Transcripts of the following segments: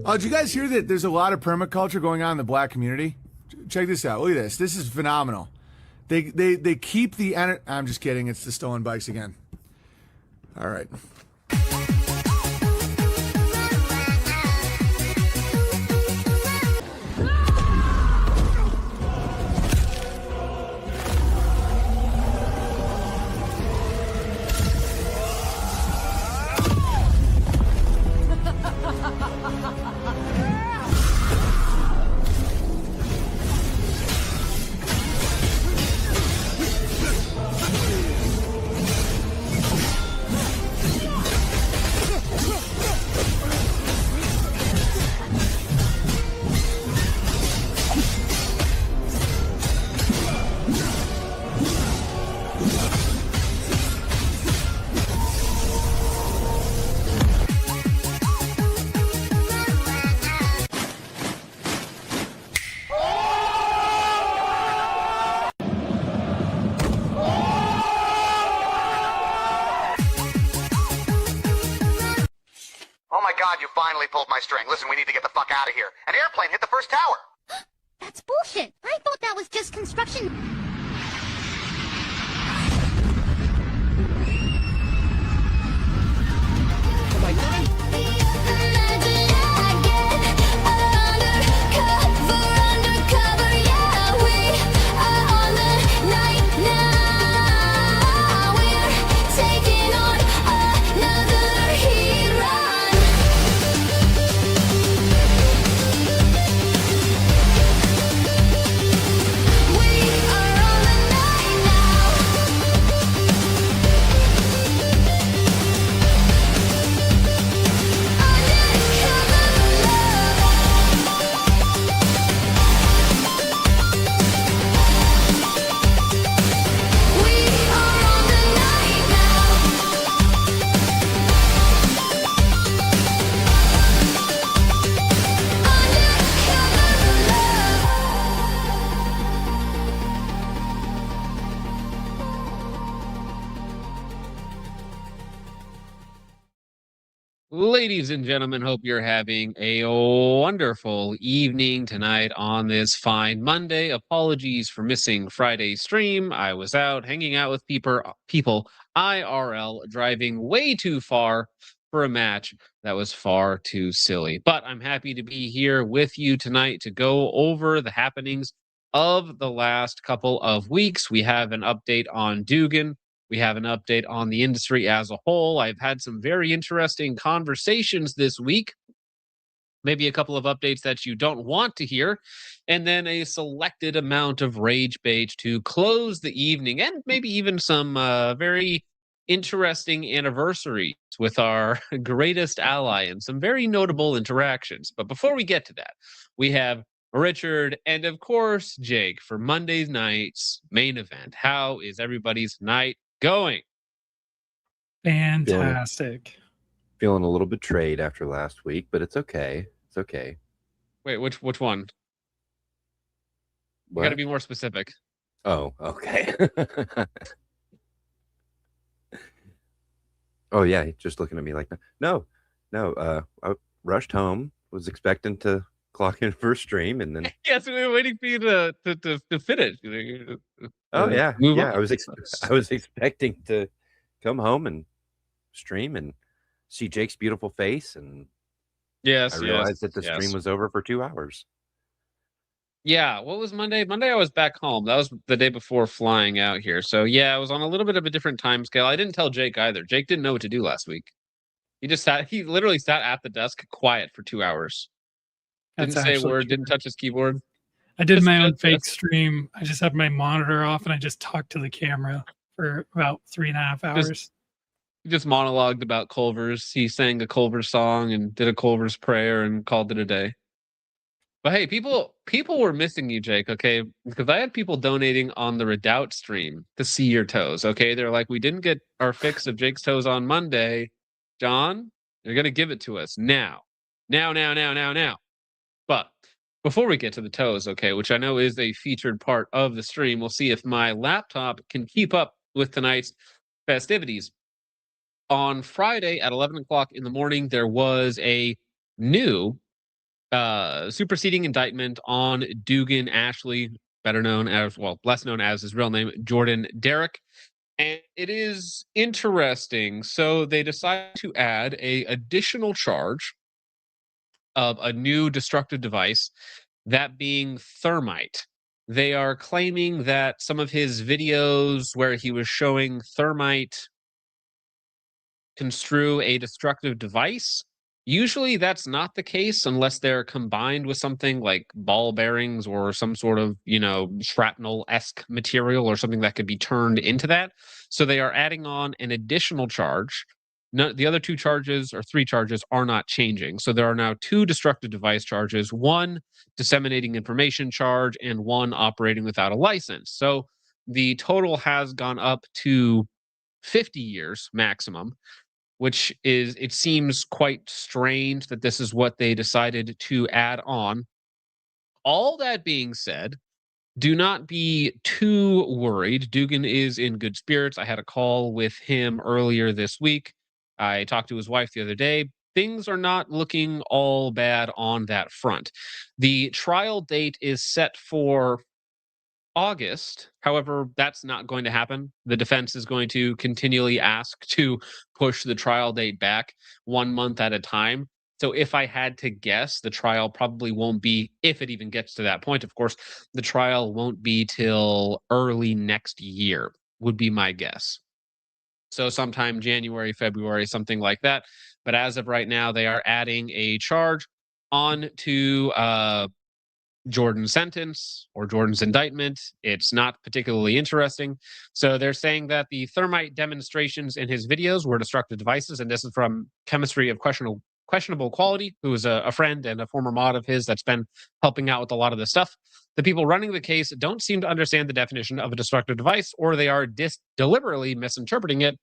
Oh, did you guys hear that there's a lot of permaculture going on in the black community? Check this out. Look at this. This is phenomenal. They keep the... I'm just kidding. It's the stolen bikes again. All right. God, you finally pulled my string. Listen, we need to get the fuck out of here. An airplane hit the first tower. That's bullshit. I thought that was just construction. Oh my God. Ladies and gentlemen, hope you're having a wonderful evening tonight on this fine Monday. Apologies for missing Friday's stream. I was out hanging out with people IRL, driving way too far for a match that was far too silly. But I'm happy to be here with you tonight to go over the happenings of the last couple of weeks. We have an update on Dugan. We have an update on the industry as a whole. I've had some very interesting conversations this week. Maybe a couple of updates that you don't want to hear. And then a selected amount of rage bait to close the evening. And maybe even some very interesting anniversaries with our greatest ally and some very notable interactions. But before we get to that, we have Richard and, of course, Jake for Monday night's main event. How is everybody's night going? Fantastic. Feeling a little betrayed after last week, but it's okay. It's okay. Wait, which one? You got to be more specific. Oh, okay. Oh yeah, just looking at me like no. I rushed home, was expecting to clock in for a stream, and then yes, we were waiting for you to finish. Oh yeah, move yeah. on. I was expecting to come home and stream and see Jake's beautiful face, and yes, I realized that the stream was over for 2 hours. Yeah, what was Monday? Monday I was back home. That was the day before flying out here. So yeah, I was on a little bit of a different time scale. I didn't tell Jake either. Jake didn't know what to do last week. He literally sat at the desk quiet for 2 hours. Didn't say a word, didn't touch his keyboard. I did my own fake stream. I just had my monitor off and I just talked to the camera for about 3.5 hours. He just monologued about Culver's. He sang a Culver's song and did a Culver's prayer and called it a day. But hey, people were missing you, Jake, okay? Because I had people donating on the Redoubt stream to see your toes, okay? They're like, we didn't get our fix of Jake's toes on Monday. John, you're gonna give it to us now. Now. But before we get to the toes, okay, which I know is a featured part of the stream, we'll see if my laptop can keep up with tonight's festivities. On Friday at 11 o'clock in the morning, there was a new superseding indictment on Dugan Ashley, better known as, well, less known as his real name, Jordan Derrick. And it is interesting. So they decided to add a additional charge of a new destructive device, that being thermite. They are claiming that some of his videos where he was showing thermite construe a destructive device. Usually that's not the case unless they're combined with something like ball bearings or some sort of, shrapnel-esque material or something that could be turned into that. So they are adding on an additional charge. The other two charges or three charges are not changing. So there are now two destructive device charges, one disseminating information charge and one operating without a license. So the total has gone up to 50 years maximum, which is, it seems quite strange that this is what they decided to add on. All that being said, do not be too worried. Dugan is in good spirits. I had a call with him earlier this week. I talked to his wife the other day. Things are not looking all bad on that front. The trial date is set for August. However, that's not going to happen. The defense is going to continually ask to push the trial date back 1 month at a time. So if I had to guess, the trial probably won't be, if it even gets to that point, of course, the trial won't be till early next year, would be my guess. So sometime January, February, something like that. But as of right now, they are adding a charge on to Jordan's sentence or Jordan's indictment. It's not particularly interesting. So they're saying that the thermite demonstrations in his videos were destructive devices, and this is from Chemistry of Questionable Quality, who is a friend and a former mod of his that's been helping out with a lot of this stuff. The people running the case don't seem to understand the definition of a destructive device, or they are deliberately misinterpreting it.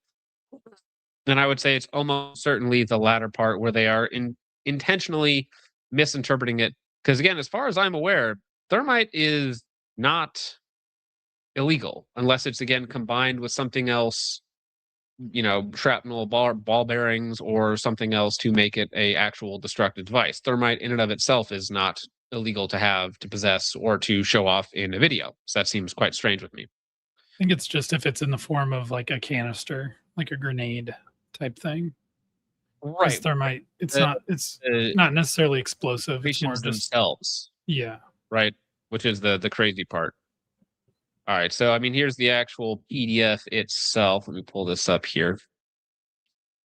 And I would say it's almost certainly the latter part, where they are intentionally misinterpreting it. Because again, as far as I'm aware, thermite is not illegal unless it's, again, combined with something else, shrapnel, ball bearings, or something else to make it a actual destructive device. Thermite in and of itself is not illegal to have, to possess, or to show off in a video. So that seems quite strange with me. I think it's just if it's in the form of like a canister, like a grenade type thing. Right. Thermite, it's not necessarily explosive. It's more just themselves. Yeah. Right. Which is the crazy part. All right. So, I mean, here's the actual PDF itself. Let me pull this up here.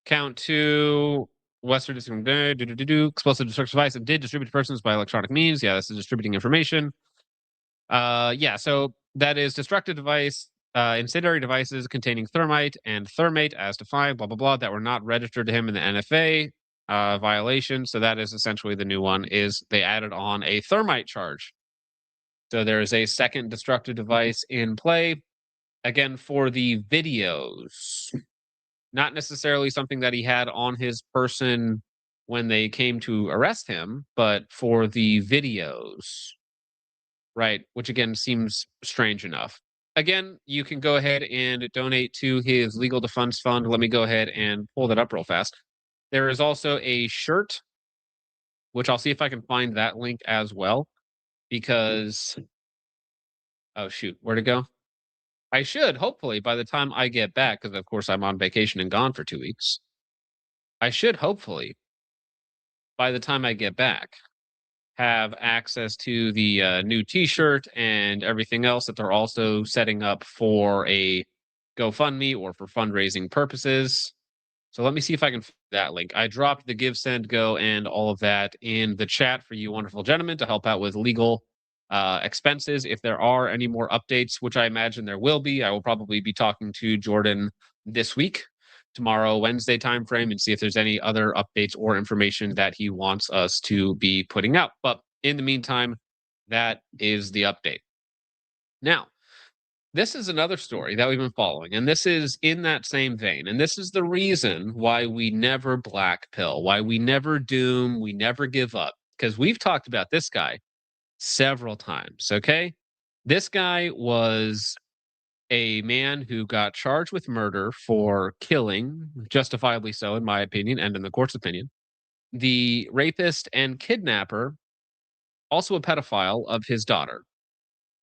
Count 2, Western District, explosive destructive device and did distribute to persons by electronic means. Yeah, this is distributing information. Yeah, so that is destructive device, incendiary devices containing thermite and thermate as defined, blah, blah, blah, that were not registered to him in the NFA violation. So that is essentially the new one, is they added on a thermite charge. So there is a second destructive device in play, again, for the videos. Not necessarily something that he had on his person when they came to arrest him, but for the videos. Right, which again seems strange enough. Again, you can go ahead and donate to his legal defense fund. Let me go ahead and pull that up real fast. There is also a shirt, which I'll see if I can find that link as well, because, oh shoot, where'd it go? I should, hopefully, by the time I get back, because of course I'm on vacation and gone for 2 weeks. I should, hopefully, by the time I get back, have access to the new t-shirt and everything else that they're also setting up for a GoFundMe or for fundraising purposes. So let me see if I can find that link. I dropped the Give, Send, Go, and all of that in the chat for you wonderful gentlemen to help out with legal expenses. If there are any more updates, which I imagine there will be, I will probably be talking to Jordan this week tomorrow, Wednesday timeframe, and see if there's any other updates or information that he wants us to be putting out. But in the meantime, that is the update. Now, this is another story that we've been following, and this is in that same vein. And this is the reason why we never black pill, why we never doom, we never give up, because we've talked about this guy several times. Okay. This guy was a man who got charged with murder for killing, justifiably so, in my opinion, and in the court's opinion, the rapist and kidnapper, also a pedophile, of his daughter.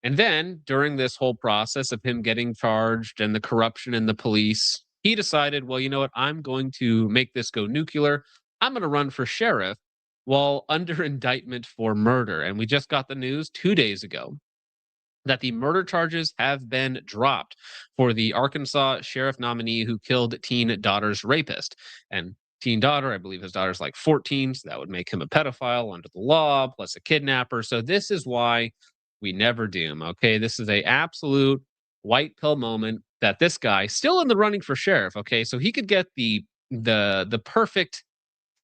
And then during this whole process of him getting charged and the corruption in the police, he decided, well, you know what? I'm going to make this go nuclear. I'm going to run for sheriff while under indictment for murder. And we just got the news 2 days ago that the murder charges have been dropped for the Arkansas sheriff nominee who killed teen daughter's rapist. And teen daughter, I believe his daughter's like 14, so that would make him a pedophile under the law, plus a kidnapper. So this is why we never doom. Okay, this is a absolute white pill moment that this guy still in the running for sheriff. Okay, so he could get the perfect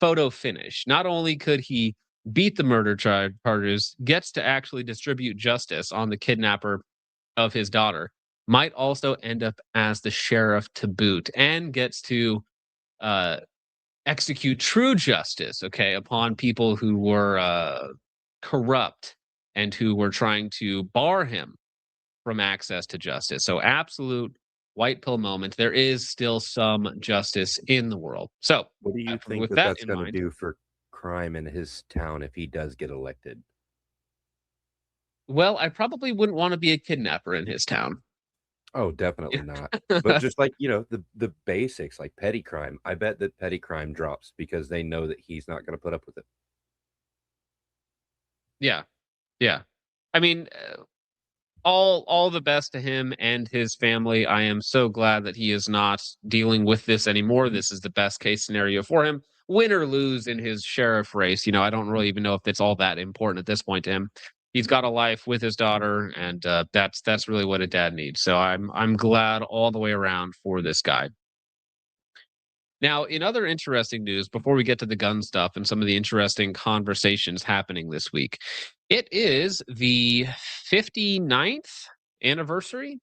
photo finish. Not only could he beat the murder charges, gets to actually distribute justice on the kidnapper of his daughter, might also end up as the sheriff to boot, and gets to execute true justice, okay, upon people who were corrupt and who were trying to bar him from access to justice. So absolute white pill moment. There is still some justice in the world. So What do you think with that that that's in going to mind, do for crime in his town if he does get elected? well, I probably wouldn't want to be a kidnapper in his town. Oh, definitely not. But just like, the basics, like petty crime, I bet that petty crime drops because they know that he's not going to put up with it. Yeah. Yeah. I mean, all the best to him and his family. I am so glad that he is not dealing with this anymore. This is the best case scenario for him. Win or lose in his sheriff race, I don't really even know if it's all that important at this point to him. He's got a life with his daughter, and that's really what a dad needs. So I'm glad all the way around for this guy. Now, in other interesting news, before we get to the gun stuff and some of the interesting conversations happening this week, it is the 59th anniversary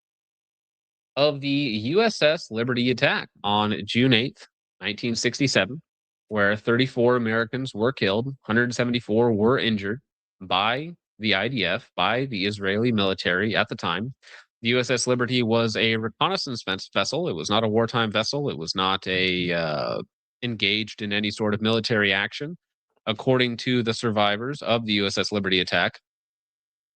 of the USS Liberty attack on June 8th, 1967, where 34 Americans were killed, 174 were injured by the IDF, by the Israeli military at the time. The USS Liberty was a reconnaissance vessel. It was not a wartime vessel. It was not engaged in any sort of military action. According to the survivors of the USS Liberty attack,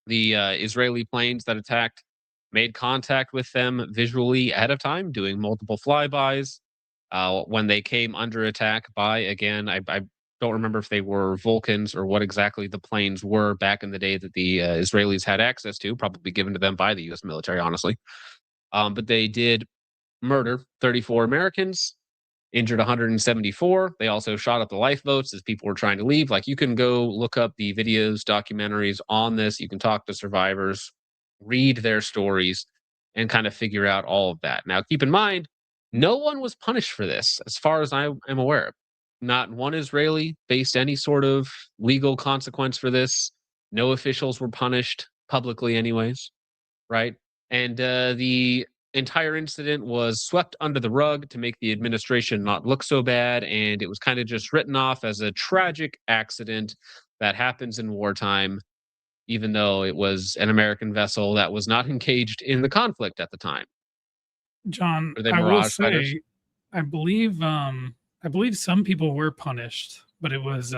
the Israeli planes that attacked made contact with them visually ahead of time, doing multiple flybys. When they came under attack by, again, I don't remember if they were Vulcans or what exactly the planes were back in the day that the Israelis had access to, probably given to them by the U.S. military, honestly. But they did murder 34 Americans, injured 174. They also shot up the lifeboats as people were trying to leave. Like, you can go look up the videos, documentaries on this. You can talk to survivors, read their stories, and kind of figure out all of that. Now, keep in mind, no one was punished for this, as far as I am aware. Not one Israeli faced any sort of legal consequence for this. No officials were punished publicly, anyways, right? And the entire incident was swept under the rug to make the administration not look so bad, and it was kind of just written off as a tragic accident that happens in wartime, even though it was an American vessel that was not engaged in the conflict at the time. John, Were they I will Mirage fighters? say, I believe some people were punished, but it was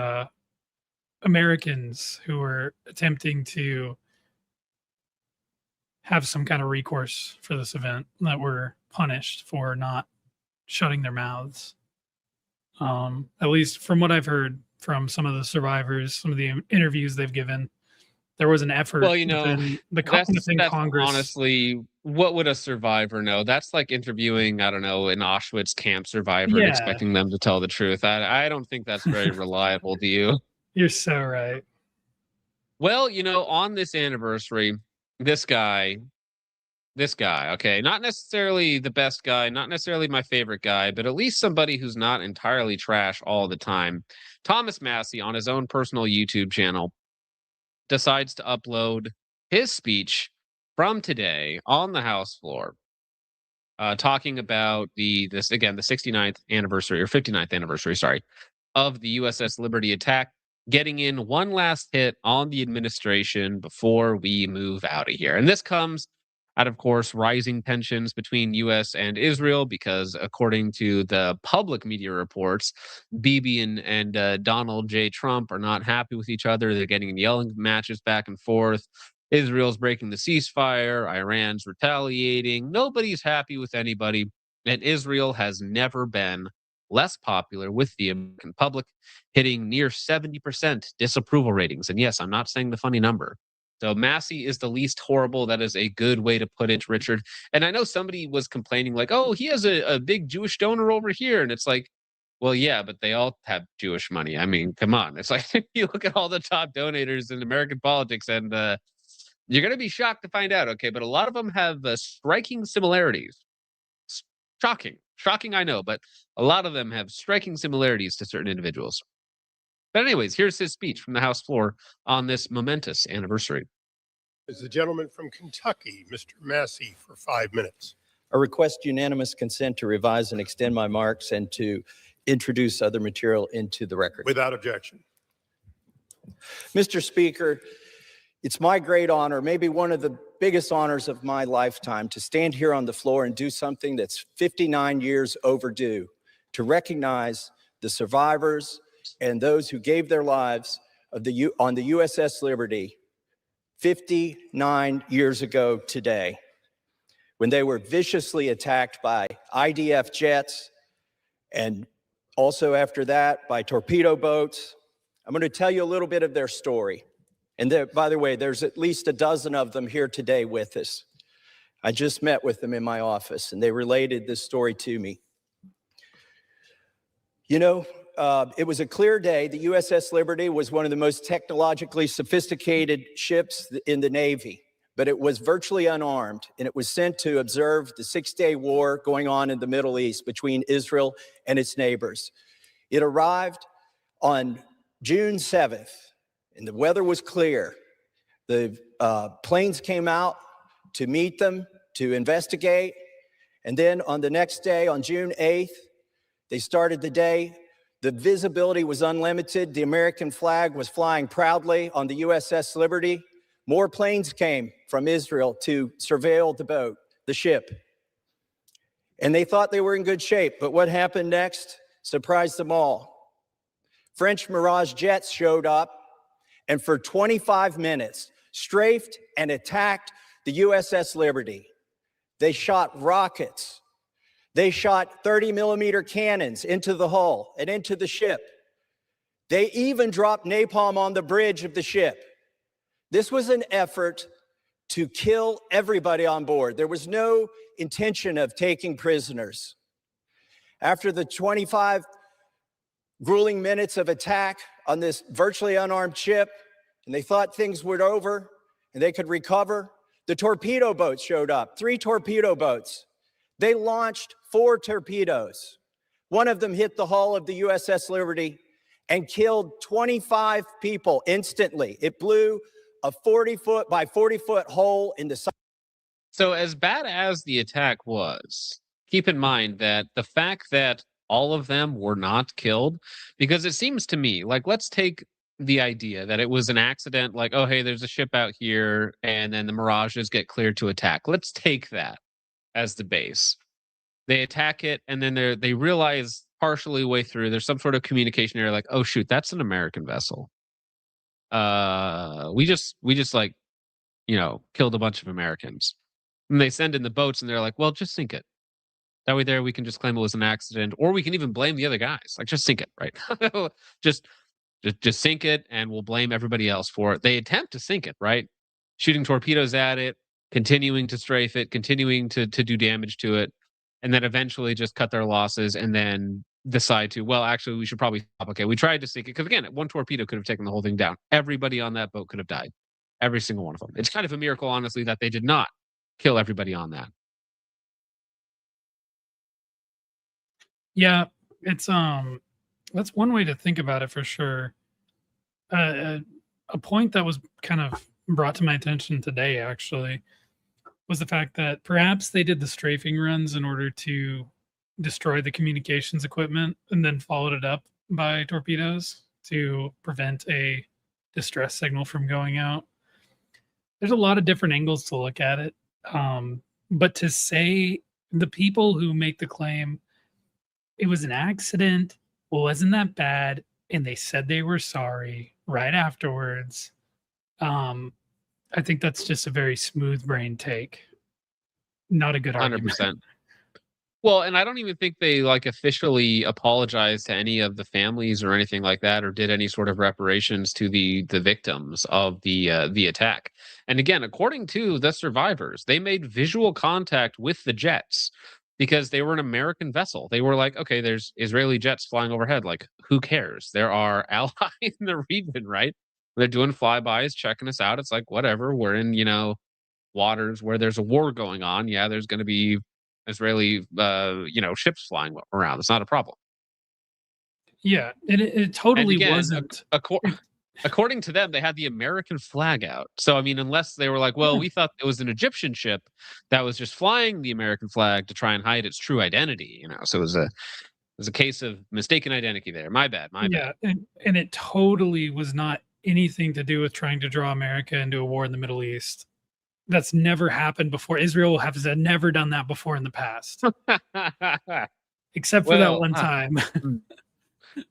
Americans who were attempting to have some kind of recourse for this event that were punished for not shutting their mouths. At least from what I've heard from some of the survivors, some of the interviews they've given, there was an effort. Well, within that's Congress. honestly, what would a survivor know? That's like interviewing, I don't know, an Auschwitz camp survivor and Yeah. expecting them to tell the truth. I don't think that's very reliable, do you? You're so right. Well, on this anniversary, this guy This guy, okay, not necessarily the best guy, not necessarily my favorite guy, but at least somebody who's not entirely trash all the time. Thomas Massey on his own personal YouTube channel decides to upload his speech from today on the House floor, talking about the 69th anniversary or 59th anniversary, sorry, of the USS Liberty attack, getting in one last hit on the administration before we move out of here. And this comes out, of course, rising tensions between US and Israel, because according to the public media reports, Bibi and Donald J. Trump are not happy with each other. They're getting in yelling matches back and forth. Israel's breaking the ceasefire. Iran's retaliating. Nobody's happy with anybody. And Israel has never been less popular with the American public, hitting near 70% disapproval ratings. And yes, I'm not saying the funny number. So Massey is the least horrible. That is a good way to put it, Richard. And I know somebody was complaining like, oh, he has a big Jewish donor over here. And it's like, well, yeah, but they all have Jewish money. I mean, come on. It's like you look at all the top donators in American politics and you're going to be shocked to find out. Okay, but a lot of them have striking similarities. Shocking, I know, but a lot of them have striking similarities to certain individuals. But anyways, here's his speech from the House floor on this momentous anniversary. Is the gentleman from Kentucky, Mr. Massey, for 5 minutes. I request unanimous consent to revise and extend my marks and to introduce other material into the record. Without objection. Mr. Speaker, it's my great honor, maybe one of the biggest honors of my lifetime, to stand here on the floor and do something that's 59 years overdue, to recognize the survivors and those who gave their lives on the USS Liberty 59 years ago today, when they were viciously attacked by IDF jets, and also after that by torpedo boats. I'm going to tell you a little bit of their story. And there, by the way, there's at least a dozen of them here today with us. I just met with them in my office, and they related this story to me. You know, it was a clear day. The USS Liberty was one of the most technologically sophisticated ships in the Navy, but it was virtually unarmed, and it was sent to observe the six-day war going on in the Middle East between Israel and its neighbors. It arrived on June 7th, and the weather was clear. The planes came out to meet them, to investigate, and then on the next day, on June 8th, they started the day. The visibility was unlimited. The American flag was flying proudly on the USS Liberty. More planes came from Israel to surveil the boat, the ship. And they thought they were in good shape, but what happened next surprised them all. French Mirage jets showed up and for 25 minutes strafed and attacked the USS Liberty. They shot rockets. They shot 30-millimeter cannons into the hull and into the ship. They even dropped napalm on the bridge of the ship. This was an effort to kill everybody on board. There was no intention of taking prisoners. After the 25 grueling minutes of attack on this virtually unarmed ship, and they thought things were over and they could recover, the torpedo boats showed up, 3 torpedo boats. They launched 4 torpedoes. One of them hit the hull of the USS Liberty and killed 25 people instantly. It blew a 40-foot by 40-foot hole in the side. So as bad as the attack was, keep in mind that the fact that all of them were not killed, because it seems to me like, let's take the idea that it was an accident, like, oh, hey, there's a ship out here and then the Mirages get cleared to attack. Let's take that as the base. They attack it and then they realize partially way through there's some sort of communication error, like, oh shoot, that's an American vessel. We just like, you know, killed a bunch of Americans. And they send in the boats and they're like, well, just sink it. That way there we can just claim it was an accident, or we can even blame the other guys. Like, just sink it, right? just sink it and we'll blame everybody else for it. They attempt to sink it, right? Shooting torpedoes at it, continuing to strafe it, continuing to do damage to it, and then eventually just cut their losses and then decide to, well, actually, we should probably stop. Okay, we tried to sink it because, again, one torpedo could have taken the whole thing down. Everybody on that boat could have died. Every single one of them. It's kind of a miracle, honestly, that they did not kill everybody on that. Yeah, it's that's one way to think about it for sure. A point that was kind of brought to my attention today actually was the fact that perhaps they did the strafing runs in order to destroy the communications equipment and then followed it up by torpedoes to prevent a distress signal from going out. There's a lot of different angles to look at it. But to say the people who make the claim it was an accident, wasn't that bad, and they said they were sorry right afterwards, I think that's just a very smooth brain take. Not a good argument. 100%. Well, and I don't even think they like officially apologized to any of the families or anything like that, or did any sort of reparations to the victims of the attack. And again, according to the survivors, they made visual contact with the jets because they were an American vessel. They were like, okay, there's Israeli jets flying overhead. Like, who cares? There are allies in the region, right? They're doing flybys, checking us out. It's like, whatever. We're in, waters where there's a war going on. Yeah, there's going to be Israeli, ships flying around. It's not a problem. Yeah, it totally again, wasn't. According to them, they had the American flag out. So, I mean, unless they were like, well, we thought it was an Egyptian ship that was just flying the American flag to try and hide its true identity, So it was a case of mistaken identity there. My bad. Yeah, and it totally was not anything to do with trying to draw America into a war in the Middle East. That's never happened before. Israel has never done that before in the past, except for that one time.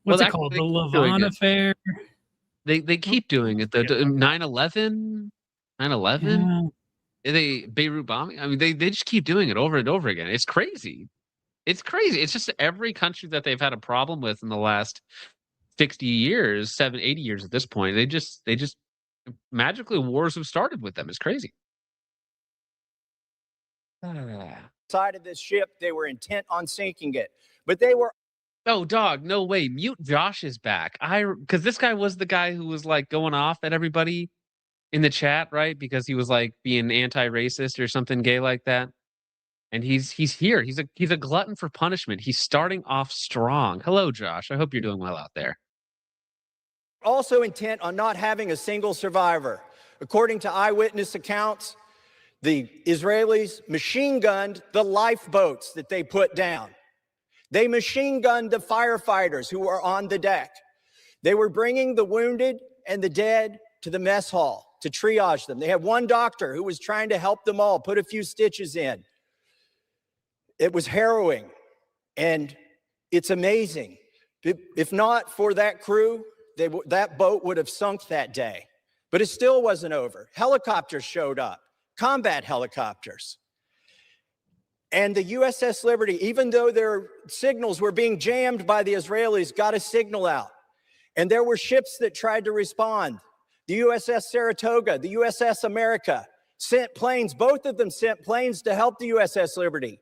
What's it called? The Lavon affair. They keep doing it. The 9/11, 9/11. They Beirut bombing. I mean, they just keep doing it over and over again. It's crazy. It's crazy. It's just every country that they've had a problem with in the last 60 years, 80 years at this point. They just magically wars have started with them. It's crazy. Side of this ship, they were intent on sinking it, but they were. Oh, dog, no way. Mute Josh is back. Because this guy was the guy who was like going off at everybody in the chat, right? Because he was like being anti-racist or something gay like that. And he's here. He's a glutton for punishment. He's starting off strong. Hello, Josh. I hope you're doing well out there. Also intent on not having a single survivor. According to eyewitness accounts, the Israelis machine gunned the lifeboats that they put down. They machine gunned the firefighters who were on the deck. They were bringing the wounded and the dead to the mess hall to triage them. They had one doctor who was trying to help them all, put a few stitches in. It was harrowing, and it's amazing. If not for that crew, that boat would have sunk that day. But it still wasn't over. Helicopters showed up, combat helicopters. And the USS Liberty, even though their signals were being jammed by the Israelis, got a signal out. And there were ships that tried to respond. The USS Saratoga, the USS America sent planes. Both of them sent planes to help the USS Liberty.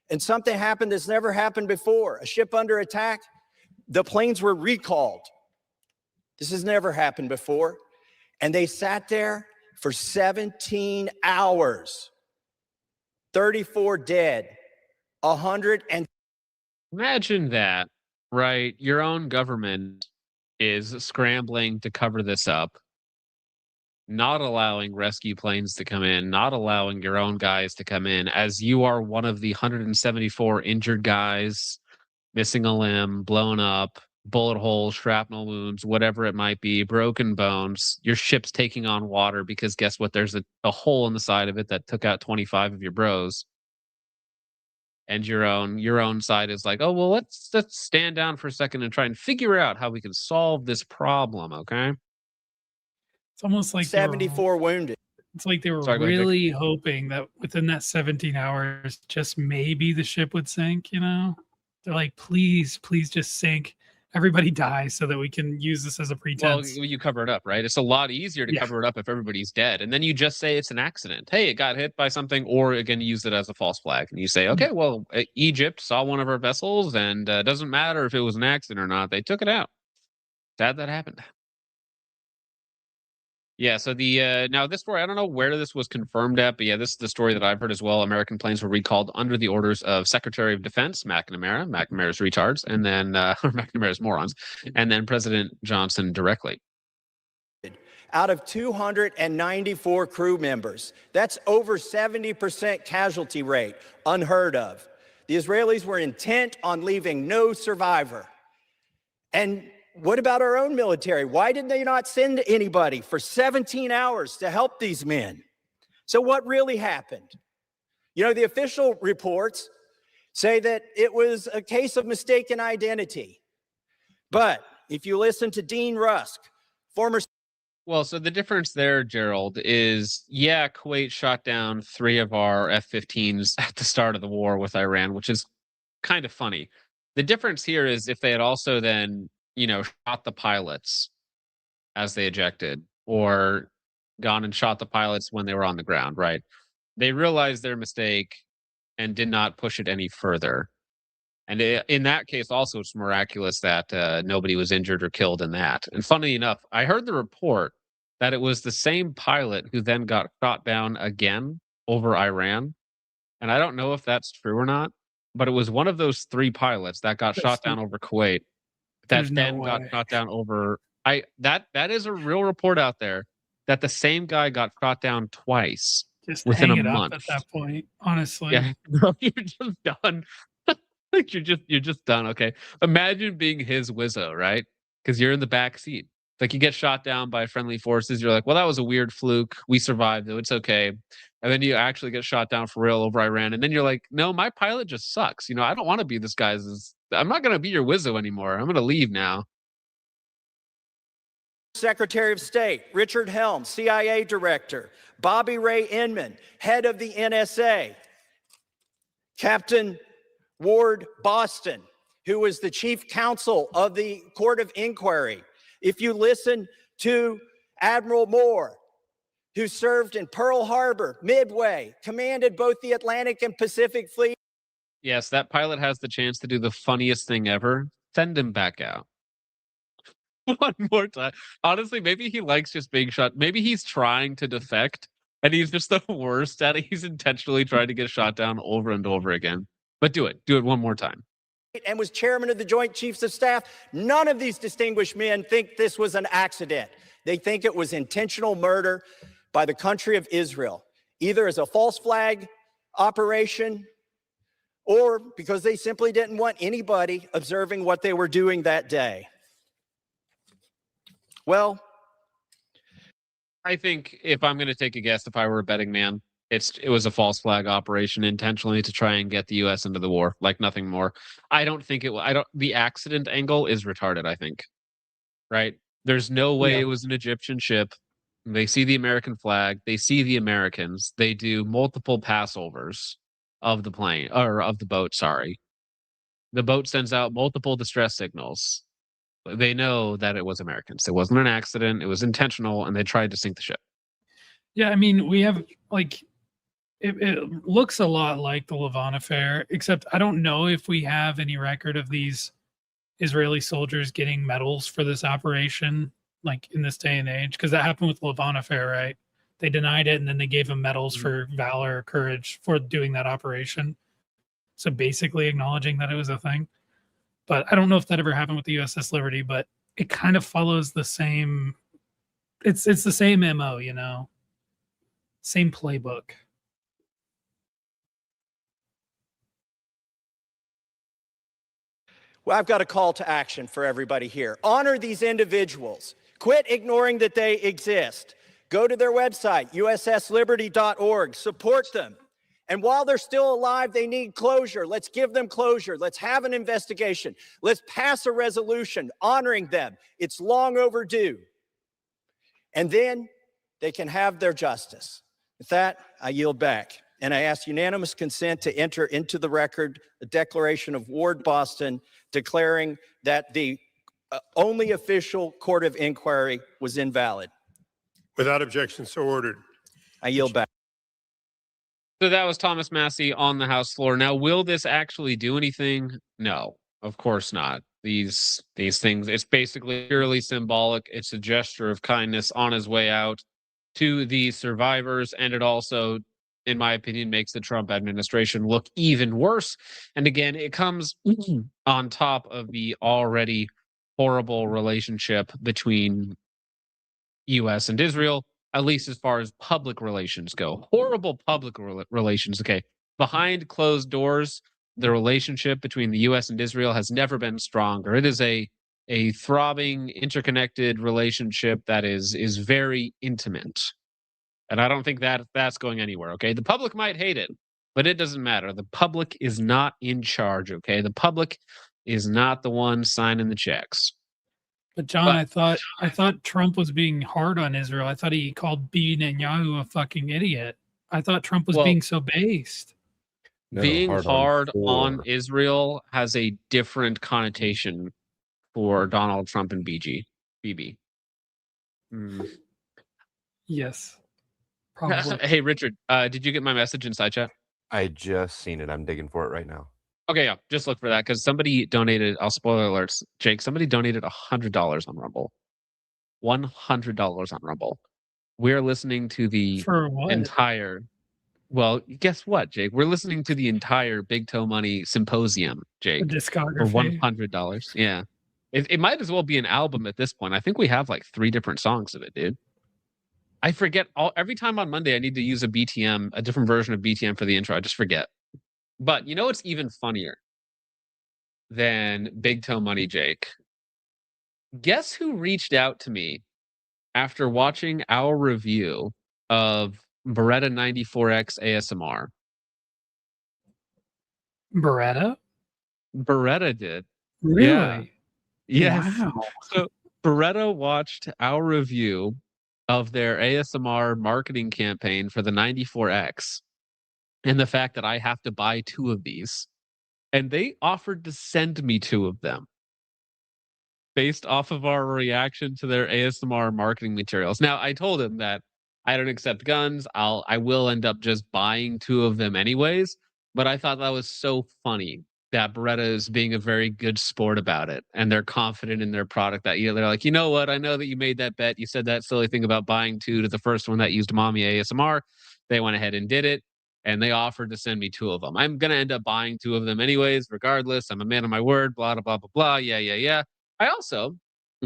And something happened that's never happened before. A ship under attack, the planes were recalled. This has never happened before. And they sat there for 17 hours. 34 dead, 100 and imagine that, right? Your own government is scrambling to cover this up, not allowing rescue planes to come in, not allowing your own guys to come in, as you are one of the 174 injured guys, missing a limb, blown up, bullet holes, shrapnel wounds, whatever it might be, broken bones. Your ship's taking on water because guess what? There's a hole in the side of it that took out 25 of your bros. And your own side is like, oh well, let's stand down for a second and try and figure out how we can solve this problem. Okay. It's almost like 74 wounded. It's like they were Sorry, go ahead, really hoping that within that 17 hours, just maybe the ship would sink. They're like, please just sink. Everybody dies so that we can use this as a pretense. Well, you cover it up, right? It's a lot easier to cover it up if everybody's dead. And then you just say it's an accident. Hey, it got hit by something, or again, use it as a false flag. And you say, okay, well, Egypt saw one of our vessels, and it doesn't matter if it was an accident or not. They took it out. Sad that happened. Yeah, so the now this story, I don't know where this was confirmed at, but yeah, this is the story that I've heard as well. American planes were recalled under the orders of Secretary of Defense McNamara, McNamara's retards, and then or McNamara's morons, and then President Johnson directly. Out of 294 crew members, that's over 70% casualty rate, unheard of. The Israelis were intent on leaving no survivor. And what about our own military? Why did they not send anybody for 17 hours to help these men? So what really happened? You know, the official reports say that it was a case of mistaken identity. But if you listen to Dean Rusk, former Well, so the difference there, Gerald, is yeah, Kuwait shot down 3 of our F-15s at the start of the war with Iran, which is kind of funny. The difference here is if they had also then, shot the pilots as they ejected, or gone and shot the pilots when they were on the ground, right? They realized their mistake and did not push it any further. And in that case, also, it's miraculous that nobody was injured or killed in that. And funny enough, I heard the report that it was the same pilot who then got shot down again over Iran. And I don't know if that's true or not, but it was one of those 3 pilots that got shot down over Kuwait that There's no then got way. shot down over. That is a real report out there that the same guy got shot down twice Just within hang a it up month. at that point, honestly. Yeah, bro, you're just done. Like you're just done. Okay, imagine being his Wizzo, right? Because you're in the back seat. Like you get shot down by friendly forces. You're like, well, that was a weird fluke. We survived, though. It's okay. And then you actually get shot down for real over Iran. And then you're like, no, my pilot just sucks. I don't want to be this guy's. I'm not going to be your Wizzo anymore. I'm going to leave now. Secretary of State, Richard Helms, CIA Director, Bobby Ray Inman, head of the NSA, Captain Ward Boston, who was the chief counsel of the Court of Inquiry. If you listen to Admiral Moore, who served in Pearl Harbor, Midway, commanded both the Atlantic and Pacific Fleet. Yes, that pilot has the chance to do the funniest thing ever. Send him back out. One more time. Honestly, maybe he likes just being shot. Maybe he's trying to defect and he's just the worst at it. He's intentionally trying to get shot down over and over again. But do it. Do it one more time. And was chairman of the Joint Chiefs of Staff. None of these distinguished men think this was an accident. They think it was intentional murder by the country of Israel, either as a false flag operation or because they simply didn't want anybody observing what they were doing that day. Well, I think if I'm going to take a guess, if I were a betting man, it was a false flag operation intentionally to try and get the U.S. into the war, like nothing more. I don't think it. The accident angle is retarded. I think, right? There's no way it was an Egyptian ship. They see the American flag. They see the Americans. They do multiple passovers of the plane or of the boat. Sorry, the boat sends out multiple distress signals. They know that it was Americans. It wasn't an accident. It was intentional, and they tried to sink the ship. Yeah, I mean, we have like it looks a lot like the Lavon affair, except I don't know if we have any record of these Israeli soldiers getting medals for this operation, like in this day and age, because that happened with the Lavon affair, right? They denied it, and then they gave them medals for valor or courage for doing that operation. So basically acknowledging that it was a thing. But I don't know if that ever happened with the USS Liberty, but it kind of follows the same. It's the same MO, same playbook. well, I've got a call to action for everybody here. Honor these individuals. Quit ignoring that they exist. Go to their website, ussliberty.org. Support them. And while they're still alive, they need closure. Let's give them closure. Let's have an investigation. Let's pass a resolution honoring them. It's long overdue. And then they can have their justice. With that, I yield back. And I ask unanimous consent to enter into the record a declaration of Ward Boston declaring that the only official court of inquiry was invalid. Without objection, so ordered. I yield back. So that was Thomas Massey on the House floor. Now, will this actually do anything? No, of course not. these things. It's basically purely symbolic. It's a gesture of kindness on his way out to the survivors, and it also, in my opinion, makes the Trump administration look even worse. And again, it comes on top of the already horrible relationship between US and Israel, at least as far as public relations go. Horrible public relations. Okay. Behind closed doors, the relationship between the US and Israel has never been stronger. It is a throbbing, interconnected relationship that is very intimate. And I don't think that that's going anywhere. Okay. The public might hate it, but it doesn't matter. The public is not in charge. Okay. The public is not the one signing the checks. But John, I thought Trump was being hard on Israel. I thought he called Netanyahu a fucking idiot. I thought Trump was Well- being so based. No, Being hard on four. Israel has a different connotation for Donald Trump and BB. Yes, probably. Hey, Richard, did you get my message in side chat? I just seen it. I'm digging for it right now. Okay, yeah, just look for that because somebody donated. I'll spoiler alerts, Jake. Somebody donated $100 on Rumble. $100 on Rumble. We're listening to the For what? entire. Well, guess what, Jake? We're listening to the entire Big Toe Money Symposium, Jake, The for discography. $100. Yeah, it might as well be an album at this point. I think we have like 3 different songs of it, dude. I forget every time on Monday I need to use a BTM, a different version of BTM for the intro. I just forget. But you know what's even funnier than Big Toe Money, Jake? Guess who reached out to me after watching our review of Beretta 94X ASMR? Beretta? Beretta did. Really? Yes. Wow. So Beretta watched our review of their ASMR marketing campaign for the 94X and the fact that I have to buy 2 of these. And they offered to send me 2 of them based off of our reaction to their ASMR marketing materials. Now, I told him that I don't accept guns. I will end up just buying 2 of them anyways. But I thought that was so funny that Beretta is being a very good sport about it. And they're confident in their product that, they're like, you know what? I know that you made that bet. You said that silly thing about buying 2 to the first one that used Mommy ASMR. They went ahead and did it. And they offered to send me 2 of them. I'm going to end up buying 2 of them anyways, regardless. I'm a man of my word, blah, blah, blah, blah, blah. Yeah. I also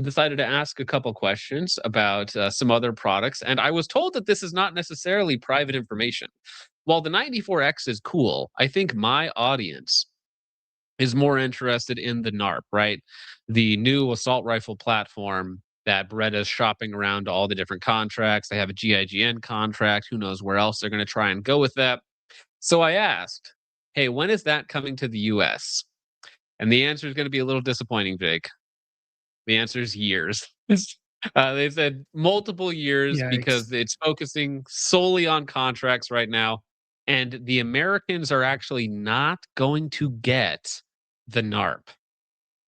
decided to ask a couple questions about some other products. And I was told that this is not necessarily private information. While the 94X is cool, I think my audience is more interested in the NARP, right? The new assault rifle platform that Beretta is shopping around to all the different contracts. They have a GIGN contract. Who knows where else they're going to try and go with that. So I asked, hey, when is that coming to the US? And the answer is going to be a little disappointing, Jake. The answer is years. They said multiple years Yikes. because it's focusing solely on contracts right now. And the Americans are actually not going to get the NARP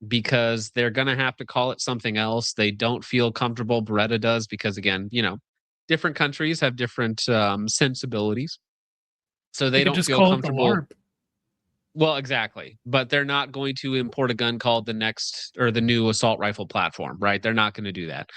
because they're going to have to call it something else. They don't feel comfortable. Beretta does because, again, different countries have different sensibilities. So they could don't just feel call comfortable. it the LARP. Well, exactly. But they're not going to import a gun called the new assault rifle platform, right? They're not going to do that.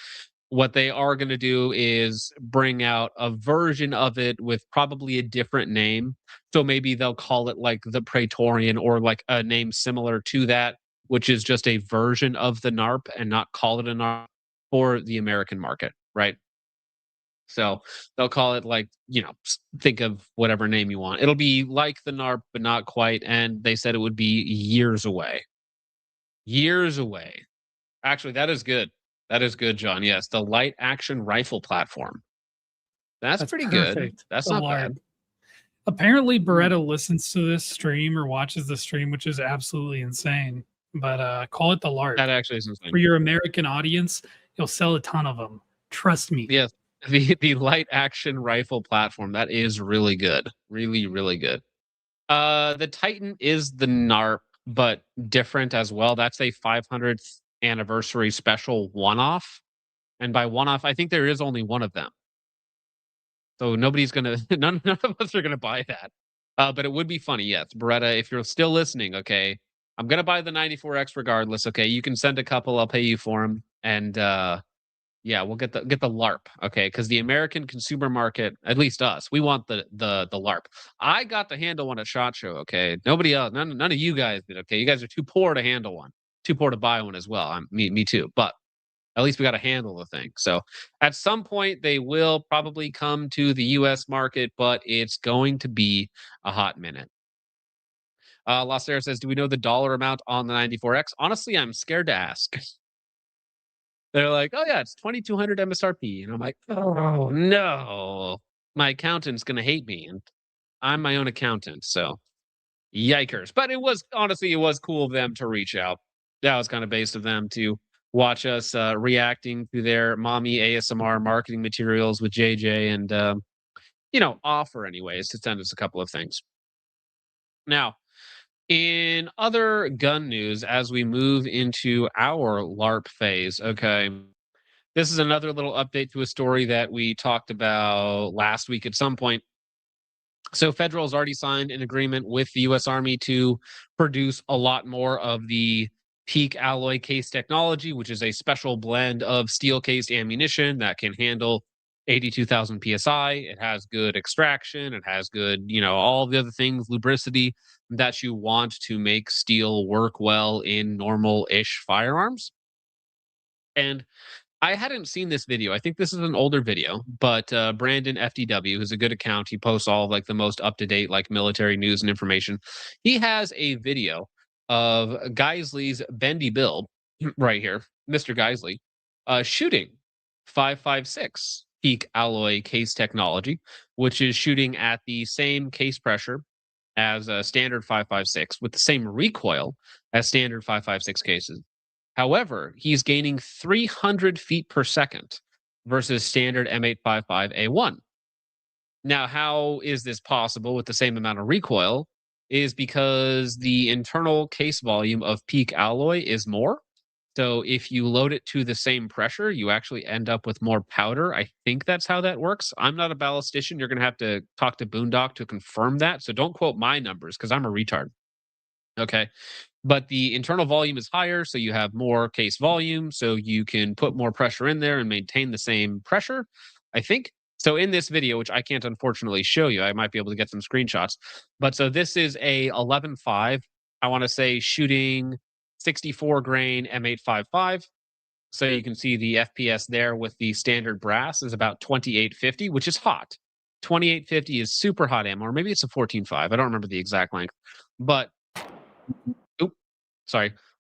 What they are going to do is bring out a version of it with probably a different name. So maybe they'll call it like the Praetorian or like a name similar to that, which is just a version of the NARP and not call it a NARP for the American market, right? So they'll call it like, think of whatever name you want. It'll be like the NARP, but not quite. And they said it would be years away. Years away. Actually, that is good. That is good, John. Yes, the light action rifle platform. That's pretty good. perfect. That's The not LARP. bad. Apparently, Beretta listens to this stream or watches the stream, which is absolutely insane. But call it the LARP. That actually is insane. For your American audience, you'll sell a ton of them. Trust me. Yes, the light action rifle platform. That is really good. Really, really good. The Titan is the NARP, but different as well. That's a 500th anniversary special one-off. And by one-off, I think there is only one of them. So nobody's going to, none of us are going to buy that. But it would be funny, yes. Beretta, if you're still listening, okay, I'm gonna buy the 94X regardless. Okay, you can send a couple. I'll pay you for them, and yeah, we'll get the LARP. Okay, because the American consumer market, at least us, we want the LARP. I got to handle one at SHOT Show. Okay, nobody else, none of you guys did. Okay, you guys are too poor to handle one, too poor to buy one as well. Me too. But at least we got to handle the thing. So at some point they will probably come to the U.S. market, but it's going to be a hot minute. Lost Air says, do we know the dollar amount on the 94X? Honestly, I'm scared to ask. They're like, oh yeah, it's 2,200 MSRP. And I'm like, oh no, my accountant's going to hate me. And I'm my own accountant. So yikers. But it was cool of them to reach out. That was kind of base of them to watch us reacting to their mommy ASMR marketing materials with JJ and, offer anyways to send us a couple of things. Now, in other gun news, as we move into our LARP phase, okay, this is another little update to a story that we talked about last week at some point. So Federal's already signed an agreement with the U.S. Army to produce a lot more of the PEAK alloy case technology, which is a special blend of steel-cased ammunition that can handle 82,000 PSI. It has good extraction. It has good, all the other things, lubricity that you want to make steel work well in normal-ish firearms. And I hadn't seen this video. I think this is an older video, but Brandon FDW, who's a good account, he posts all of, the most up-to-date military news and information. He has a video of Geisley's Bendy Bill right here, Mr. Geisley, shooting 5.56 PEAK alloy case technology, which is shooting at the same case pressure as a standard 5.56 with the same recoil as standard 5.56 cases. However, he's gaining 300 feet per second versus standard M855A1. Now, how is this possible with the same amount of recoil? Is because the internal case volume of PEAK alloy is more. So if you load it to the same pressure, you actually end up with more powder. I think that's how that works. I'm not a ballistician. You're going to have to talk to Boondock to confirm that. So don't quote my numbers because I'm a retard. Okay. But the internal volume is higher, so you have more case volume, so you can put more pressure in there and maintain the same pressure, I think. So in this video, which I can't unfortunately show you, I might be able to get some screenshots. But so this is a 11.5, I want to say shooting 64 grain M855. So you can see the FPS there with the standard brass is about 2850, which is hot. 2850 is super hot ammo, or maybe it's a 14.5. I don't remember the exact length. But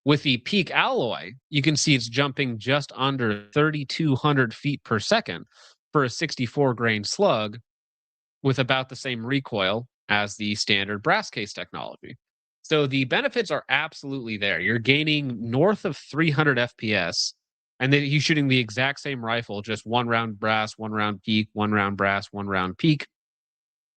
with the PEAK alloy, you can see it's jumping just under 3,200 feet per second for a 64 grain slug with about the same recoil as the standard brass case technology. So the benefits are absolutely there. You're gaining north of 300 FPS, and then you're shooting the exact same rifle, just one round brass, one round PEAK, one round brass, one round PEAK,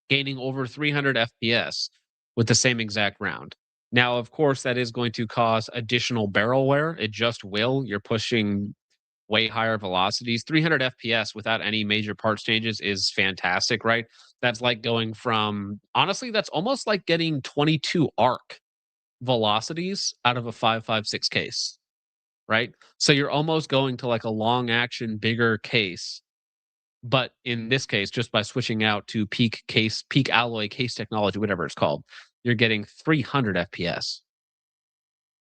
gaining over 300 FPS with the same exact round. Now, of course, that is going to cause additional barrel wear. It just will. You're pushing way higher velocities. 300 FPS without any major parts changes is fantastic, right? That's like going from, honestly, that's almost like getting 22 arc velocities out of a 5.56 case, right? So you're almost going to like a long action, bigger case. But in this case, just by switching out to PEAK alloy case technology, whatever it's called, you're getting 300 FPS,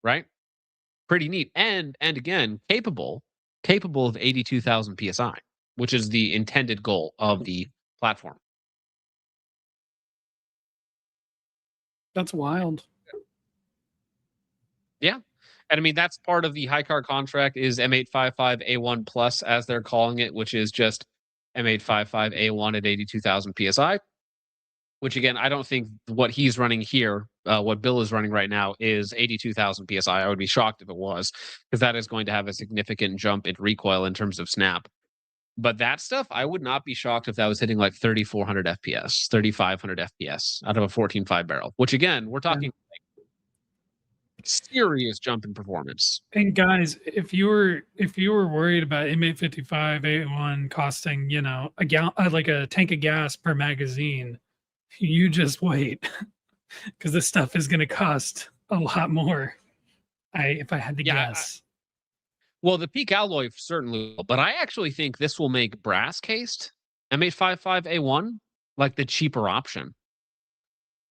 right? Pretty neat. And again, capable of 82,000 PSI, which is the intended goal of the platform. That's wild. Yeah. And I mean, that's part of the HICAR contract is M855A1 plus, as they're calling it, which is just M855A1 at 82,000 PSI. Which again, I don't think what he's running here, what Bill is running right now, is 82,000 PSI. I would be shocked if it was, because that is going to have a significant jump in recoil in terms of snap. But that stuff, I would not be shocked if that was hitting like 3,400 FPS, 3,500 FPS out of a 14.5 barrel. Which again, we're talking like serious jump in performance. And guys, if you were worried about M855A1 costing, like a tank of gas per magazine, you just wait, because this stuff is going to cost a lot more. If I had to Yeah, guess. well, the peak alloy certainly will, but I actually think this will make brass cased M855A1 like the cheaper option.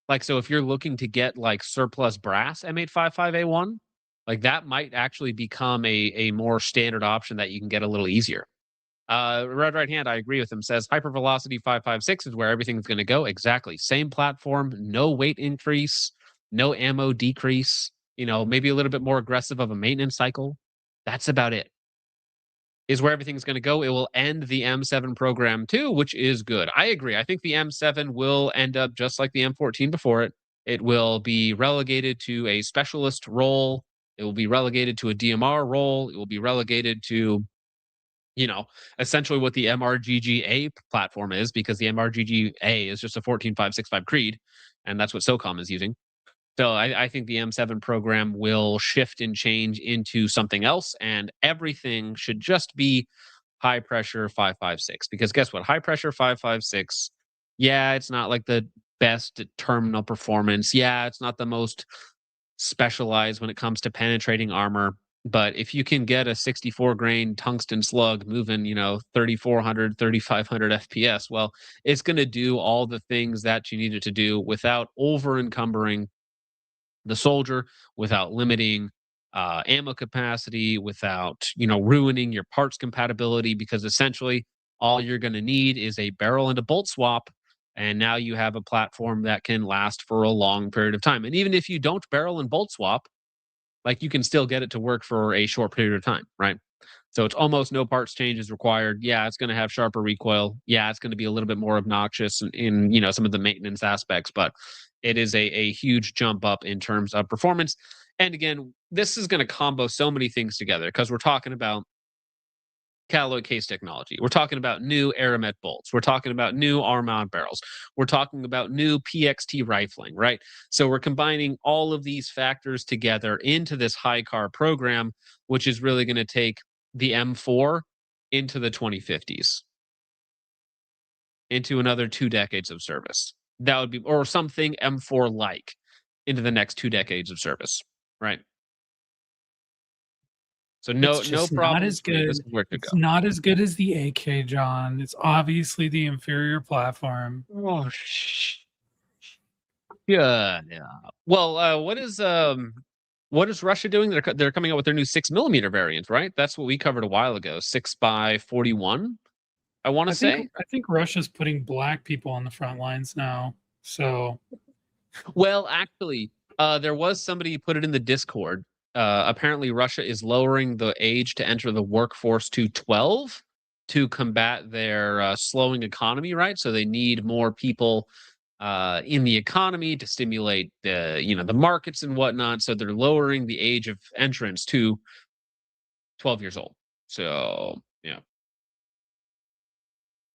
Like, so if you're looking to get like surplus brass M855A1, like that might actually become a more standard option that you can get a little easier. Red Right Hand, I agree with him, says Hypervelocity 556 is where everything's going to go. Exactly. Same platform, no weight increase, no ammo decrease, maybe a little bit more aggressive of a maintenance cycle. That's about it. Is where everything's going to go. It will end the M7 program too, which is good. I agree. I think the M7 will end up just like the M14 before it. It will be relegated to a specialist role. It will be relegated to a DMR role. It will be relegated to, essentially what the MRGGA platform is, because the MRGGA is just a 14565 Creed, and that's what SOCOM is using. So I think the M7 program will shift and change into something else, and everything should just be high pressure 556. Because guess what? High pressure 556, yeah, it's not like the best at terminal performance. Yeah, it's not the most specialized when it comes to penetrating armor. But if you can get a 64 grain tungsten slug moving, 3,400, 3,500 FPS, well, it's going to do all the things that you need it to do without over encumbering the soldier, without limiting ammo capacity, without ruining your parts compatibility, because essentially all you're going to need is a barrel and a bolt swap, and now you have a platform that can last for a long period of time. And even if you don't barrel and bolt swap, like, you can still get it to work for a short period of time, right? So it's almost no parts changes required. Yeah, it's going to have sharper recoil. Yeah, it's going to be a little bit more obnoxious in some of the maintenance aspects, but it is a huge jump up in terms of performance. And again, this is going to combo so many things together, because we're talking about Calloy case technology. We're talking about new Aramet bolts. We're talking about new Armand barrels. We're talking about new PXT rifling, right? So we're combining all of these factors together into this high car program, which is really going to take the M4 into the 2050s, into another 2 decades of service. That would be, or something M4 like, into the next 2 decades of service, right? So no It's just not problems as for me. This good. is where to It's go. not as good as the AK, John. It's obviously the inferior platform. Oh, yeah. Well, what is Russia doing? They're coming out with their new 6 millimeter variant, right? That's what we covered a while ago. 6x41. I want to say. I think Russia's putting black people on the front lines now. So Well, actually, there was somebody who put it in the Discord. Apparently, Russia is lowering the age to enter the workforce to 12 to combat their slowing economy, right? So they need more people in the economy to stimulate the markets and whatnot. So they're lowering the age of entrance to 12 years old. So yeah.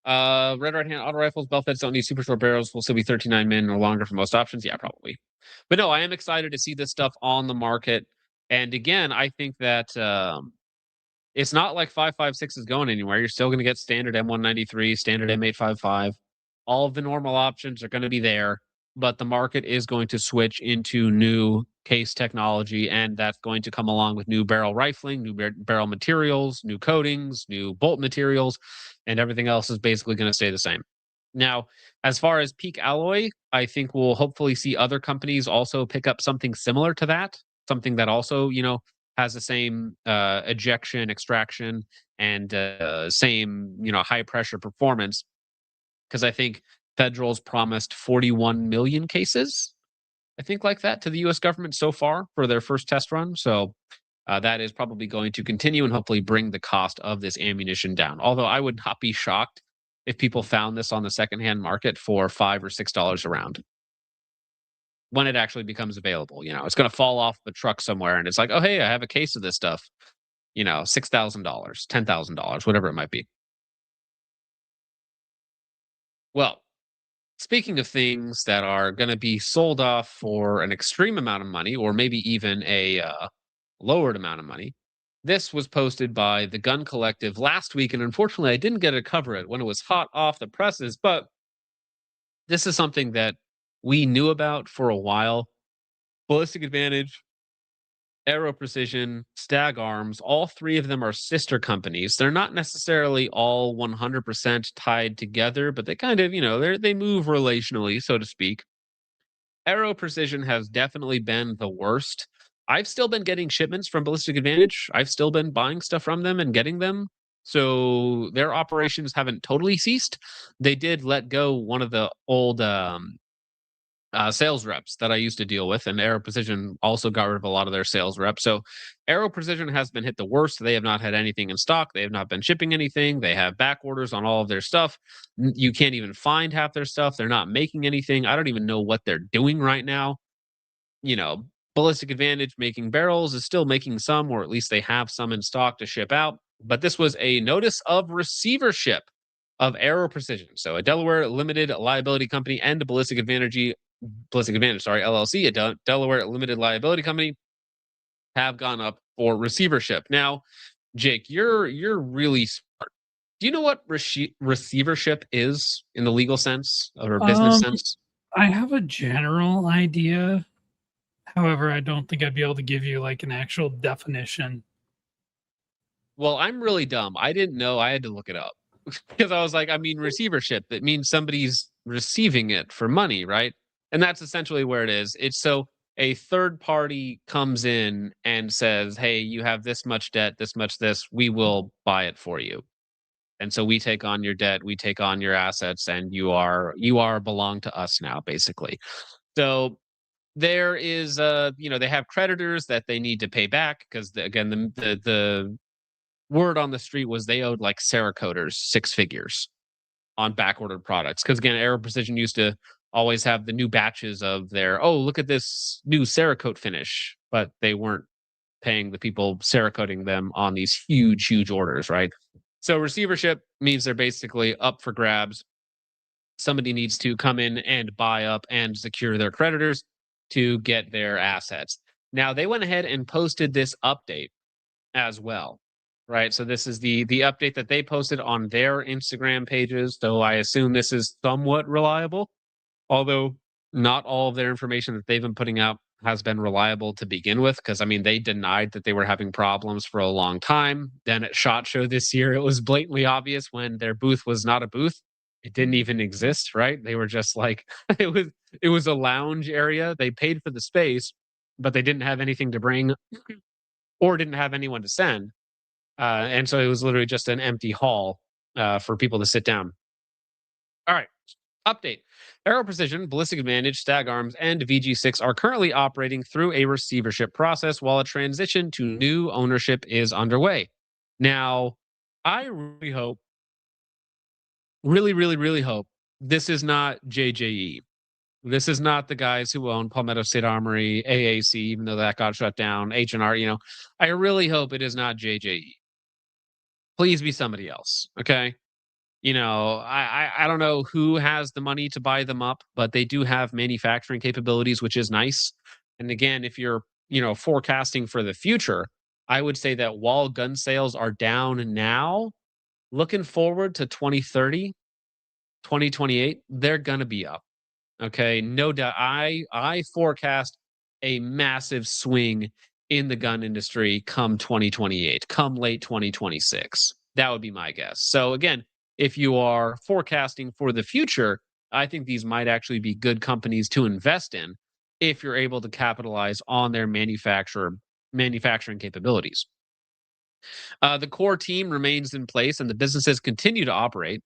Red right hand auto rifles, bell feds don't need super short barrels. Will still be 39 min or longer for most options. Yeah, probably. But no, I am excited to see this stuff on the market. And again, I think that it's not like 556 is going anywhere. You're still going to get standard M193, standard M855. All of the normal options are going to be there, but the market is going to switch into new case technology, and that's going to come along with new barrel rifling, new barrel materials, new coatings, new bolt materials, and everything else is basically going to stay the same. Now, as far as peak alloy, I think we'll hopefully see other companies also pick up something similar to that, something that also, has the same ejection, extraction, and same, high pressure performance. Because I think Federal's promised 41 million cases, I think, like that to the US government so far for their first test run. So that is probably going to continue and hopefully bring the cost of this ammunition down. Although I would not be shocked if people found this on the secondhand market for $5 or $6 a round when it actually becomes available. It's going to fall off the truck somewhere and it's like, oh, hey, I have a case of this stuff. $6,000, $10,000, whatever it might be. Well, speaking of things that are going to be sold off for an extreme amount of money, or maybe even a lowered amount of money, this was posted by the Gun Collective last week, and unfortunately, I didn't get to cover it when it was hot off the presses. But this is something that we knew about for a while. Ballistic Advantage Aero Precision, Stag Arms, all three of them are sister companies. They're not necessarily all 100% tied together, but they kind of, they move relationally, so to speak. Aero Precision has definitely been the worst. I've still been getting shipments from Ballistic Advantage. I've still been buying stuff from them and getting them. So their operations haven't totally ceased. They did let go one of the old sales reps that I used to deal with, and Aero Precision also got rid of a lot of their sales reps. So Aero Precision has been hit the worst. They have not had anything in stock. They have not been shipping anything. They have back orders on all of their stuff. You can't even find half their stuff. They're not making anything. I don't even know what they're doing right now. Ballistic Advantage making barrels is still making some, or at least they have some in stock to ship out. But this was a notice of receivership of Aero Precision. So a Delaware limited liability company and a Ballistic Advantage, LLC, a Delaware limited liability company, have gone up for receivership. Now, Jake, you're really smart. Do you know what receivership is in the legal sense or business sense? I have a general idea. However, I don't think I'd be able to give you like an actual definition. Well, I'm really dumb. I didn't know. I had to look it up because I was like, receivership. It means somebody's receiving it for money, right? And that's essentially where it is. It's so a third party comes in and says, hey, you have this much debt, this much this, we will buy it for you. And so we take on your debt, we take on your assets, and you are belong to us now, basically. So there is they have creditors that they need to pay back because again, the word on the street was they owed like Cerakote 6 figures on back-ordered products. Because again, Aero Precision used to always have the new batches of their, oh, look at this new Cerakote finish, but they weren't paying the people Cerakoting them on these huge, huge orders, right? So receivership means they're basically up for grabs. Somebody needs to come in and buy up and secure their creditors to get their assets. Now, they went ahead and posted this update as well, right? So this is the update that they posted on their Instagram pages. So I assume this is somewhat reliable, although not all of their information that they've been putting out has been reliable to begin with. Because they denied that they were having problems for a long time. Then at SHOT Show this year, it was blatantly obvious when their booth was not a booth. It didn't even exist, right? They were just like it was a lounge area. They paid for the space, but they didn't have anything to bring or didn't have anyone to send. And so it was literally just an empty hall for people to sit down. All right. Update. Aero Precision, Ballistic Advantage, Stag Arms, and VG6 are currently operating through a receivership process while a transition to new ownership is underway. Now, I really hope, really hope this is not JJE. This is not the guys who own Palmetto State Armory, AAC, even though that got shut down, H&R, I really hope it is not JJE. Please be somebody else, okay? I don't know who has the money to buy them up, but they do have manufacturing capabilities, which is nice. And again, if you're, forecasting for the future, I would say that while gun sales are down now, looking forward to 2030, 2028, they're going to be up. Okay, no doubt. I forecast a massive swing in the gun industry come 2028, come late 2026. That would be my guess. So again, if you are forecasting for the future, I think these might actually be good companies to invest in if you're able to capitalize on their manufacturing capabilities. The core team remains in place and the businesses continue to operate.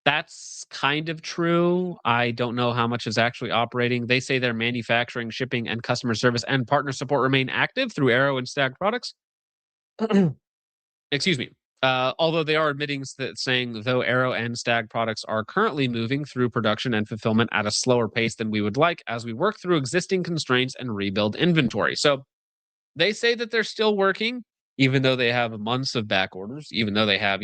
That's kind of true. I don't know how much is actually operating. They say their manufacturing, shipping, and customer service and partner support remain active through Aero and Stag products. Excuse me. Although they are admitting that saying though Aero and Stag products are currently moving through production and fulfillment at a slower pace than we would like as we work through existing constraints and rebuild inventory. So they say that they're still working, even though they have months of back orders, even though they have,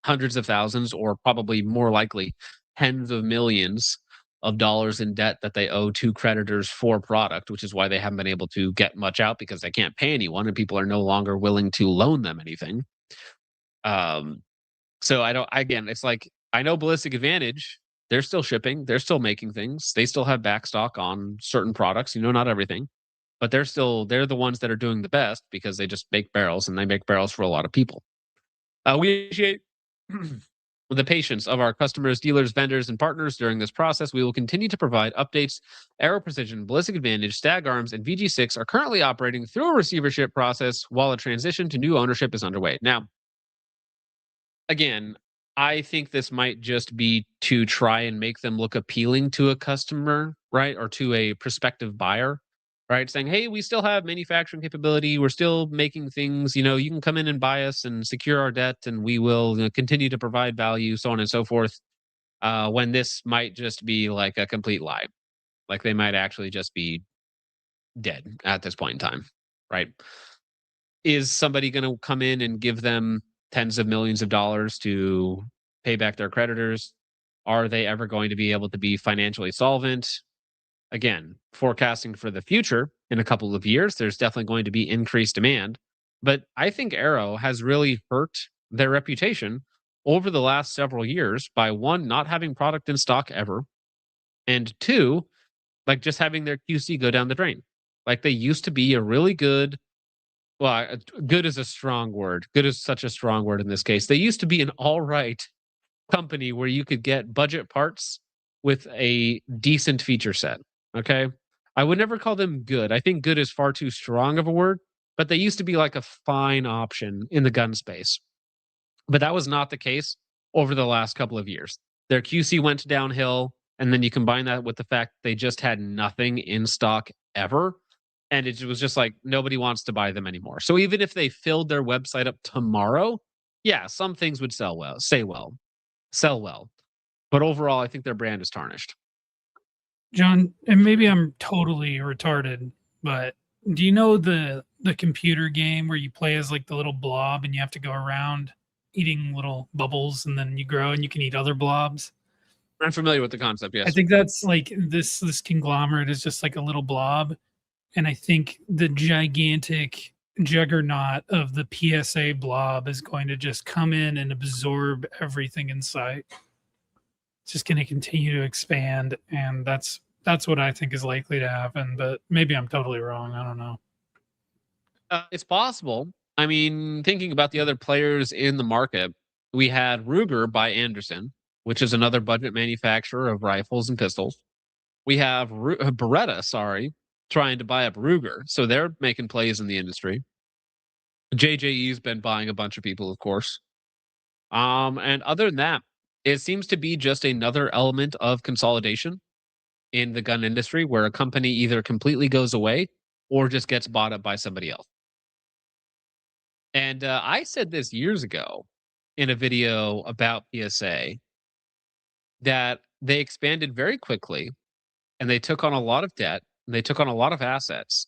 hundreds of thousands or probably more likely tens of millions of dollars in debt that they owe to creditors for product, which is why they haven't been able to get much out because they can't pay anyone and people are no longer willing to loan them anything. So it's like, I know Ballistic Advantage, they're still shipping, they're still making things, they still have backstock on certain products, not everything. but they're the ones that are doing the best because they just make barrels and they make barrels for a lot of people. We appreciate the patience of our customers, dealers, vendors, and partners during this process. We will continue to provide updates. Aero Precision, Ballistic Advantage, Stag Arms, and VG6 are currently operating through a receivership process while a transition to new ownership is underway. Now, again, I think this might just be to try and make them look appealing to a customer, right? Or to a prospective buyer, right? Saying, hey, we still have manufacturing capability. We're still making things, you can come in and buy us and secure our debt, and we will continue to provide value, so on and so forth. When this might just be like a complete lie. Like they might actually just be dead at this point in time, right? Is somebody going to come in and give them tens of millions of dollars to pay back their creditors? Are they ever going to be able to be financially solvent? Again, forecasting for the future in a couple of years, there's definitely going to be increased demand. But I think Aero has really hurt their reputation over the last several years by, one, not having product in stock ever, and two, like just having their QC go down the drain. Like they used to be a really good, well, good is a strong word. Good is such a strong word in this case. They used to be an all right company where you could get budget parts with a decent feature set. Okay. I would never call them good. I think good is far too strong of a word, but they used to be like a fine option in the gun space. But that was not the case over the last couple of years. Their QC went downhill. And then you combine that with the fact they just had nothing in stock ever. And it was just like nobody wants to buy them anymore. So even if they filled their website up tomorrow, yeah, some things would sell well. But overall, I think their brand is tarnished. John, and maybe I'm totally retarded, but do you know the computer game where you play as like the little blob and you have to go around eating little bubbles and then you grow and you can eat other blobs? I'm familiar with the concept, yes. I think that's like this conglomerate is just like a little blob. And I think the gigantic juggernaut of the PSA blob is going to just come in and absorb everything in sight. It's just going to continue to expand, and that's what I think is likely to happen. But maybe I'm totally wrong. I don't know. It's possible. I mean, thinking about the other players in the market, we had Ruger by Anderson, which is another budget manufacturer of rifles and pistols. We have Beretta, trying to buy up Ruger. So they're making plays in the industry. JJE's been buying a bunch of people, of course. And other than that, it seems to be just another element of consolidation in the gun industry where a company either completely goes away or just gets bought up by somebody else. And I said this years ago in a video about PSA that they expanded very quickly and they took on a lot of debt and they took on a lot of assets.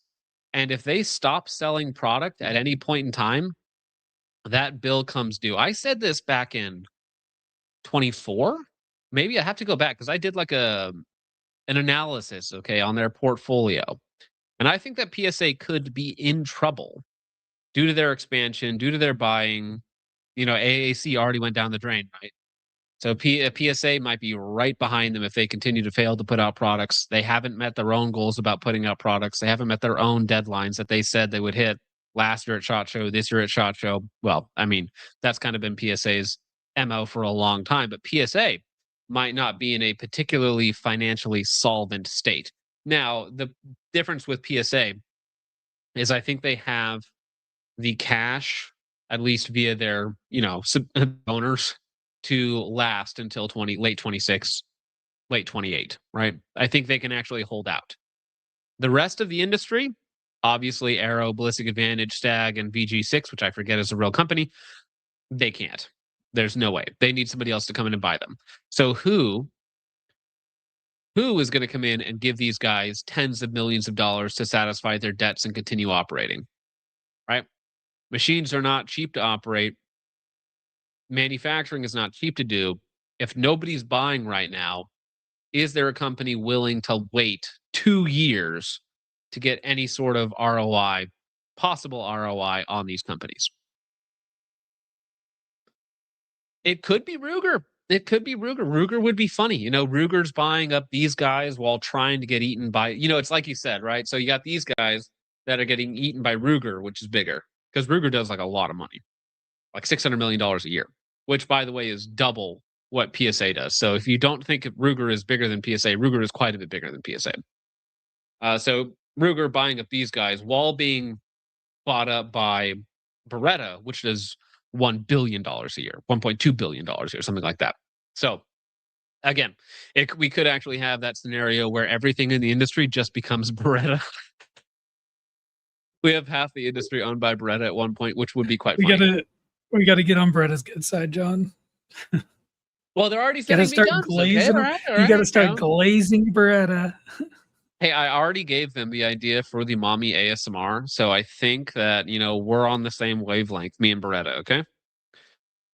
And if they stop selling product at any point in time, that bill comes due. I said this back in 24. Maybe I have to go back because I did like an analysis, on their portfolio. And I think that PSA could be in trouble due to their expansion, due to their buying. AAC already went down the drain, right? So PSA might be right behind them if they continue to fail to put out products. They haven't met their own goals about putting out products. They haven't met their own deadlines that they said they would hit last year at SHOT Show, this year at SHOT Show. Well, I mean, that's kind of been PSA's MO for a long time, but PSA might not be in a particularly financially solvent state. Now, the difference with PSA is I think they have the cash, at least via their, owners, to last until late 26, late 28, right? I think they can actually hold out. The rest of the industry, obviously Aero, Ballistic Advantage, Stag, and VG6, which I forget is a real company, they can't. There's no way. They need somebody else to come in and buy them. So who is going to come in and give these guys tens of millions of dollars to satisfy their debts and continue operating, right? Machines are not cheap to operate. Manufacturing is not cheap to do. If nobody's buying right now, is there a company willing to wait 2 years to get any sort of ROI, possible ROI on these companies? It could be Ruger. Ruger would be funny. Ruger's buying up these guys while trying to get eaten by, it's like you said, right? So you got these guys that are getting eaten by Ruger, which is bigger because Ruger does like a lot of money, like $600 million a year, which by the way is double what PSA does. So if you don't think Ruger is bigger than PSA, Ruger is quite a bit bigger than PSA. So Ruger buying up these guys while being bought up by Beretta, which does $1 billion a year, $1.2 billion a year, something like that. So again, we could actually have that scenario where everything in the industry just becomes Beretta. We have half the industry owned by Beretta at one point, which would be quite funny. We gotta get on Beretta's good side, John. Well, they're already Gotta sending me start guns. glazing. Okay, all You right, gotta start you know. glazing Beretta. Hey, I already gave them the idea for the mommy ASMR, so I think that we're on the same wavelength, me and Beretta. Okay,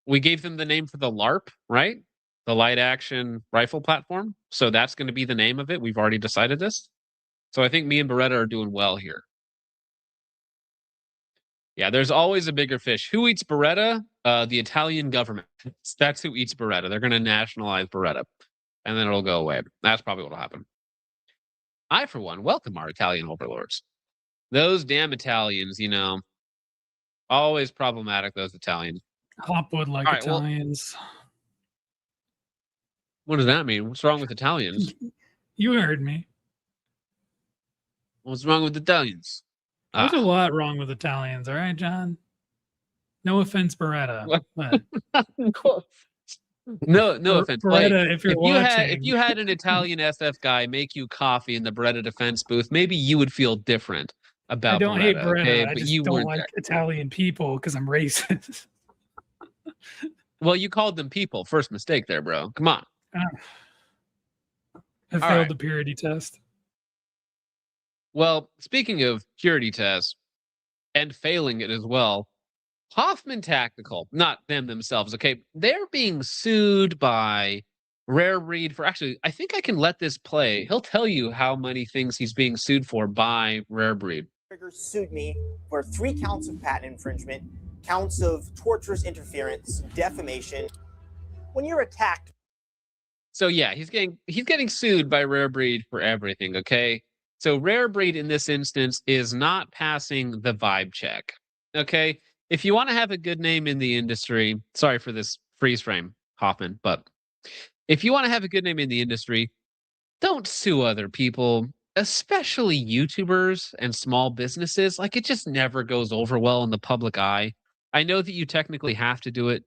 we gave them the name for the LARP, right? The light action rifle platform. So that's going to be the name of it. We've already decided this. So I think me and Beretta are doing well here. Yeah, there's always a bigger fish. Who eats Beretta? The Italian government. That's who eats Beretta. They're going to nationalize Beretta, and then it'll go away. That's probably what will happen. I, for one, welcome our Italian overlords. Those damn Italians, always problematic, those Italians. Hopwood like All right, well- Italians. What does that mean? What's wrong with Italians? You heard me. What's wrong with Italians? There's a Ah, lot wrong with Italians, all right, John? No offense, Beretta. What? But no offense. Like, Beretta, if you're if you watching. had an Italian SF guy make you coffee in the Beretta defense booth, maybe you would feel different about I don't hate Beretta. okay? I But just you don't weren't like there. Italian people because I'm racist. Well, you called them people. First mistake there, bro. Come on. I failed right. the purity test. Well, speaking of purity tests and failing it as well, Hoffman Tactical, not them themselves, okay, they're being sued by Rare Breed for actually, I think I can let this play. He'll tell you how many things he's being sued for by Rare Breed. Trigger sued me for 3 counts of patent infringement, counts of torturous interference, defamation. When you're attacked, So yeah, he's getting sued by Rare Breed for everything, okay? So Rare Breed in this instance is not passing the vibe check. Okay? If you want to have a good name in the industry, sorry for this freeze frame, Hoffman, but if you want to have a good name in the industry, don't sue other people, especially YouTubers and small businesses. Like it just never goes over well in the public eye. I know that you technically have to do it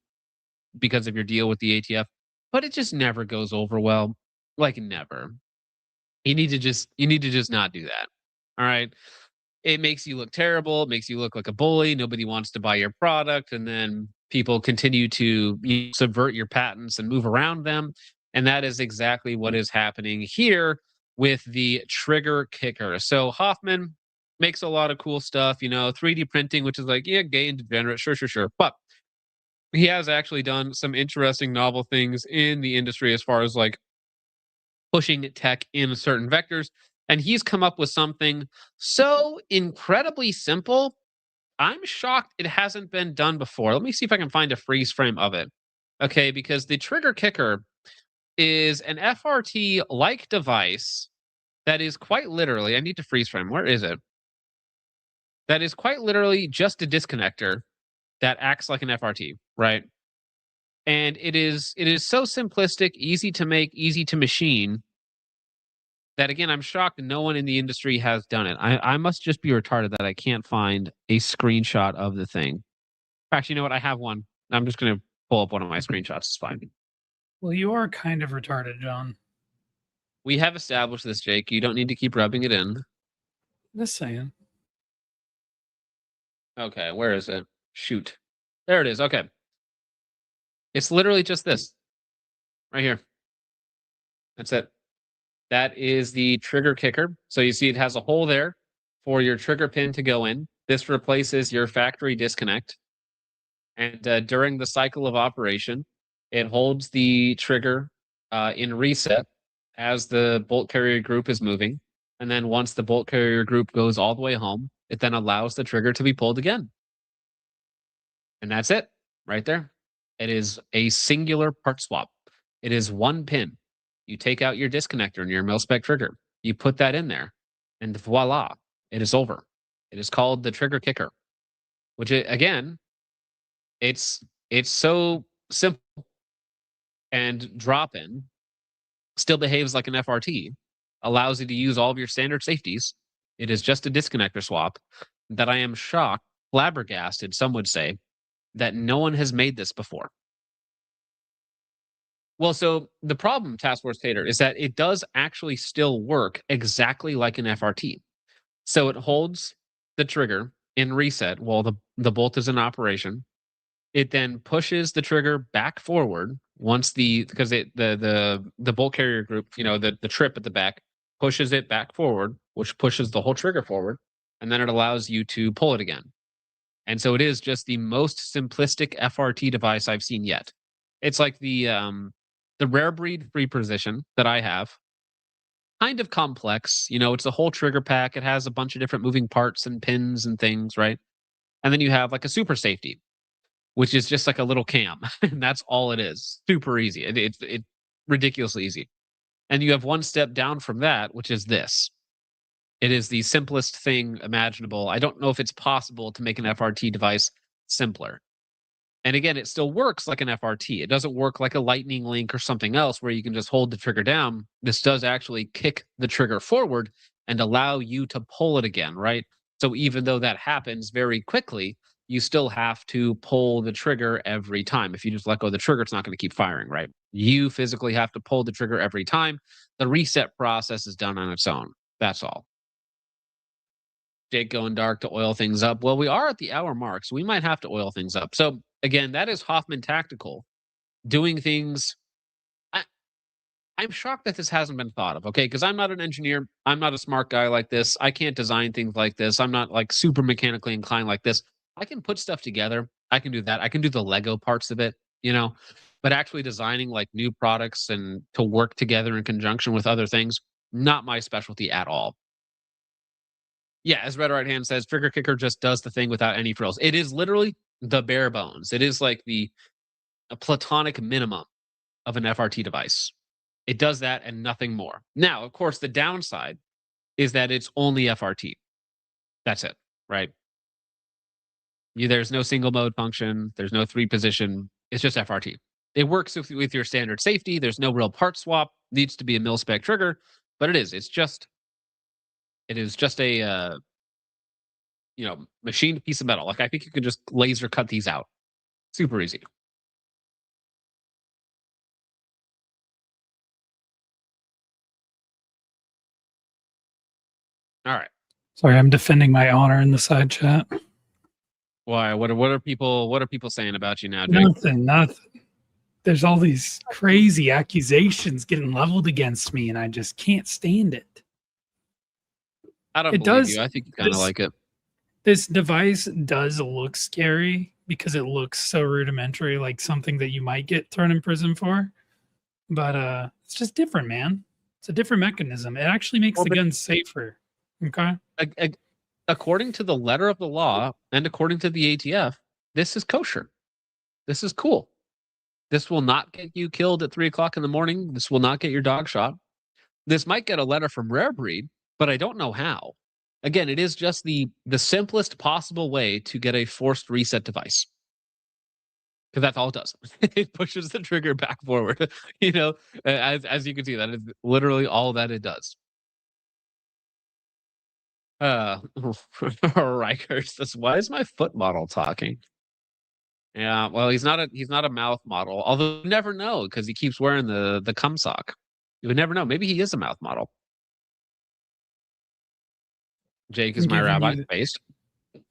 because of your deal with the ATF, but it just never goes over well. Like never. You need to just not do that. All right. It makes you look terrible. It makes you look like a bully. Nobody wants to buy your product. And then people continue to subvert your patents and move around them. And that is exactly what is happening here with the trigger kicker. So Hoffman makes a lot of cool stuff, 3D printing, which is like, yeah, gay and degenerate. Sure. But he has actually done some interesting novel things in the industry as far as like pushing tech in certain vectors. And he's come up with something so incredibly simple. I'm shocked it hasn't been done before. Let me see if I can find a freeze frame of it. Okay, because the trigger kicker is an FRT like device that is quite literally, I need to freeze frame. Where is it? That is quite literally just a disconnector that acts like an FRT, right? And it is so simplistic, easy to make, easy to machine, that again, I'm shocked no one in the industry has done it. I must just be retarded that I can't find a screenshot of the thing. Actually, you know what? I have one. I'm just going to pull up one of my screenshots. It's fine. Well, you are kind of retarded, John. We have established this, Jake. You don't need to keep rubbing it in. Just saying. Okay, where is it? Shoot. There it is. Okay. It's literally just this. Right here. That's it. That is the trigger kicker. So you see it has a hole there for your trigger pin to go in. This replaces your factory disconnect. And during the cycle of operation, it holds the trigger in reset as the bolt carrier group is moving. And then once the bolt carrier group goes all the way home, it then allows the trigger to be pulled again. And that's it right there. It is a singular part swap. It is one pin. You take out your disconnector and your mil-spec trigger. You put that in there, and voila, it is over. It is called the trigger kicker, which again, it's so simple, and drop-in still behaves like an FRT, allows you to use all of your standard safeties. It is just a disconnector swap that I am shocked, flabbergasted, some would say, that no one has made this before. Well, so the problem, Task Force Tater, is that it does actually still work exactly like an FRT. So it holds the trigger in reset while the bolt is in operation. It then pushes the trigger back forward once the bolt carrier group, the trip at the back, pushes it back forward, which pushes the whole trigger forward, and then it allows you to pull it again. And so it is just the most simplistic FRT device I've seen yet. It's like the rare breed free position that I have. Kind of complex, it's a whole trigger pack. It has a bunch of different moving parts and pins and things, right? And then you have like a super safety, which is just like a little cam, and that's all it is. Super easy. It's ridiculously easy. And you have one step down from that, which is this. It is the simplest thing imaginable. I don't know if it's possible to make an FRT device simpler. And again, it still works like an FRT. It doesn't work like a lightning link or something else where you can just hold the trigger down. This does actually kick the trigger forward and allow you to pull it again, right? So even though that happens very quickly, you still have to pull the trigger every time. If you just let go of the trigger, it's not going to keep firing, right? You physically have to pull the trigger every time. The reset process is done on its own. That's all. Jake going dark to oil things up. Well, we are at the hour mark, so we might have to oil things up. So again, that is Hoffman Tactical doing things. I'm shocked that this hasn't been thought of, okay? Because I'm not an engineer. I'm not a smart guy like this. I can't design things like this. I'm not like super mechanically inclined like this. I can put stuff together. I can do that. I can do the Lego parts of it, but actually designing like new products and to work together in conjunction with other things, not my specialty at all. Yeah, as Red Right Hand says, Trigger Kicker just does the thing without any frills. It is literally the bare bones. It is like a platonic minimum of an FRT device. It does that and nothing more. Now, of course, the downside is that it's only FRT. That's it, right? There's no single mode function. There's no 3-position. It's just FRT. It works with your standard safety. There's no real part swap. Needs to be a mil-spec trigger, but it is just a machined piece of metal. Like I think you can just laser cut these out. Super easy. All right. Sorry, I'm defending my honor in the side chat. Why? What are people saying about you now, Jake? Nothing. There's all these crazy accusations getting leveled against me, and I just can't stand it. I don't believe you. I think you kind of like it. This device does look scary because it looks so rudimentary, like something that you might get thrown in prison for. But it's just different, man. It's a different mechanism. It actually makes the gun safer. Okay. According to the letter of the law and according to the ATF, this is kosher. This is cool. This will not get you killed at 3:00 in the morning. This will not get your dog shot. This might get a letter from Rare Breed, but I don't know how. Again, it is just the simplest possible way to get a forced reset device. Because that's all it does. It pushes the trigger back forward. As you can see, that is literally all that it does. Riker says, "Why is my foot model talking?" Yeah, well, he's not a mouth model. Although you never know because he keeps wearing the cum sock. You would never know. Maybe he is a mouth model. Jake is my rabbi based.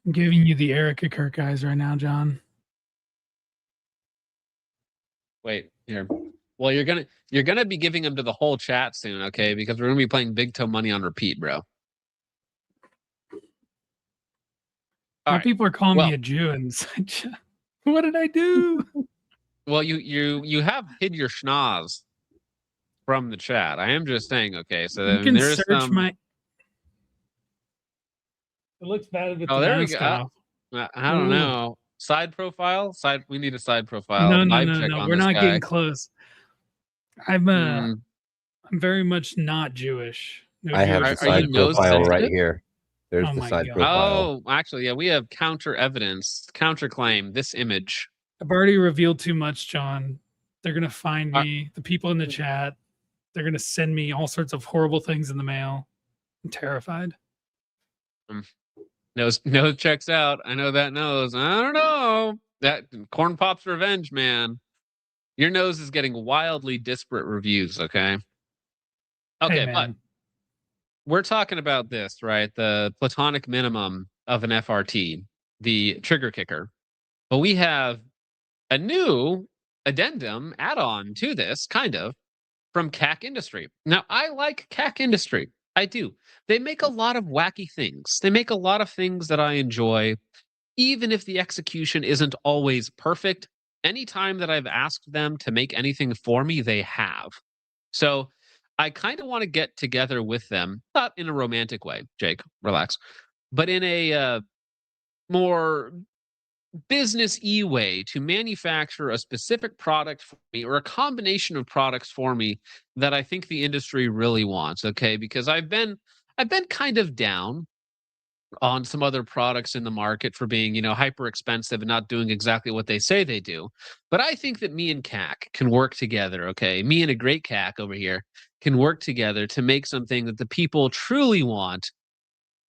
I'm giving you the Erica Kirk eyes right now, John. Wait here. Well, you're gonna be giving them to the whole chat soon, okay? Because we're gonna be playing Big Toe Money on repeat, bro. People are calling me a Jew and such. What did I do? Well, you have hid your schnoz from the chat. I am just saying, okay. So you can search my. It looks bad with the mask off. I don't know. Side profile? We need a side profile. No. We're not getting close. I'm very much not Jewish. I have the side profile right here. There's Oh the my side God. profile. Oh, actually, yeah, we have counter evidence, counterclaim. This image. I've already revealed too much, John. They're gonna find Uh, me. The people in the chat, they're gonna send me all sorts of horrible things in the mail. I'm terrified. Nose checks out. I know that nose. I don't know. That Corn Pop's Revenge, man. Your nose is getting wildly disparate reviews, okay? Okay, Hey, but man. we're talking about this, right? The platonic minimum of an FRT, the trigger kicker. But we have a new addendum add-on to this, kind of, from CAC Industry. Now, I like CAC Industry. I do. They make a lot of wacky things. They make a lot of things that I enjoy, even if the execution isn't always perfect. Anytime that I've asked them to make anything for me, they have. So I kind of want to get together with them, not in a romantic way, Jake, relax, but in a more business-y way to manufacture a specific product for me or a combination of products for me that I think the industry really wants, okay? Because I've been kind of down on some other products in the market for being, hyper expensive and not doing exactly what they say they do. But I think that me and CAC can work together, okay? Me and a great CAC over here can work together to make something that the people truly want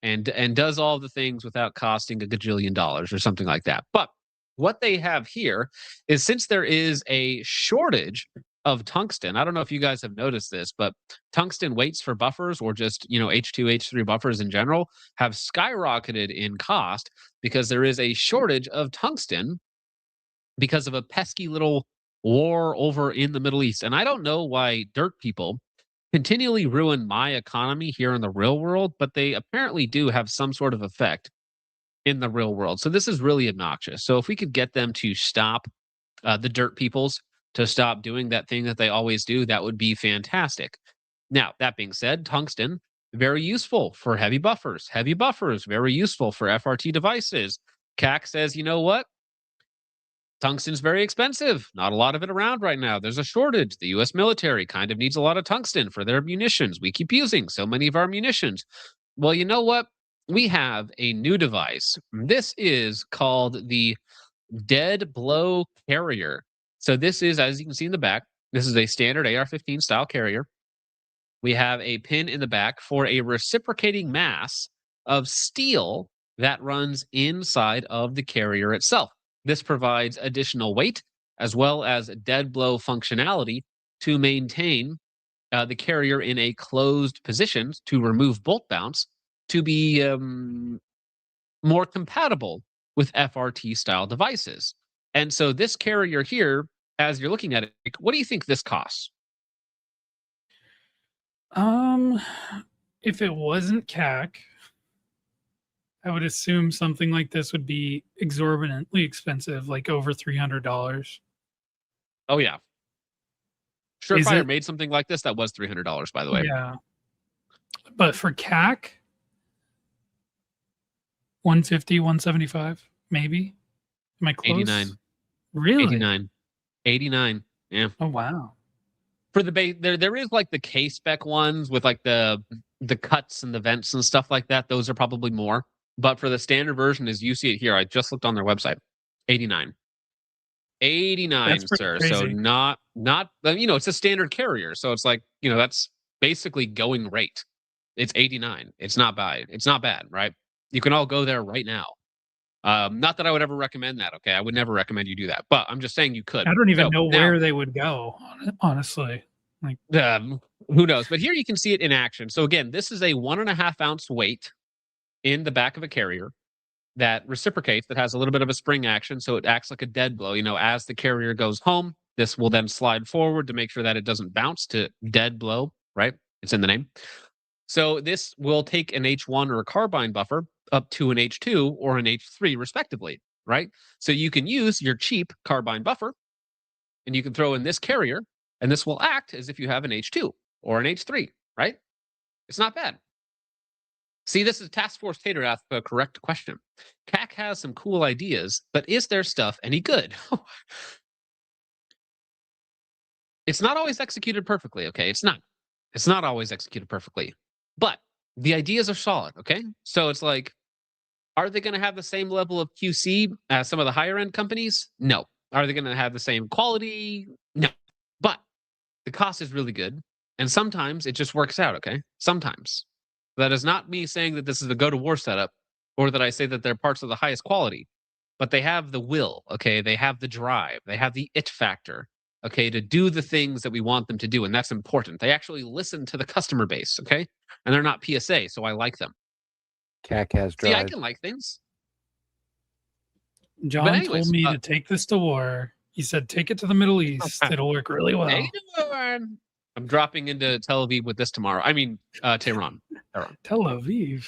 and does all the things without costing a gajillion dollars or something like that. But what they have here is, since there is a shortage of tungsten, I don't know if you guys have noticed this, but tungsten weights for buffers, or just, H2, H3 buffers in general, have skyrocketed in cost because there is a shortage of tungsten because of a pesky little war over in the Middle East. And I don't know why dirt people continually ruin my economy here in the real world, but they apparently do have some sort of effect in the real world. So this is really obnoxious. So if we could get them to stop, the dirt peoples to stop doing that thing that they always do, that would be fantastic. Now, that being said, tungsten, very useful for heavy buffers. Heavy buffers, very useful for FRT devices. CAC says, you know what? Tungsten's very expensive. Not a lot of it around right now. There's a shortage. The US military kind of needs a lot of tungsten for their munitions. We keep using so many of our munitions. Well, you know what? We have a new device. This is called the Dead Blow Carrier. So this is, as you can see in the back, this is a standard AR-15 style carrier. We have a pin in the back for a reciprocating mass of steel that runs inside of the carrier itself. This provides additional weight as well as dead blow functionality to maintain the carrier in a closed position to remove bolt bounce, to be more compatible with FRT style devices. And so this carrier here, as you're looking at it, what do you think this costs? If it wasn't CAC, I would assume something like this would be exorbitantly expensive, like over $300. Oh yeah. Is Surefire it- made something like this that was $300, by the way. Yeah. But for CAC, 150, 175, maybe. Am I close? 89. Really? 89. Yeah. Oh wow. For the base, there is like the K spec ones with like the cuts and the vents and stuff like that. Those are probably more. But for the standard version, as you see it here, I just looked on their website, 89. 89, That's pretty sir. So crazy. not it's a standard carrier. So it's like, that's basically going rate. It's 89. It's not bad. It's not bad, right? You can all go there right now. Not that I would ever recommend that. Okay, I would never recommend you do that, but I'm just saying you could. I don't even So, know now, where they would go, honestly. who knows? But here you can see it in action. So again, this is a 1.5 ounce weight in the back of a carrier that reciprocates, that has a little bit of a spring action. So it acts like a dead blow. As the carrier goes home, this will then slide forward to make sure that it doesn't bounce to dead blow, right? It's in the name. So this will take an H1 or a carbine buffer up to an H2 or an H3 respectively, right? So you can use your cheap carbine buffer and you can throw in this carrier, and this will act as if you have an H2 or an H3, right? It's not bad. See, this is Task Force Tater asked a correct question. CAC has some cool ideas, but is their stuff any good? It's not always executed perfectly, okay? It's not always executed perfectly. But The ideas are solid, okay? So it's like, are they going to have the same level of QC as some of the higher end companies? No. Are they going to have the same quality? No. But the cost is really good. And sometimes it just works out, okay? Sometimes. That is not me saying that this is a go to war setup or that I say that they're parts of the highest quality, but they have the will, okay? They have the drive, they have the it factor, okay, to do the things that we want them to do. And that's important. They actually listen to the customer base, okay? And they're not PSA, so I like them. CAC has See, I drive. can like things. John anyways, told me to take this to war. He said, take it to the Middle East. It'll work really well. I'm dropping into Tel Aviv with this tomorrow. I mean, Tehran. Tel Aviv.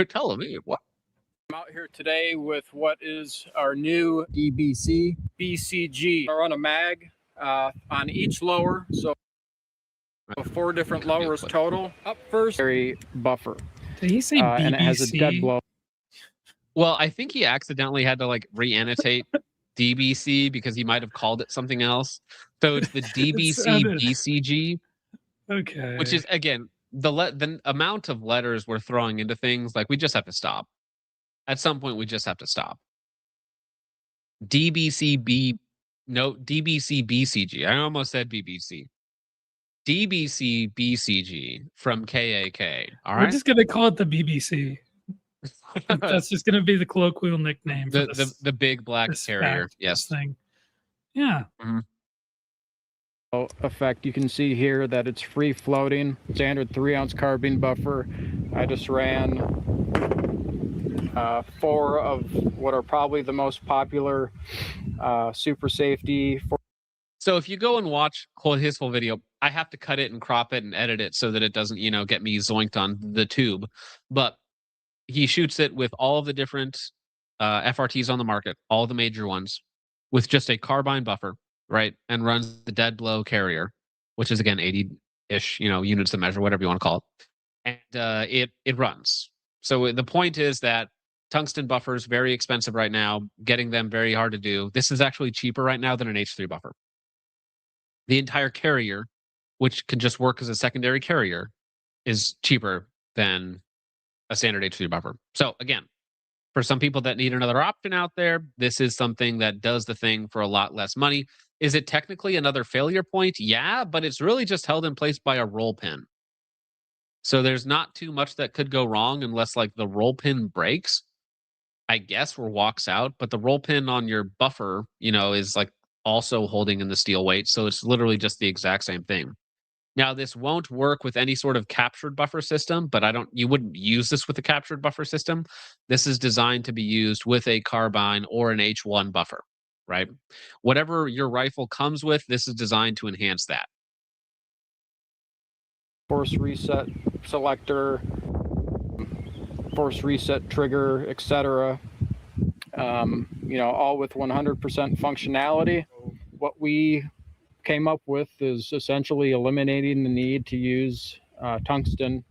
Tel Aviv. What? I'm out here today with what is our new DBC BCG. I run a mag on each lower, so 4 different lowers total. Up first, buffer. Did he say BBC? And it has a dead blow. Well, I think he accidentally had to like re-annotate DBC because he might have called it something else. So it's the DBC BCG, Okay. which is again the amount of letters we're throwing into things. Like we just have to stop. At some point, we just have to stop. DBC BCG. I almost said BBC. DBC BCG from KAK. All right. We're just gonna call it the BBC. That's just gonna be the colloquial nickname for the big black this carrier. fact, Yes. this thing. Yeah. Effect. You can see here that it's free floating. Standard 3-ounce carbine buffer. I just ran 4 of what are probably the most popular super safety. So if you go and watch his full video, I have to cut it and crop it and edit it so that it doesn't, get me zoinked on the tube. But he shoots it with all of the different FRTs on the market, all the major ones, with just a carbine buffer, right? And runs the dead blow carrier, which is again 80-ish, units to measure, whatever you want to call it. And it runs. So the point is that tungsten buffers very expensive right now, getting them very hard to do. This is actually cheaper right now than an H3 buffer. The entire carrier, which can just work as a secondary carrier, is cheaper than a standard H3 buffer. So again, for some people that need another option out there, this is something that does the thing for a lot less money. Is it technically another failure point? Yeah, but it's really just held in place by a roll pin. So there's not too much that could go wrong unless like the roll pin breaks, I guess, or walks out. But the roll pin on your buffer, is like also holding in the steel weight. So it's literally just the exact same thing. Now, this won't work with any sort of captured buffer system, but you wouldn't use this with a captured buffer system. This is designed to be used with a carbine or an H1 buffer, right? Whatever your rifle comes with, this is designed to enhance that. Force reset selector, force reset trigger, etc. All with 100% functionality. What we came up with is essentially eliminating the need to use tungsten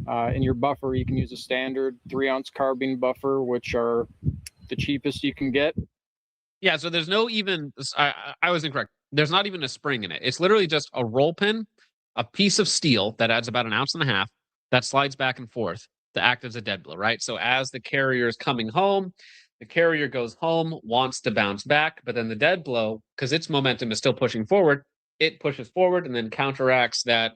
in your buffer. You can use a standard 3-ounce carbine buffer, which are the cheapest you can get. Yeah, so there's no even, I was incorrect. There's not even a spring in it. It's literally just a roll pin, a piece of steel that adds about 1.5 ounces that slides back and forth to act as a dead blow, right? So as the carrier is coming home, the carrier goes home, wants to bounce back, but then the dead blow, because its momentum is still pushing forward, it pushes forward and then counteracts that,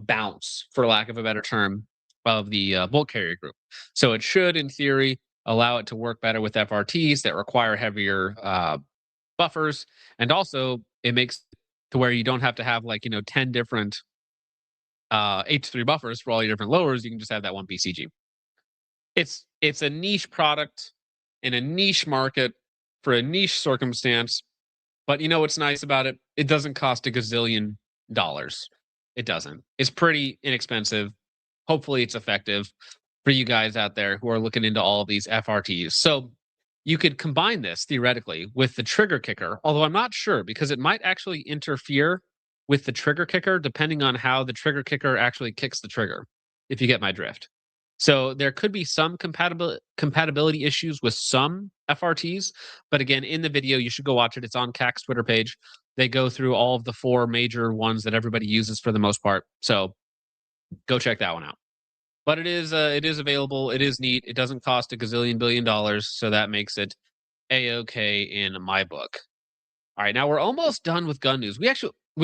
bounce, for lack of a better term, of the bolt carrier group. So it should, in theory, allow it to work better with FRTs that require heavier buffers. And also, it makes to where you don't have to have 10 different H3 buffers for all your different lowers. You can just have that one BCG. It's a niche product in a niche market for a niche circumstance. But what's nice about it? It doesn't cost $1 gazillion. It doesn't. It's pretty inexpensive. Hopefully it's effective for you guys out there who are looking into all of these FRTs. So you could combine this theoretically with the trigger kicker, although I'm not sure because it might actually interfere with the trigger kicker depending on how the trigger kicker actually kicks the trigger, if you get my drift. So there could be some compatibility issues with some FRTs, but again, in the video, you should go watch it. It's on CAC's Twitter page. They go through all of the 4 major ones that everybody uses for the most part. So go check that one out. But it is available. It is neat. It doesn't cost a gazillion billion dollars, so that makes it a-okay in my book. All right, now we're almost done with gun news. We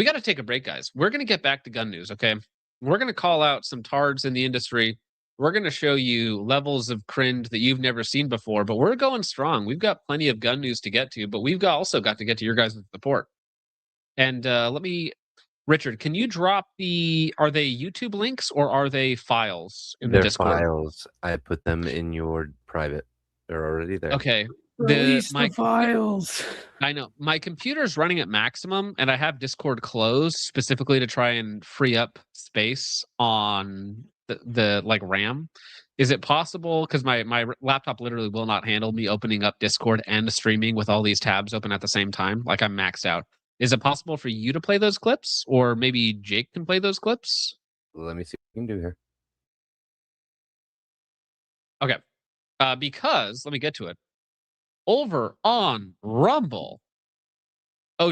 got to take a break, guys. We're going to get back to gun news, okay? We're going to call out some tards in the industry. We're going to show you levels of cringe that you've never seen before, but we're going strong. We've got plenty of gun news to get to, but we've also got to get to your guys' support. And Richard, can you drop are they YouTube links or are they files in the Discord? Files. I put them in your private. They're already there. Okay. Release the files. I know. My computer's running at maximum, and I have Discord closed specifically to try and free up space on the like RAM. Is it possible, because my laptop literally will not handle me opening up Discord and streaming with all these tabs open at the same time? Like I'm maxed out. Is it possible for you to play those clips, or maybe Jake can play those clips? Let me see what we can do here. Okay. Because, let me get to it. Over on Rumble,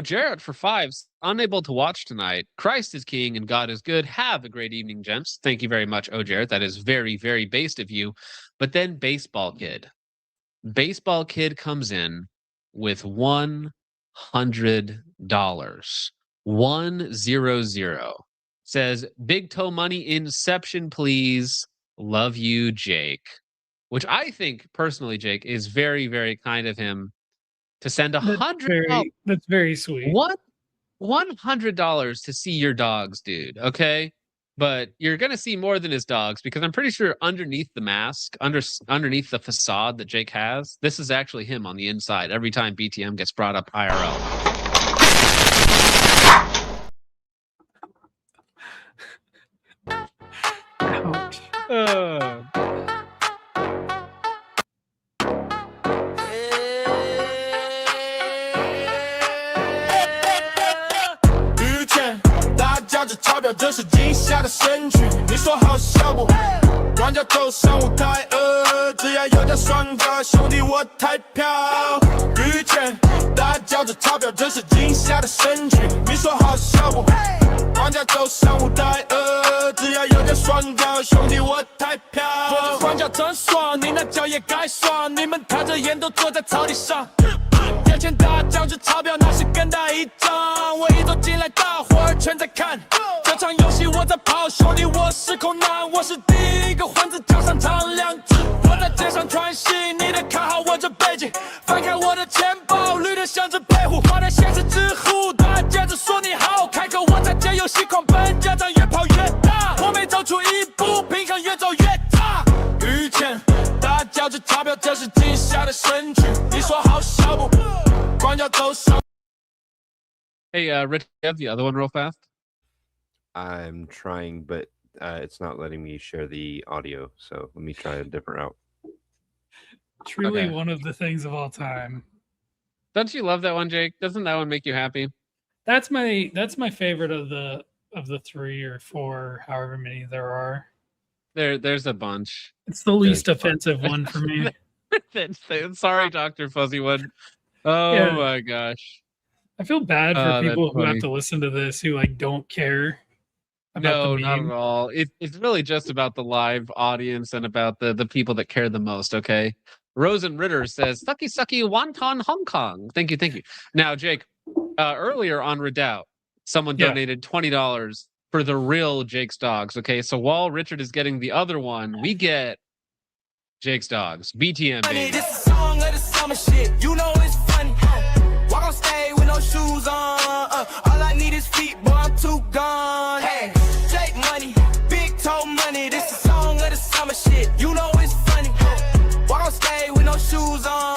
Jarrett for 5's unable to watch tonight. Christ is king and God is good. Have a great evening, gents. Thank you very much, Jarrett. That is very, very based of you. But then Baseball Kid. Baseball Kid comes in with $100. 100. Says, Big Toe Money Inception, please. Love you, Jake. Which I think, personally, Jake, is very, very kind of him to send $100. That's very sweet. $100 to see your dogs, dude. Okay, but you're gonna see more than his dogs, because I'm pretty sure underneath the mask, underneath the facade that Jake has, this is actually him on the inside. Every time BTM gets brought up IRL. Ouch. 着钞票，这是惊吓的神曲。你说好笑不？光脚走上舞台，只要有条双脚，兄弟我太飘。遇见大叫着钞票，这是惊吓的神曲。你说好笑不？光脚走上舞台，只要有条双脚，兄弟我太飘。我这双脚真爽，你那脚也该爽。你们弹着烟都坐在草地上。 眼前大叫着钞票，那是更大一张。我一走进来，大伙儿全在看。这场游戏我在跑，兄弟我是空难。我是第一个混子，脚上长两指。我在街上穿行，你得看好我这背景。翻开我的钱包，绿的像只壁虎。花在现实之后，大接着说你好。开口我在街游戏狂奔，家长越跑越大。我每走出一步，平衡越走越大。遇见大叫着钞票，这是惊吓的神曲。你说好笑不？ Hey, Rich, you have the other one real fast? I'm trying, but it's not letting me share the audio. So let me try a different route. Truly one of the things of all time. Don't you love that one, Jake? Doesn't that one make you happy? That's my favorite of the 3 or 4, however many there are. There's a bunch. It's the least offensive one for me. Sorry, Dr. Fuzzy One. Oh yeah. My gosh. I feel bad for people who have to listen to this who like don't care about the meme. Not at all. It's really just about the live audience and about the people that care the most, okay? Rosen Ritter says, Sucky Sucky Wonton Hong Kong. Thank you. Now, Jake, earlier on Redoubt, someone donated $20 for the real Jake's Dogs, okay? So while Richard is getting the other one, we get Jake's Dogs. BTM, baby. This is a song of the summer shit. You know it's funny. Walk on stage with no shoes on. All I need is feet, boy, I'm too gone. Hey, Jake money, big toe money. This is a song of the summer shit. You know it's funny. Walk on stage with no shoes on.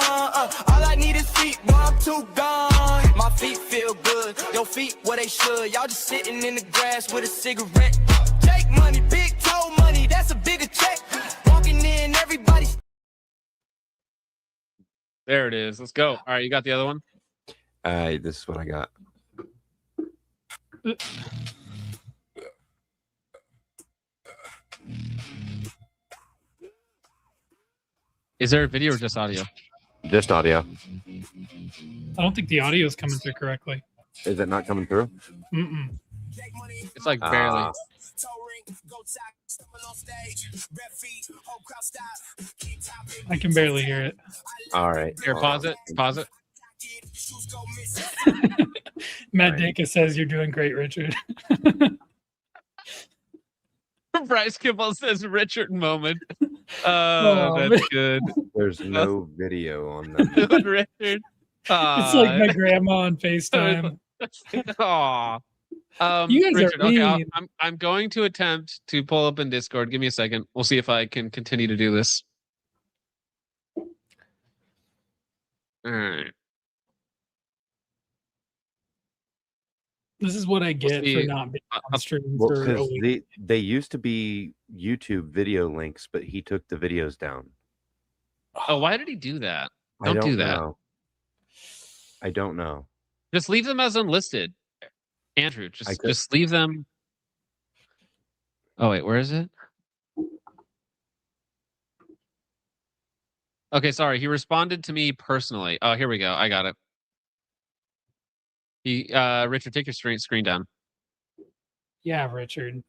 All I need is feet, boy, I'm too gone. My feet feel good. Your feet where they should. Y'all just sitting in the grass with a cigarette. Jake money, big toe money. That's a bigger check. Walking in, everybody. There it is. Let's go. All right, you got the other one? This is what I got. Is there a video or just audio? Just audio. I don't think the audio is coming through correctly. Is it not coming through? Mm-mm. It's like barely. I can barely hear it. All right. Here, pause it. Pause it. Matt Dacus says you're doing great, Richard. Bryce Kimball says Richard moment. Oh, That's man. good. There's no video on them. Richard. It's like my grandma on FaceTime. Aw. You guys Richard, are okay, mean. I'm going to attempt to pull up in Discord. Give me a second. We'll see if I can continue to do this. All right. This is what I get for see. not being on stream Well, for a because week. they used to be YouTube video links, but he took the videos down. Oh, why did he do that? I Don't do that. know. I don't know. Just leave them as unlisted. Andrew, just leave them. Oh wait, where is it? Okay, sorry. He responded to me personally. Oh, here we go. I got it. Richard, take your screen down. Yeah, Richard.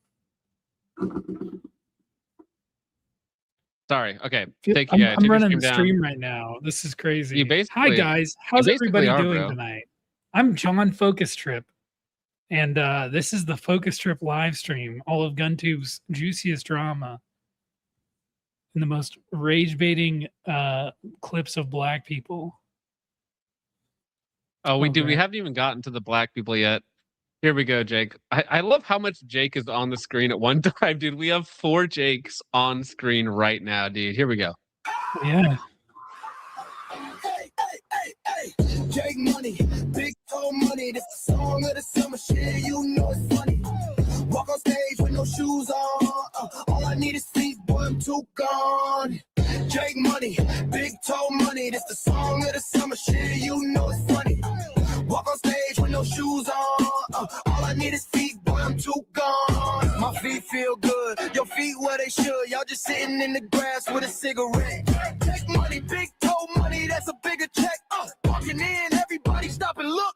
Sorry. Okay. I'm, Take your running screen the down. stream right now. This is crazy. You basically- Hi guys, how's basically everybody are, doing bro. tonight? I'm John Focus Trip, and this is the Focus Trip live stream. All of GunTube's juiciest drama and the most rage-baiting clips of black people. Oh, we Okay. haven't even gotten to the black people yet. Here we go, Jake. I love how much Jake is on the screen at one time, dude. We have 4 Jakes on screen right now, dude. Here we go. Yeah. Jake Money, big toe money. This the song of the summer shit. You know it's funny. Walk on stage with no shoes on. All I need is feet, boy. I'm too gone. Jake Money, big toe money. This the song of the summer shit. You know it's funny. Walk on stage with no shoes on. All I need is feet, boy. I'm too gone. My feet feel good. Your feet where they should. Y'all just sitting in the grass with a cigarette. Jake Money, big toe money. That's a bigger check. Walking in, everybody stop and look.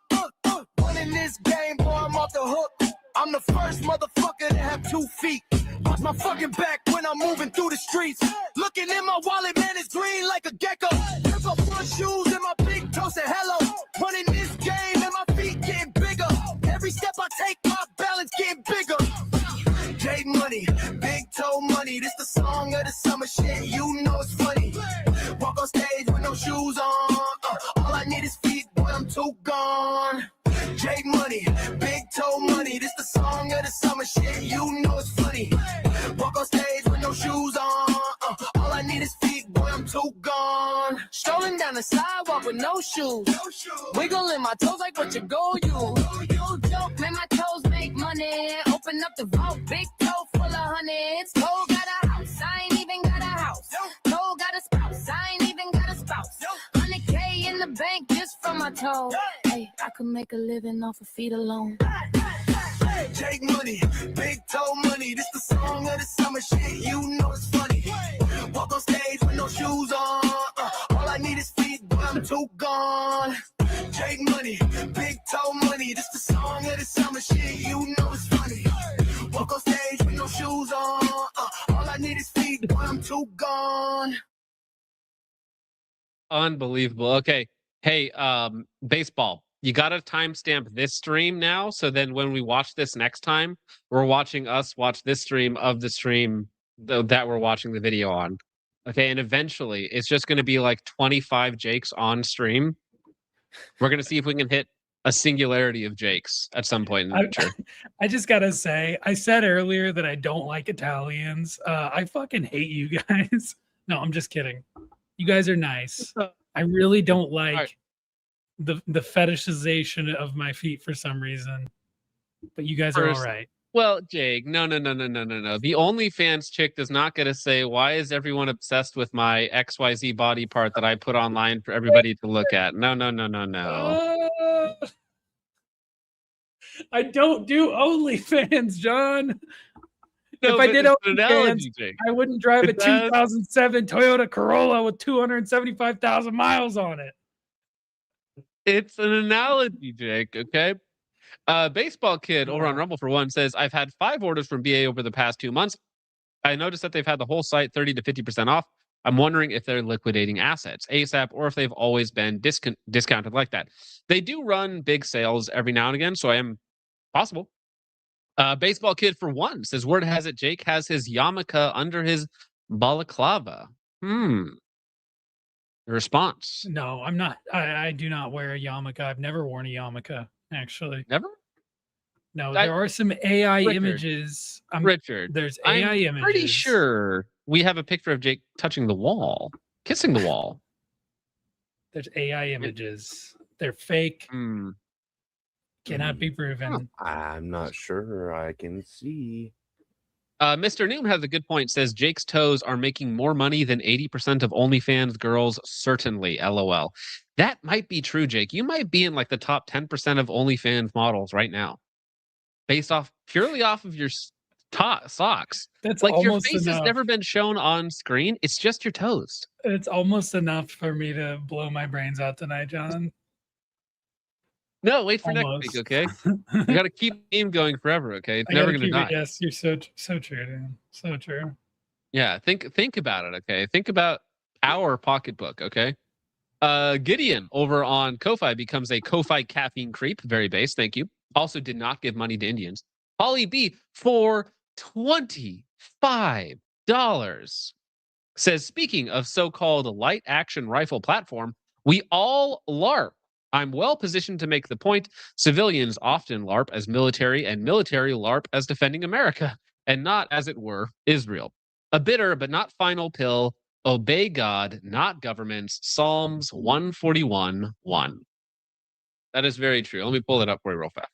Running this game, boy, I'm off the hook. I'm the first motherfucker to have 2 feet. Watch my fucking back when I'm moving through the streets. Looking in my wallet, man, it's green like a gecko. Rip up front shoes and my big toe said hello. Running this game and my feet getting bigger. Every step I take, my balance getting bigger. J Money, big toe money. This the song of the summer shit. You know it's funny. Walk on stage with no shoes on. All I need is feet, boy, I'm too gone. J Money, big toe money. This the song of the summer shit. You know it's funny. Walk on stage with no shoes on. All I need is feet, boy, I'm too gone. Strolling down the sidewalk with no shoes. Wiggling my toes like what you go use. Man, my toes make money. Open up the vault, big toe full of hundreds. Toe got a house, I ain't even got a house. Toe got a spouse, I ain't even got a spouse. 100K in the bank just from my toe. Hey, I could make a living off of feet alone. Jake Money, big toe money. This the song of the summer shit. You know it's funny. Walk on stage with no shoes on. All I need is feet, but I'm too gone. Jake Money, big toe money. This the song of the summer shit. You know it's funny. Walk on stage with no shoes on. All I need is feet, but I'm too gone. Unbelievable. Okay. Hey, baseball. You got to timestamp this stream now. So then when we watch this next time, we're watching us watch this stream of the stream that we're watching the video on. Okay. And eventually it's just going to be like 25 Jakes on stream. We're going to see if we can hit a singularity of Jakes at some point in the future. I just gotta say, I said earlier that I don't like Italians. I fucking hate you guys. No, I'm just kidding. You guys are nice. I really don't like the fetishization of my feet for some reason. But you guys are all right. Well, Jake, no. The OnlyFans chick does not get to say, why is everyone obsessed with my XYZ body part that I put online for everybody to look at? No. I don't do OnlyFans, John. No, if I but did it's an OnlyFans, analogy, Jake. I wouldn't drive a It does. 2007 Toyota Corolla with 275,000 miles on it. It's an analogy, Jake, okay? Baseball Kid over on Rumble for one says, I've had 5 orders from BA over the past 2 months. I noticed that they've had the whole site 30 to 50% off. I'm wondering if they're liquidating assets ASAP or if they've always been discounted like that. They do run big sales every now and again, so I am possible. Baseball Kid for one says, word has it Jake has his yarmulke under his balaclava. Response. No, I'm not. I do not wear a yarmulke. I've never worn a yarmulke, actually. Never? No, there are some AI Richard, images. Richard, There's AI I'm images. pretty sure we have a picture of Jake touching the wall, kissing the wall. There's AI images. They're fake. Cannot be proven. I'm not sure I can see. Mr. Noom has a good point. Says Jake's toes are making more money than 80% of OnlyFans girls. Certainly, LOL. That might be true, Jake. You might be in like the top 10% of OnlyFans models right now, based off purely off of your socks. That's like your almost face has enough. never been shown on screen. It's just your toes. It's almost enough for me to blow my brains out tonight, John. No, wait for Almost. next week, okay? You got to keep the game going forever, okay? It's I never gotta going to keep die. it- Yes, you're so true, dude. So true. Yeah, think about it, okay? Think about our pocketbook, okay? Gideon over on Ko-Fi becomes a Ko-Fi caffeine creep. Very base, thank you. Also did not give money to Indians. Holly B for $25 says, speaking of so-called light action rifle platform, we all LARP. I'm well positioned to make the point. Civilians often LARP as military and military LARP as defending America and not, as it were, Israel. A bitter but not final pill. Obey God, not governments. Psalms 141:1. That is very true. Let me pull it up for you real fast.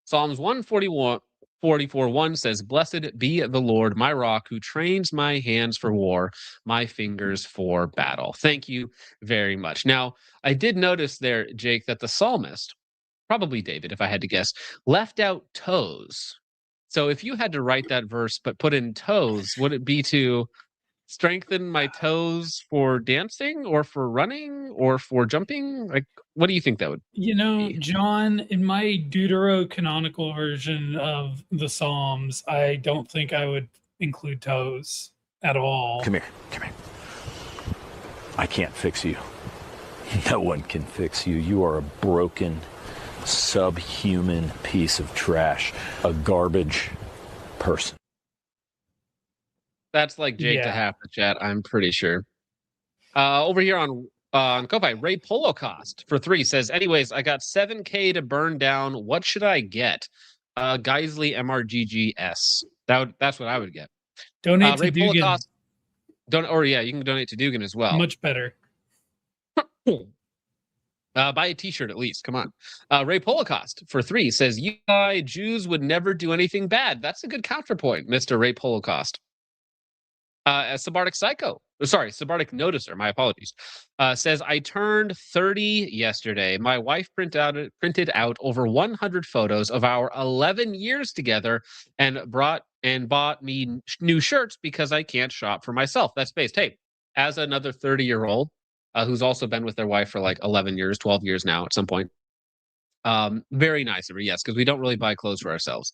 Psalms 144:1 says, blessed be the Lord, my rock, who trains my hands for war, my fingers for battle. Thank you very much. Now, I did notice there, Jake, that the psalmist, probably David, if I had to guess, left out toes. So if you had to write that verse but put in toes, would it be to strengthen my toes for dancing or for running or for jumping? Like, what do you think that would You know, be? John, in my deuterocanonical version of the Psalms, I don't think I would include toes at all. Come here. I can't fix you. No one can fix you. You are a broken, subhuman piece of trash, a garbage person. That's like Jake to Yeah. half the chat, I'm pretty sure. Over here on Ko-Fi, Ray Polocost for 3 says, anyways, I got 7K to burn down. What should I get? Geisley MRGGS. That's what I would get. Donate to Ray Dugan. Polocost. You can donate to Dugan as well. Much better. Buy a t-shirt at least. Come on. Ray Polocost for 3 says, you Jews would never do anything bad. That's a good counterpoint, Mr. Ray Polocost. Sabardic Noticer, my apologies, says, I turned 30 yesterday. My wife printed out over 100 photos of our 11 years together and bought me new shirts because I can't shop for myself. That's based. Hey, as another 30-year-old who's also been with their wife for like 11 years, 12 years now at some point. Very nice of her, yes, because we don't really buy clothes for ourselves.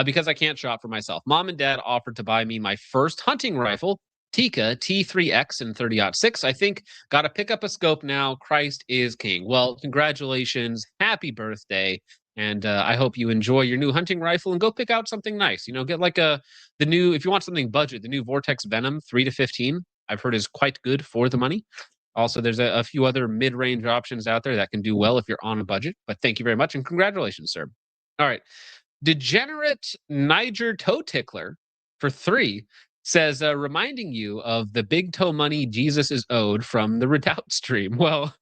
Because I can't shop for myself. Mom and Dad offered to buy me my first hunting rifle, Tika T3X in 30-06. I think got to pick up a scope now. Christ is king. Well, congratulations. Happy birthday. And I hope you enjoy your new hunting rifle and go pick out something nice. You know, get like the new, if you want something budget, the new Vortex Venom 3-15, I've heard is quite good for the money. Also, there's a few other mid-range options out there that can do well if you're on a budget. But thank you very much and congratulations, sir. All right. Degenerate Niger Toe Tickler for 3 says, reminding you of the big toe money Jesus is owed from the Redoubt stream. Well,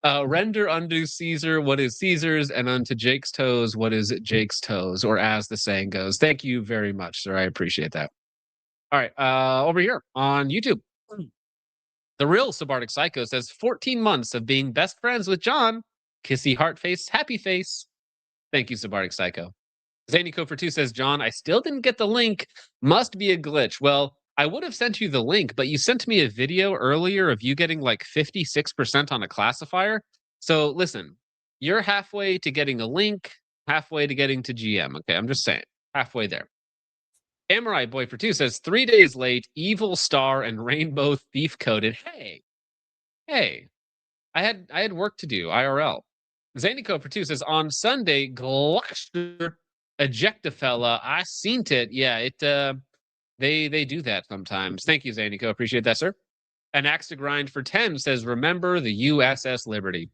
render unto Caesar what is Caesar's, and unto Jake's toes what is Jake's toes, or as the saying goes. Thank you very much, sir. I appreciate that. All right, over here on YouTube. The real Sabardic Psycho says, 14 months of being best friends with John. Kissy heart face, happy face. Thank you, Sabardic Psycho. Zany Code for 2 says, John, I still didn't get the link. Must be a glitch. Well, I would have sent you the link, but you sent me a video earlier of you getting like 56% on a classifier. So listen, You're halfway to getting a link, halfway to getting to GM. Okay, I'm just saying, halfway there. Samurai Boy for 2 says 3 days late, Evil Star and Rainbow Thief coded. Hey, I had work to do, IRL. Zanico for 2 says on Sunday, Gloucester Ejectafella. I seen it. Yeah, it they do that sometimes. Thank you, Zanico. Appreciate that, sir. An Axe to Grind for 10 says, remember the USS Liberty.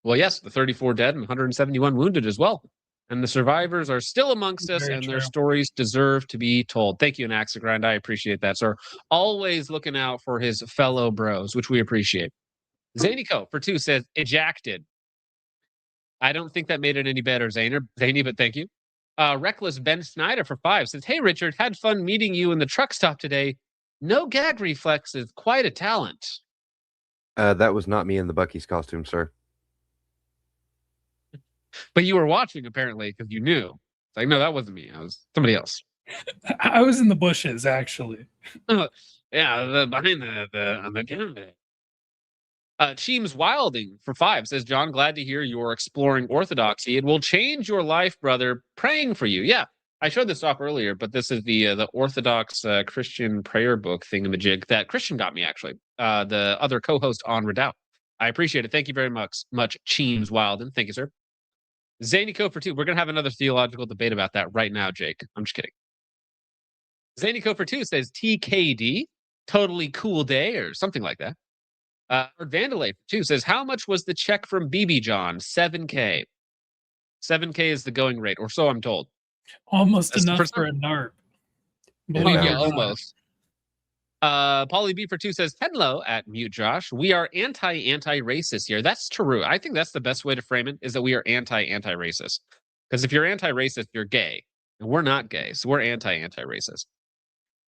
Well, yes, the 34 dead and 171 wounded as well. And the survivors are still amongst us, Very and true. their stories deserve to be told. Thank you, An Axe to Grind. I appreciate that, sir. Always looking out for his fellow bros, which we appreciate. Zanico for 2 says, ejected. I don't think that made it any better, Zany, but thank you. Reckless Ben Snyder for 5 says, hey, Richard, had fun meeting you in the truck stop today. No gag reflexes, quite a talent. That was not me in the Bucky's costume, sir. But you were watching, apparently, because you knew. It's like, no, that wasn't me. I was somebody else. I was in the bushes, actually. Yeah, behind the camera. Cheems Wilding for 5 says, John, glad to hear you're exploring orthodoxy. It will change your life, brother. Praying for you. Yeah, I showed this off earlier, but this is the Orthodox Christian prayer book thingamajig that Christian got me, actually. The other co-host on Redoubt. I appreciate it. Thank you very much, Cheems Wilding. Thank you, sir. Zanico for 2. We're going to have another theological debate about that right now, Jake. I'm just kidding. Zanico for 2 says TKD, totally cool day, or something like that. Vandalay for 2 says, how much was the check from BB John? 7K. 7K is the going rate, or so I'm told. Almost enough for a NARP. Believe it Yeah, or not. almost. Polly B for 2 says, hello at Mute Josh. We are anti-racist here. That's true. I think that's the best way to frame it, is that we are anti-racist. Because if you're anti-racist, you're gay. And we're not gay, so we're anti-racist.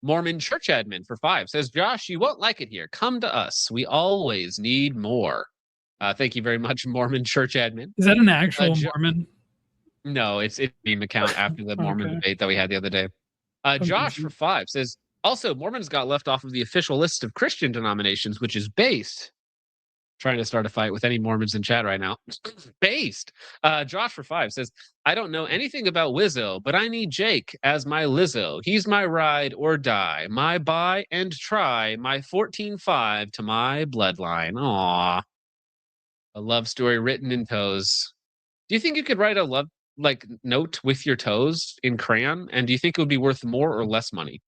Mormon Church Admin for 5 says, Josh, you won't like it here. Come to us. We always need more. Thank you very much, Mormon Church Admin. Is that an actual Mormon? No, it's a meme account after the Mormon Okay. debate that we had the other day. Josh for 5 says, also, Mormons got left off of the official list of Christian denominations, which is based. Trying to start a fight with any Mormons in chat right now. Based. Josh for 5 says, I don't know anything about Wizzo, but I need Jake as my Lizzo. He's my ride or die, my buy and try, my 14-5 to my bloodline. Aw. A love story written in toes. Do you think you could write a love note with your toes in crayon? And do you think it would be worth more or less money?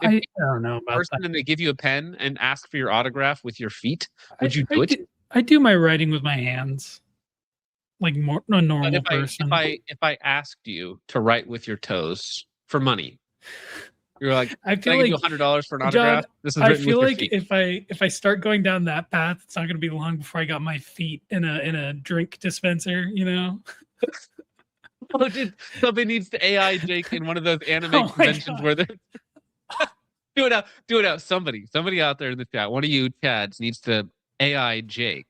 I don't know about Person that. and they give you a pen and ask for your autograph with your feet, would you do it? I do my writing with my hands, like a normal But person. if I asked you to write with your toes for money, you're like, I can I feel give like you $100 for an John, autograph? This is I written feel with like your feet. if I start going down that path, it's not going to be long before I got my feet in a drink dispenser. You know. Oh, somebody needs to AI Jake in one of those anime Oh my conventions God. where they're do it out. Somebody out there in the chat, one of you Chads needs to AI Jake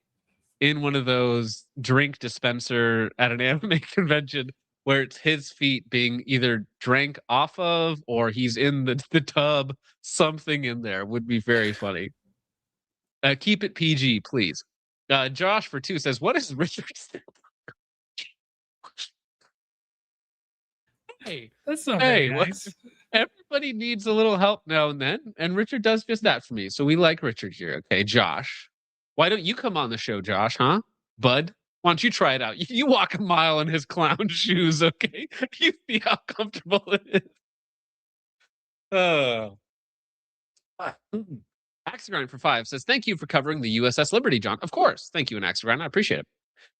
in one of those drink dispenser at an anime convention where it's his feet being either drank off of or he's in the tub. Something in there would be very funny. Keep it PG, please. Josh for 2 says, what is Richard? Hey, That's not hey, very nice. everybody needs a little help now and then, and Richard does just that for me. So we like Richard here. Okay, Josh, why don't you come on the show, Josh? Huh, bud? Why don't you try it out? You walk a mile in his clown shoes, okay? You see how comfortable it is. Oh. Axegrind for 5 says, thank you for covering the USS Liberty, John. Of course. Thank you, Axegrind. I appreciate it.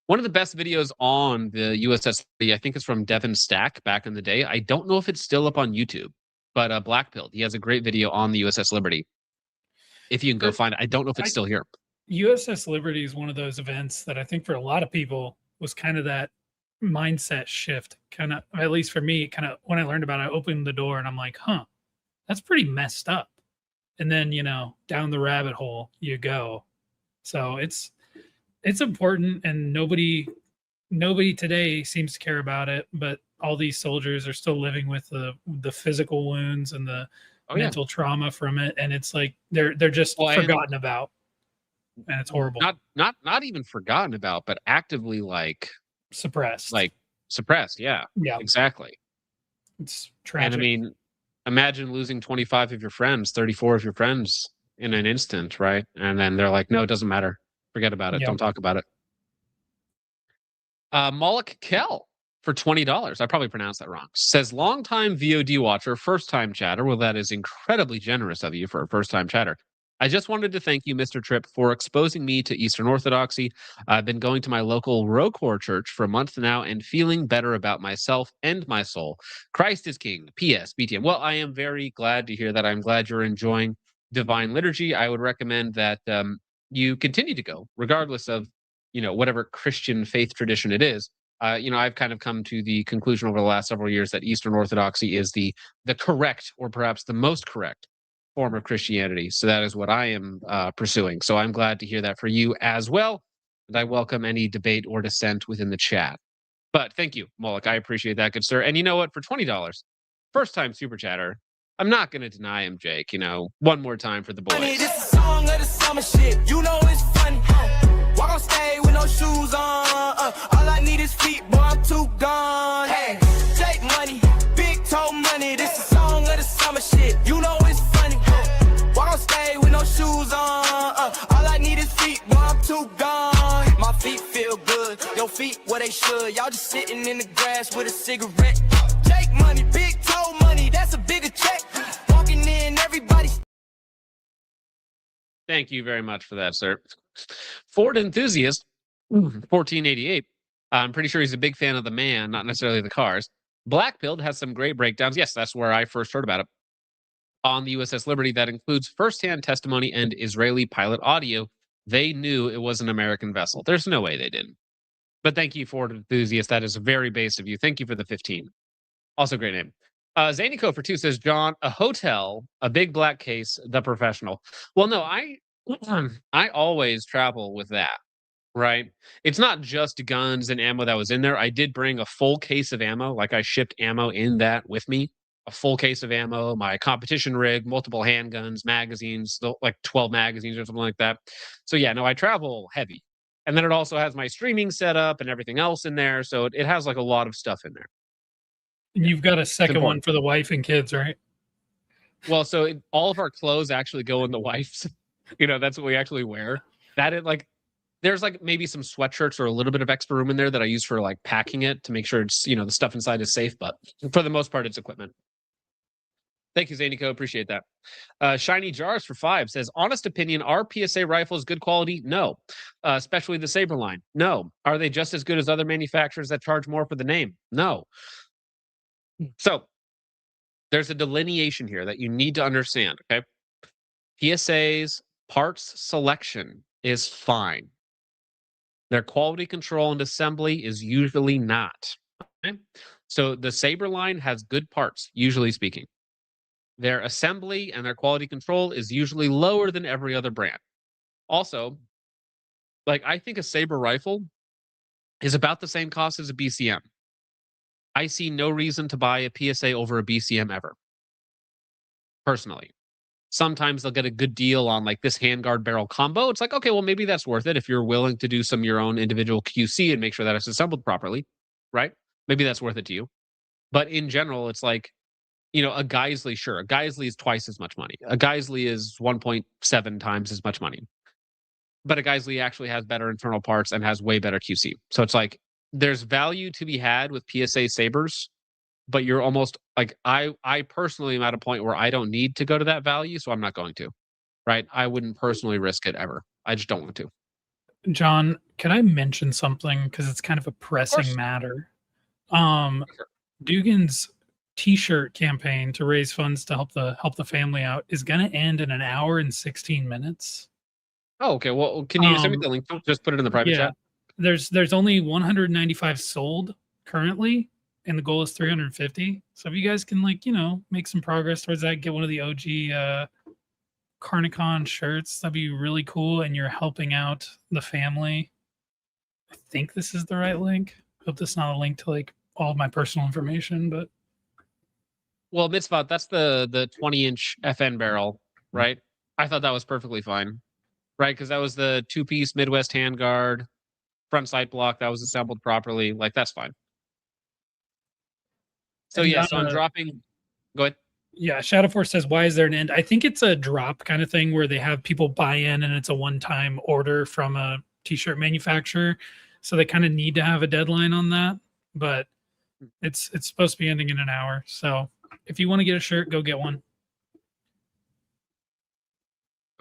One of the best videos on the USS Liberty, I think, is from Devin Stack back in the day. I don't know if it's still up on YouTube, but Blackpilled, he has a great video on the USS Liberty. If you can go find it. I don't know if it's still here. USS Liberty is one of those events that I think for a lot of people was kind of that mindset shift. Kind of, at least for me, kind of when I learned about it, I opened the door and I'm like, huh, that's pretty messed up. And then, down the rabbit hole you go. So it's important, and nobody today seems to care about it, but all these soldiers are still living with the physical wounds and the mental trauma from it, and it's like they're just forgotten about. and it's horrible. Not even forgotten about, but actively Suppressed. Suppressed. Yeah, yeah, exactly. it's tragic. And I mean, imagine losing 25 of your friends, 34 of your friends in an instant, right? And then they're like, no, it doesn't matter. Forget about it. Yep. Don't talk about it. Moloch Kell for $20. I probably pronounced that wrong. Says, longtime VOD watcher, first time chatter. Well, that is incredibly generous of you for a first time chatter. I just wanted to thank you, Mr. Tripp, for exposing me to Eastern Orthodoxy. I've been going to my local ROCOR church for a month now and feeling better about myself and my soul. Christ is King. P.S. BTM. Well, I am very glad to hear that. I'm glad you're enjoying Divine Liturgy. I would recommend that you continue to go, regardless of, whatever Christian faith tradition it is. I've kind of come to the conclusion over the last several years that Eastern Orthodoxy is the correct, or perhaps the most correct, form of Christianity. So that is what I am pursuing. So I'm glad to hear that for you as well. And I welcome any debate or dissent within the chat. But thank you, Moloch. I appreciate that, good sir. And you know what? For $20, first time super chatter, I'm not going to deny him, Jake. One more time for the boys. This is a song of the summer shit. It's funny. Walk on stage with no shoes on. All I need is feet, boy, I'm too gone. Hey, take money, big toe money. This is a song of the summer shit. It's funny. Walk on stage with no shoes on. All I need is feet, boy, I'm too gone. My feet feel good, your feet where they should. Y'all just sitting in the grass with a cigarette. Take money, big toe money, that's a bigger check. Walking in, everybody. Thank you very much for that, sir. Ford Enthusiast, 1488. I'm pretty sure he's a big fan of the man, not necessarily the cars. Blackpilled has some great breakdowns. Yes, that's where I first heard about it. On the USS Liberty, that includes firsthand testimony and Israeli pilot audio. They knew it was an American vessel. There's no way they didn't. But thank you, Ford Enthusiast. That is very base of you. Thank you for the 15. Also, great name. Zanico for 2 says, John, a hotel, a big black case, the professional. Well, no, I always travel with that, right? It's not just guns and ammo that was in there. I did bring a full case of ammo. Like I shipped ammo in that with me. A full case of ammo, my competition rig, multiple handguns, magazines, like 12 magazines or something like that. So yeah, no, I travel heavy. And then it also has my streaming setup and everything else in there. So it has like a lot of stuff in there. And you've got a second one for the wife and kids, right? Well, so all of our clothes actually go in the wife's. That's what we actually wear. There's like maybe some sweatshirts or a little bit of extra room in there that I use for like packing it to make sure it's, the stuff inside is safe. But for the most part, it's equipment. Thank you, Zanico. Appreciate that. Shiny Jars for 5 says, honest opinion, are PSA rifles good quality? No. Especially the Saberline. No. Are they just as good as other manufacturers that charge more for the name? No. So there's a delineation here that you need to understand, okay? PSA's parts selection is fine. Their quality control and assembly is usually not. Okay? So the Saberline has good parts, usually speaking. Their assembly and their quality control is usually lower than every other brand. Also, I think a Saber rifle is about the same cost as a BCM. I see no reason to buy a PSA over a BCM ever. Personally. Sometimes they'll get a good deal on like this handguard barrel combo. It's like, okay, well, maybe that's worth it if you're willing to do some your own individual QC and make sure that it's assembled properly, right? Maybe that's worth it to you. But in general, it's like, a Geisley, sure. A Geisley is twice as much money. A Geisley is 1.7 times as much money. But a Geisley actually has better internal parts and has way better QC. So it's like, there's value to be had with PSA Sabers, but you're almost like, I personally am at a point where I don't need to go to that value, so I'm not going to, right? I wouldn't personally risk it ever. I just don't want to. John, can I mention something? Because it's kind of a pressing matter. Dugan's T-shirt campaign to raise funds to help the family out is going to end in 1 hour and 16 minutes. Oh, okay. Well, can you send me the link? Just put it in the private chat. There's only 195 sold currently, and the goal is 350. So if you guys can make some progress towards that, get one of the OG Carnicon shirts, that'd be really cool. And you're helping out the family. I think this is the right link. Hope this is not a link to all of my personal information, but. Well, Mitzvot, that's the 20-inch FN barrel, right? I thought that was perfectly fine. right? Because that was the 2-piece Midwest handguard, front sight block that was assembled properly. Like, that's fine. So And, yeah, so I'm dropping. Go ahead. Yeah, Shadow Force says, "Why is there an end?" I think it's a drop kind of thing where they have people buy in, and it's a one-time order from a t-shirt manufacturer, so they kind of need to have a deadline on that. But it's supposed to be ending in an hour, so if you want to get a shirt, go get one.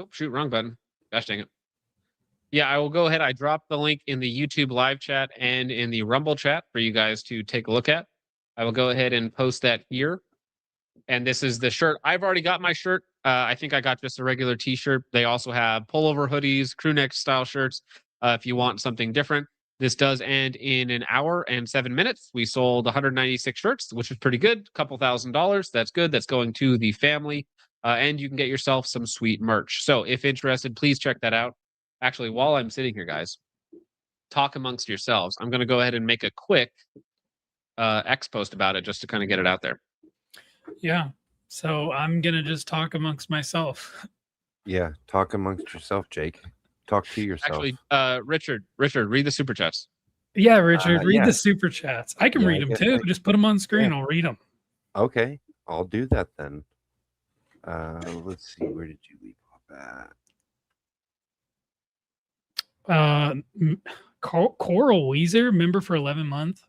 Oh, shoot, wrong button. Gosh dang it. Yeah, I will go ahead. I dropped the link in the YouTube live chat and in the Rumble chat for you guys to take a look at. I will go ahead and post that here. And this is the shirt. I've already got my shirt. I think I got just a regular t-shirt. They also have pullover hoodies, crew neck style shirts. If you want something different, this does end in an hour and 7 minutes. We sold 196 shirts, which is pretty good. Couple $1,000. That's good. That's going to the family. And you can get yourself some sweet merch. So if interested, please check that out. Actually, while I'm sitting here, guys, talk amongst yourselves. I'm going to go ahead and make a quick X post about it just to kind of get it out there. Yeah, so I'm gonna just talk amongst myself. Yeah, talk amongst yourself, Jake. Talk to yourself. Actually, Richard, read the super chats. Yeah, Richard, read yeah. the super chats. I can Yeah, read I them guess too. Just put them on screen. I'll read them. Okay, I'll do that then. Let's see. Where did you leave off at? Coral Weezer, member for 11 months.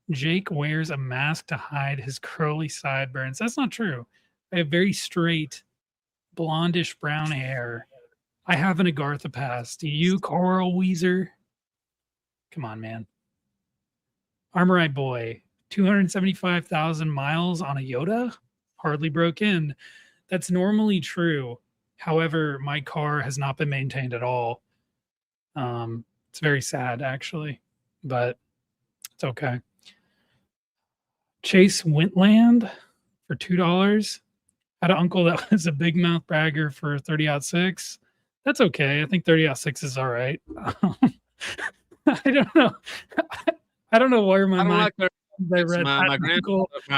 Jake wears a mask to hide his curly sideburns. That's not true. I have very straight, blondish brown hair. I have an Agartha pass. Do you, Coral Weezer? Come on, man. Armorite Boy, 275,000 miles on a Yoda? Hardly broke in. That's normally true. However, my car has not been maintained at all. It's very sad, actually, but it's okay. Chase Wintland for $2. Had an uncle that was a big mouth bragger for 30-06. That's okay. I think 30-06 is all right. I don't know. I don't know where my mind. My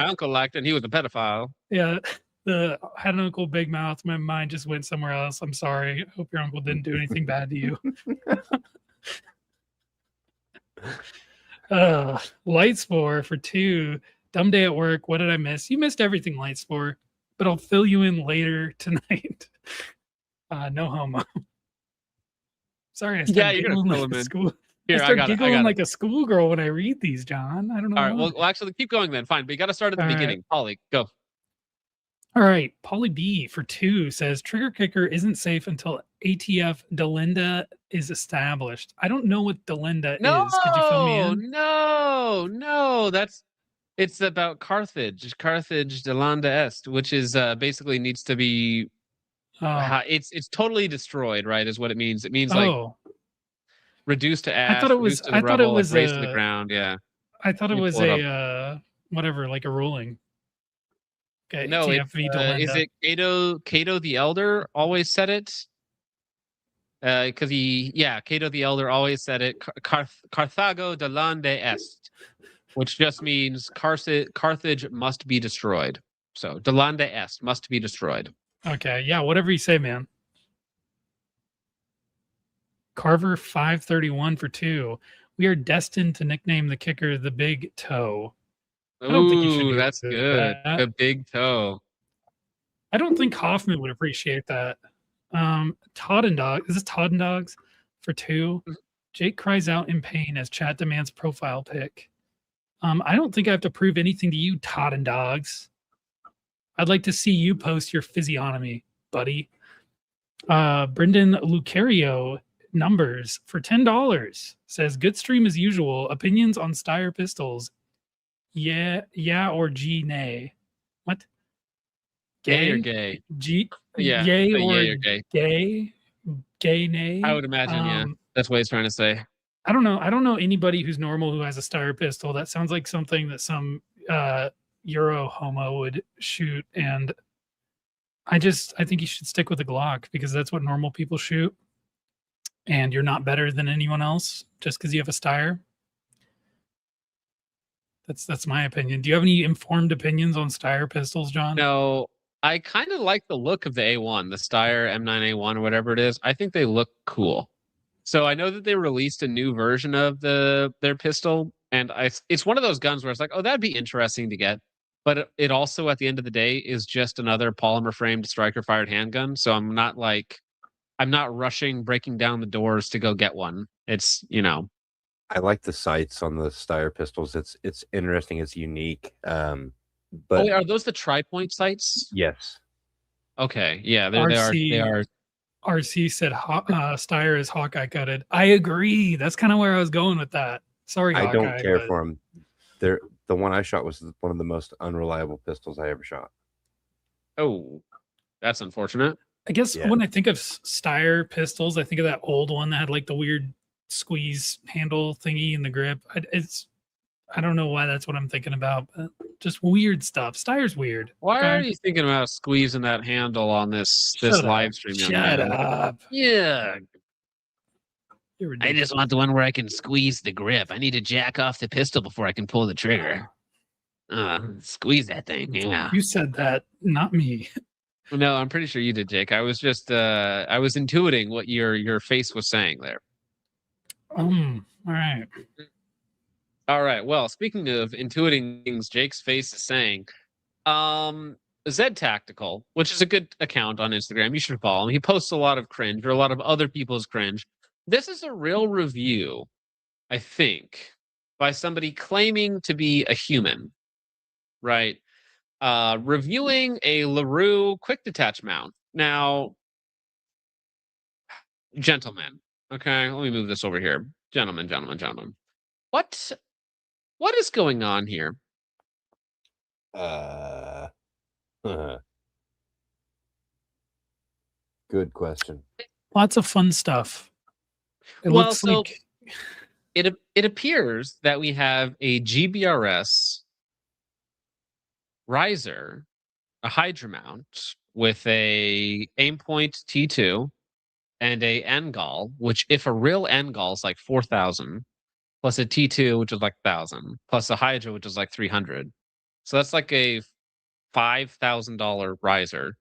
uncle liked it. And he was a pedophile. Yeah, had an uncle big mouth. My mind just went somewhere else. I'm sorry. I hope your uncle didn't do anything bad to you. Lightspore for $2. Dumb day at work. What did I miss? You missed everything, Lightspore, but I'll fill you in later tonight. No homo. Sorry, I started you're gonna fill him in. School. Here, I start giggling like a schoolgirl when I read these, John. I don't know. All right, well, actually, keep going then. Fine, but you got to start at the beginning. Polly, go. All right, Polly B for $2 says Trigger Kicker isn't safe until ATF Delinda is established. I don't know what Delinda is. Could you fill me in? No, it's about Carthage Delanda Est, which is basically needs to be. It's totally destroyed, right? Is what it means. It means like reduced to ash. I thought it was. I thought it was raised to the ground. Yeah. I thought it was a whatever, like a ruling. Okay. No, is it Cato the Elder always said it? Because Cato the Elder always said it. Carthago delande est, which just means Carthage must be destroyed. So delande est must be destroyed. Okay, yeah, whatever you say, man. Carver 531 for $2. We are destined to nickname the kicker the Big Toe. I don't think you should. That's good. The Big Toe. I don't think Hoffman would appreciate that. Todd and Dog. Is this Todd and Dogs for $2? Jake cries out in pain as chat demands profile pic. I don't think I have to prove anything to you, Todd and Dogs. I'd like to see you post your physiognomy, buddy. Brendan Lucario numbers for $10 says good stream as usual. Opinions on Steyr pistols. Yeah, or G nay. What? Gay or gay? Yay or gay? Gay nay? I would imagine, yeah. That's what he's trying to say. I don't know. I don't know anybody who's normal who has a Steyr pistol. That sounds like something that some Euro homo would shoot, and I think you should stick with a Glock because that's what normal people shoot, and you're not better than anyone else just because you have a Steyr. That's my opinion. Do you have any informed opinions on Steyr pistols, John? No, I kind of like the look of the A1, the Steyr M9A1 or whatever it is. I think they look cool. So I know that they released a new version of their pistol, and it's one of those guns where it's like, oh, that'd be interesting to get. But it also, at the end of the day, is just another polymer framed striker fired handgun. So I'm not rushing, breaking down the doors to go get one. It's, I like the sights on the Steyr pistols. It's interesting. It's unique. But wait, are those the tri-point sights? yes, Okay, yeah, they are. They are. RC said Steyr is Hawkeye gutted. I agree. That's kind of where I was going with that. Sorry, I Hawkeye, don't care but for them. The one I shot was one of the most unreliable pistols I ever shot. Oh, that's unfortunate. I guess Yeah. when I think of Steyr pistols, I think of that old one that had like the weird squeeze handle thingy in the grip. I don't know why that's what I'm thinking about, but just weird stuff. Steyr's weird. Why okay? are you thinking about squeezing that handle on this Shut live up. stream? Young Shut man? up. Yeah, You're I ridiculous. just want the one where I can squeeze the grip. I need to jack off the pistol before I can pull the trigger. Squeeze that thing. Yeah. You said that, not me. No, I'm pretty sure you did, Jake. I was just I was intuiting what your face was saying there. All right. All right. Well, speaking of intuiting things Jake's face is saying, Zed Tactical, which is a good account on Instagram. You should follow him. He posts a lot of cringe or a lot of other people's cringe. This is a real review, I think, by somebody claiming to be a human, right? Reviewing a LaRue quick detach mount. Now, gentlemen, okay, let me move this over here. Gentlemen. What is going on here? Good question. Lots of fun stuff. It Well, looks so like it appears that we have a GBRS riser, a Hydra mount with a Aimpoint T2 and a NGAL, which if a real NGAL is like 4,000, plus a T2, which is like 1,000, plus a Hydra, which is like 300. So that's like a $5,000 riser,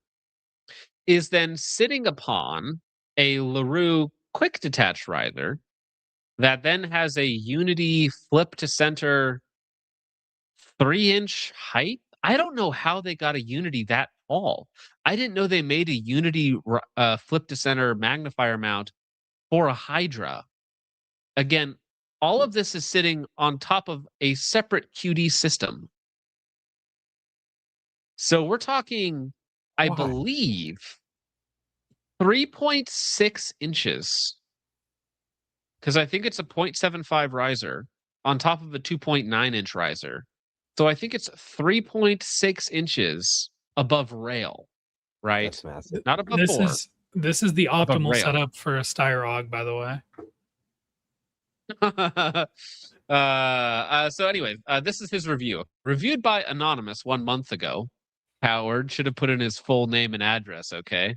is then sitting upon a LaRue quick detach riser that then has a Unity flip to center 3-inch height. I don't know how they got a Unity that tall. I didn't know they made a Unity flip to center magnifier mount for a Hydra. Again, all of this is sitting on top of a separate QD system. So we're talking, I believe, 3.6 inches. Because I think it's a 0.75 riser on top of a 2.9 inch riser. So I think it's 3.6 inches above rail, right? That's massive. Not above this four. this is the optimal rail. setup for a Styrog, by the way. So anyways, this is his review. Reviewed by Anonymous 1 month ago. Howard should have put in his full name and address, okay?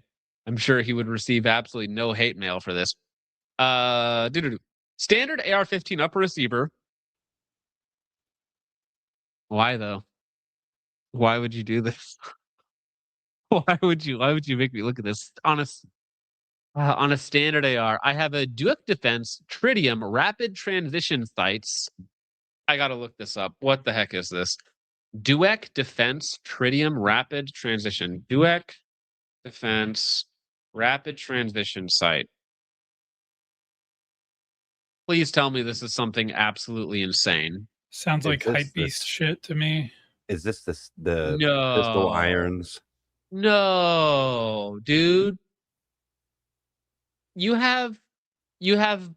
I'm sure he would receive absolutely no hate mail for this. Standard AR-15 upper receiver. Why though? Why would you do this? Why would you make me look at this? On a standard AR, I have a Dueck Defense Tritium rapid transition sights. I gotta look this up. What the heck is this? Dueck Defense Tritium rapid transition. Dueck Defense rapid transition sight. Please tell me this is something absolutely insane. Sounds Is like this hype beast shit to me. Is this the No. pistol irons? No, dude. You have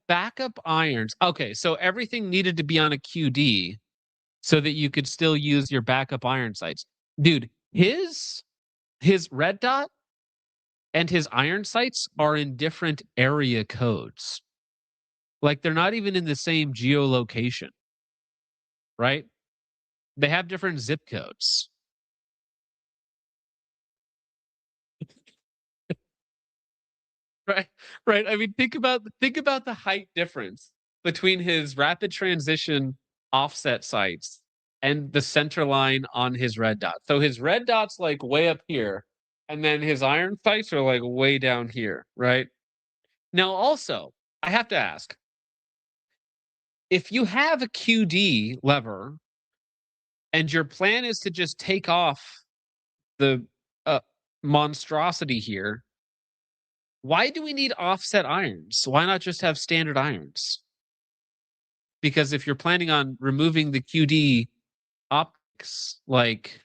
backup irons. Okay, so everything needed to be on a QD so that you could still use your backup iron sights. Dude, his red dot and his iron sights are in different area codes. Like they're not even in the same geolocation. Right? They have different zip codes. Right. I mean, think about the height difference between his rapid transition offset sights and the center line on his red dot. So his red dot's like way up here, And then his iron sights are like way down here, right? Now, also, I have to ask, if you have a QD lever and your plan is to just take off the monstrosity here, why do we need offset irons? Why not just have standard irons? Because if you're planning on removing the QD optics, like,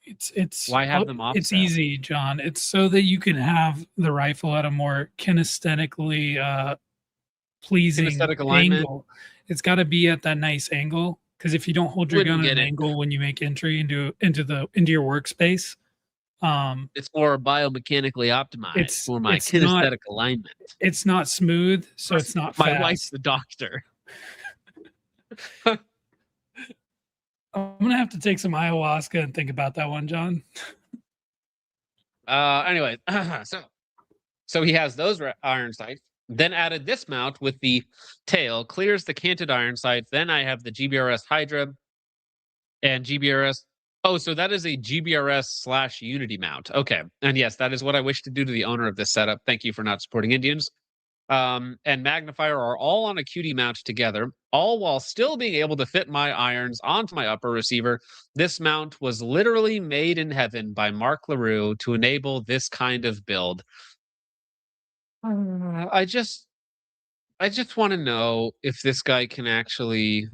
it's why have them it's offset? easy, John. It's so that you can have the rifle at a more kinesthetically pleasing Kinesthetic alignment. angle. It's got to be at that nice angle, because if you don't hold your Wouldn't gun at get an it. angle when you make entry into your workspace, It's more biomechanically optimized It's- for my it's not- kinesthetic alignment. it's not smooth, so it's not My fast. wife's the doctor. I'm gonna have to take some ayahuasca and think about that one, John. Anyway, so he has those iron sights, then added this mount with the tail, clears the canted iron sights. Then I have the GBRS Hydra and GBRS. Oh, so that is a GBRS / Unity mount. Okay. And yes, that is what I wish to do to the owner of this setup. Thank you for not supporting Indians. And Magnifier are all on a QD mount together, all while still being able to fit my irons onto my upper receiver. This mount was literally made in heaven by Mark LaRue to enable this kind of build. I just want to know if this guy can actually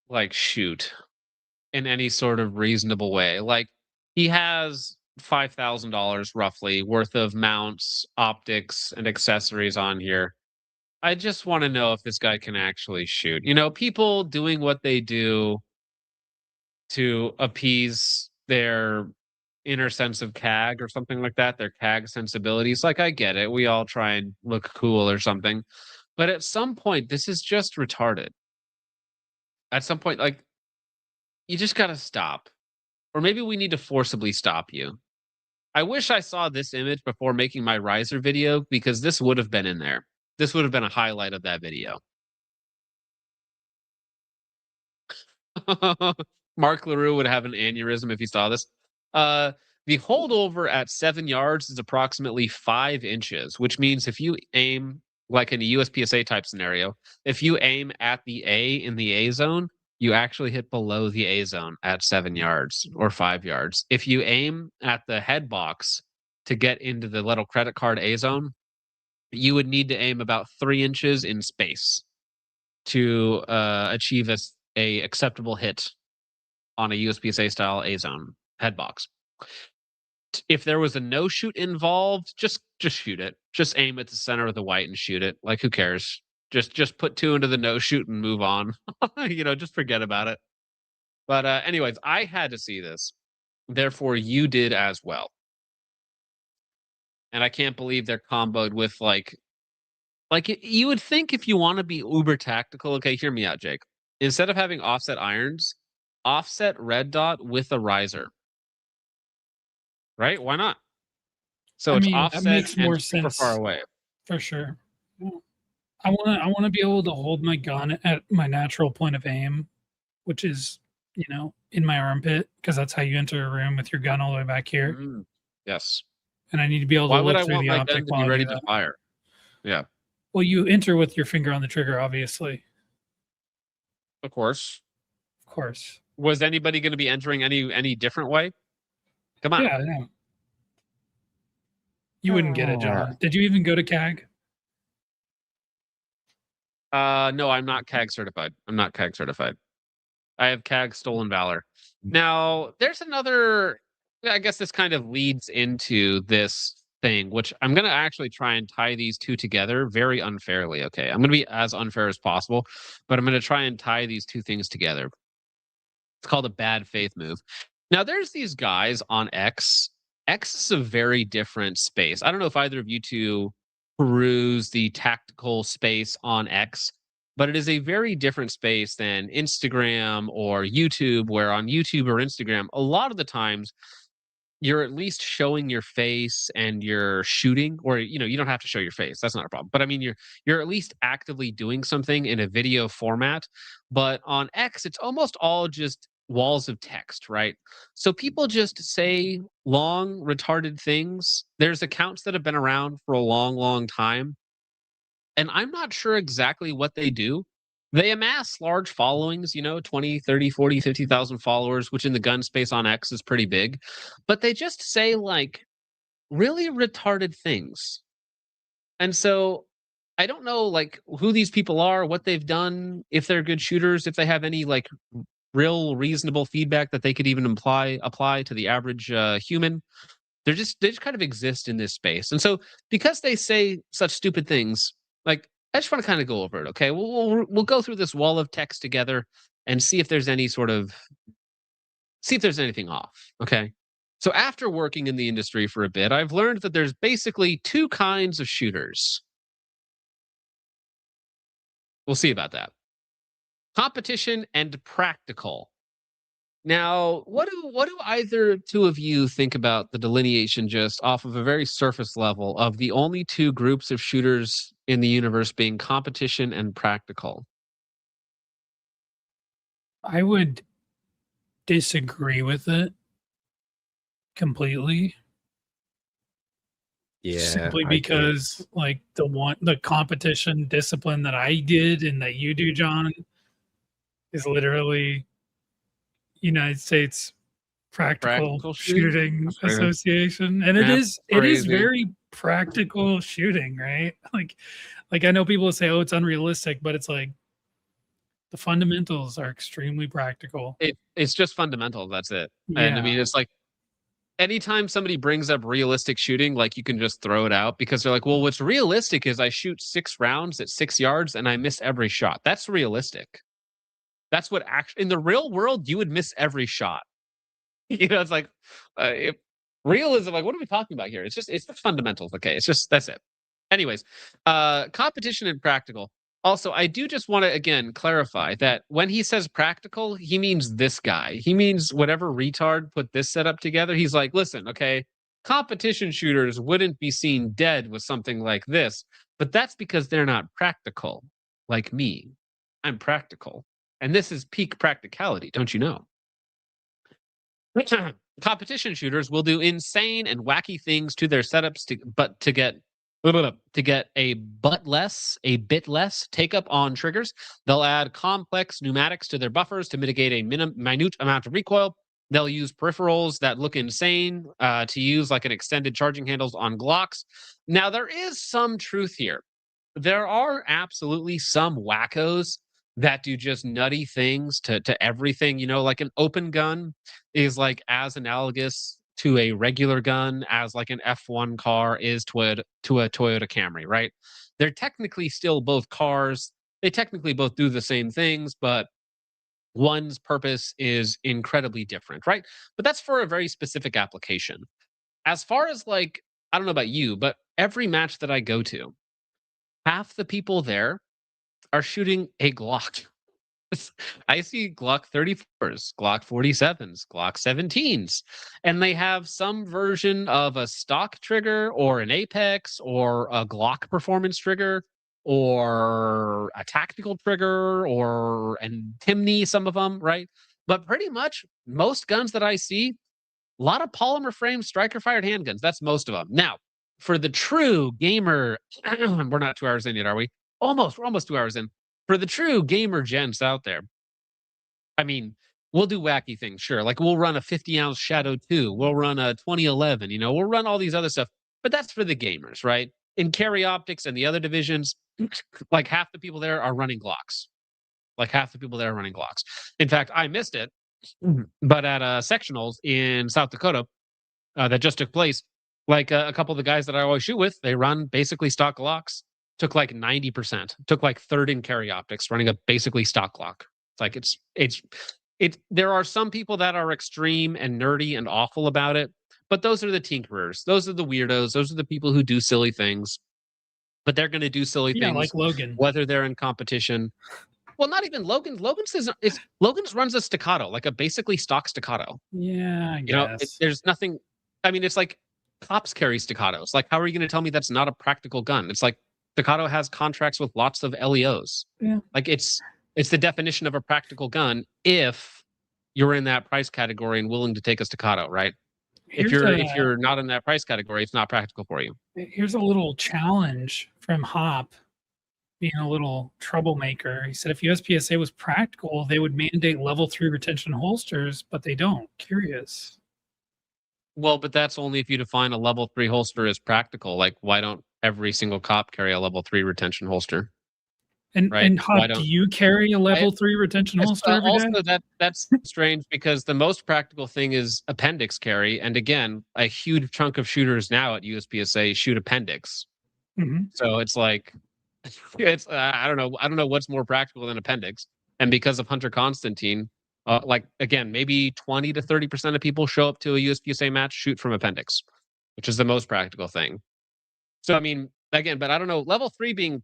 like shoot in any sort of reasonable way. Like, he has $5,000 roughly worth of mounts, optics, and accessories on here. I just want to know if this guy can actually shoot. You know, people doing what they do to appease their inner sense of CAG or something like that, their CAG sensibilities. Like, I get it. We all try and look cool or something. But at some point, this is just retarded. At some point, like, you just got to stop. Or maybe we need to forcibly stop you. I wish I saw this image before making my riser video, because this would have been in there. This would have been a highlight of that video. Mark LaRue would have an aneurysm if he saw this. The holdover at 7 yards is approximately 5 inches, which means if you aim, like in a USPSA type scenario, if you aim at the A in the A zone, you actually hit below the A zone at 7 yards or 5 yards. If you aim at the head box to get into the little credit card A zone, you would need to aim about 3 inches in space to achieve a acceptable hit on a USPSA style A zone head box. If there was a no shoot involved, just shoot it. Just aim at the center of the white and shoot it. Like, who cares? Just put 2 into the no shoot and move on. You know, just forget about it. But anyways, I had to see this. Therefore, you did as well. And I can't believe they're comboed with like you would think, if you want to be uber tactical. Okay, hear me out, Jake. Instead of having offset irons, offset red dot with a riser. Right? Why not? So I it's mean, that offset makes more and super sense. far away. For sure. I want to be able to hold my gun at my natural point of aim, which is, you know, in my armpit, because that's how you enter a room with your gun all the way back here. Yes. And I need to be able Why to would look I through want the my optic gun to while be I ready do to that. fire? Yeah, Well, you enter with your finger on the trigger, obviously. of course. Of course. Was anybody going to be entering any different way? Come on. Yeah, yeah. You wouldn't get it, John. Did you even go to CAG? No, I'm not CAG certified. I have CAG Stolen Valor. Now, there's another, I guess this kind of leads into this thing, which I'm going to actually try and tie these two together very unfairly, okay? I'm going to be as unfair as possible, but I'm going to try and tie these two things together. It's called a bad faith move. Now, there's these guys on X. X is a very different space. I don't know if either of you two peruse the tactical space on X, but it is a very different space than Instagram or YouTube, where on YouTube or Instagram, a lot of the times you're at least showing your face and you're shooting, or, you know, you don't have to show your face. That's not a problem. But I mean, you're at least actively doing something in a video format. But on X, it's almost all just walls of text, right? So people just say long, retarded things. There's accounts that have been around for a long, long time. And I'm not sure exactly what they do. They amass large followings, 20, 30, 40, 50,000 followers, which in the gun space on X is pretty big. But they just say like really retarded things. And so I don't know like who these people are, what they've done, if they're good shooters, if they have any like real reasonable feedback that they could even apply to the average human. They just kind of exist in this space. And so because they say such stupid things, like I just want to kind of go over it, okay? We'll go through this wall of text together and see if there's anything off, okay? So after working in the industry for a bit, I've learned that there's basically two kinds of shooters. We'll see about that. Competition and practical. Now, what do either two of you think about the delineation just off of a very surface level of the only two groups of shooters in the universe being competition and practical? I would disagree with it completely. Yeah. Simply I can't. because like the competition discipline that I did and that you do, John, is literally United States Practical Shooting That's fair. Association, and it That's is crazy. very practical shooting, right? Like I know people say, "Oh, it's unrealistic," but it's like the fundamentals are extremely practical. It's just fundamental. That's it. And I mean, Yeah. it's like anytime somebody brings up realistic shooting, like you can just throw it out because they're like, well, what's realistic is I shoot 6 rounds at 6 yards and I miss every shot. That's realistic. That's what actually in the real world you would miss every shot. It's like if realism. Like, what are we talking about here? It's the fundamentals. Okay, that's it. Anyways, competition and practical. Also, I do just want to again clarify that when he says practical, he means this guy. He means whatever retard put this setup together. He's like, listen, okay, competition shooters wouldn't be seen dead with something like this, but that's because they're not practical like me. I'm practical. And this is peak practicality, don't you know? Competition shooters will do insane and wacky things to their setups to get a bit less take up on triggers. They'll add complex pneumatics to their buffers to mitigate a minute amount of recoil. They'll use peripherals that look insane to use like an extended charging handles on Glocks. Now, there is some truth here. There are absolutely some wackos that do just nutty things to everything. Like an open gun is like as analogous to a regular gun as like an F1 car is to a Toyota Camry, right? They're technically still both cars. They technically both do the same things, but one's purpose is incredibly different, right? But that's for a very specific application. As far as like, I don't know about you, but every match that I go to, half the people there are shooting a Glock. I see Glock 34s, Glock 47s, Glock 17s, and they have some version of a stock trigger or an Apex or a Glock performance trigger or a tactical trigger and Timney, some of them, right? But pretty much most guns that I see, a lot of polymer frame striker fired handguns. That's most of them. Now, for the true gamer, we're not 2 hours in yet, are we? We're almost 2 hours in. For the true gamer gents out there, I mean, we'll do wacky things, sure. Like we'll run a 50-ounce Shadow 2. We'll run a 2011, we'll run all these other stuff. But that's for the gamers, right? In Carry Optics and the other divisions, like half the people there are running Glocks. In fact, I missed it, but at sectionals in South Dakota that just took place, like a couple of the guys that I always shoot with, they run basically stock Glocks. Took like 90%. Took like third in Carry Optics, running a basically stock Glock. It's like it's. There are some people that are extreme and nerdy and awful about it, but those are the tinkerers. Those are the weirdos. Those are the people who do silly things. But they're going to do silly things, like Logan, whether they're in competition. Well, not even Logan. Logan's runs a staccato, like a basically stock staccato. Yeah, I guess. There's nothing. I mean, it's like cops carry staccatos. Like, how are you going to tell me that's not a practical gun? It's like Staccato has contracts with lots of LEOs. Yeah. Like it's the definition of a practical gun if you're in that price category and willing to take a staccato, right? If Here's if you're not in that price category, it's not practical for you. here's a little challenge from Hop, being a little troublemaker. He said if USPSA was practical, they would mandate level 3 retention holsters, but they don't. Curious. Well, but that's only if you define a level 3 holster as practical. Like, why don't every single cop carry a level 3 retention holster? And Right. and Why Hop, do don't you carry a level 3 retention It's, holster every day? also that's strange because the most practical thing is appendix carry, and again, a huge chunk of shooters now at USPSA shoot appendix. Mhm. So it's like, it's I don't know what's more practical than appendix. And because of Hunter Constantine, like again, maybe 20 to 30% of people show up to a USPSA match shoot from appendix, which is the most practical thing. So I mean, again, but I don't know, level 3 being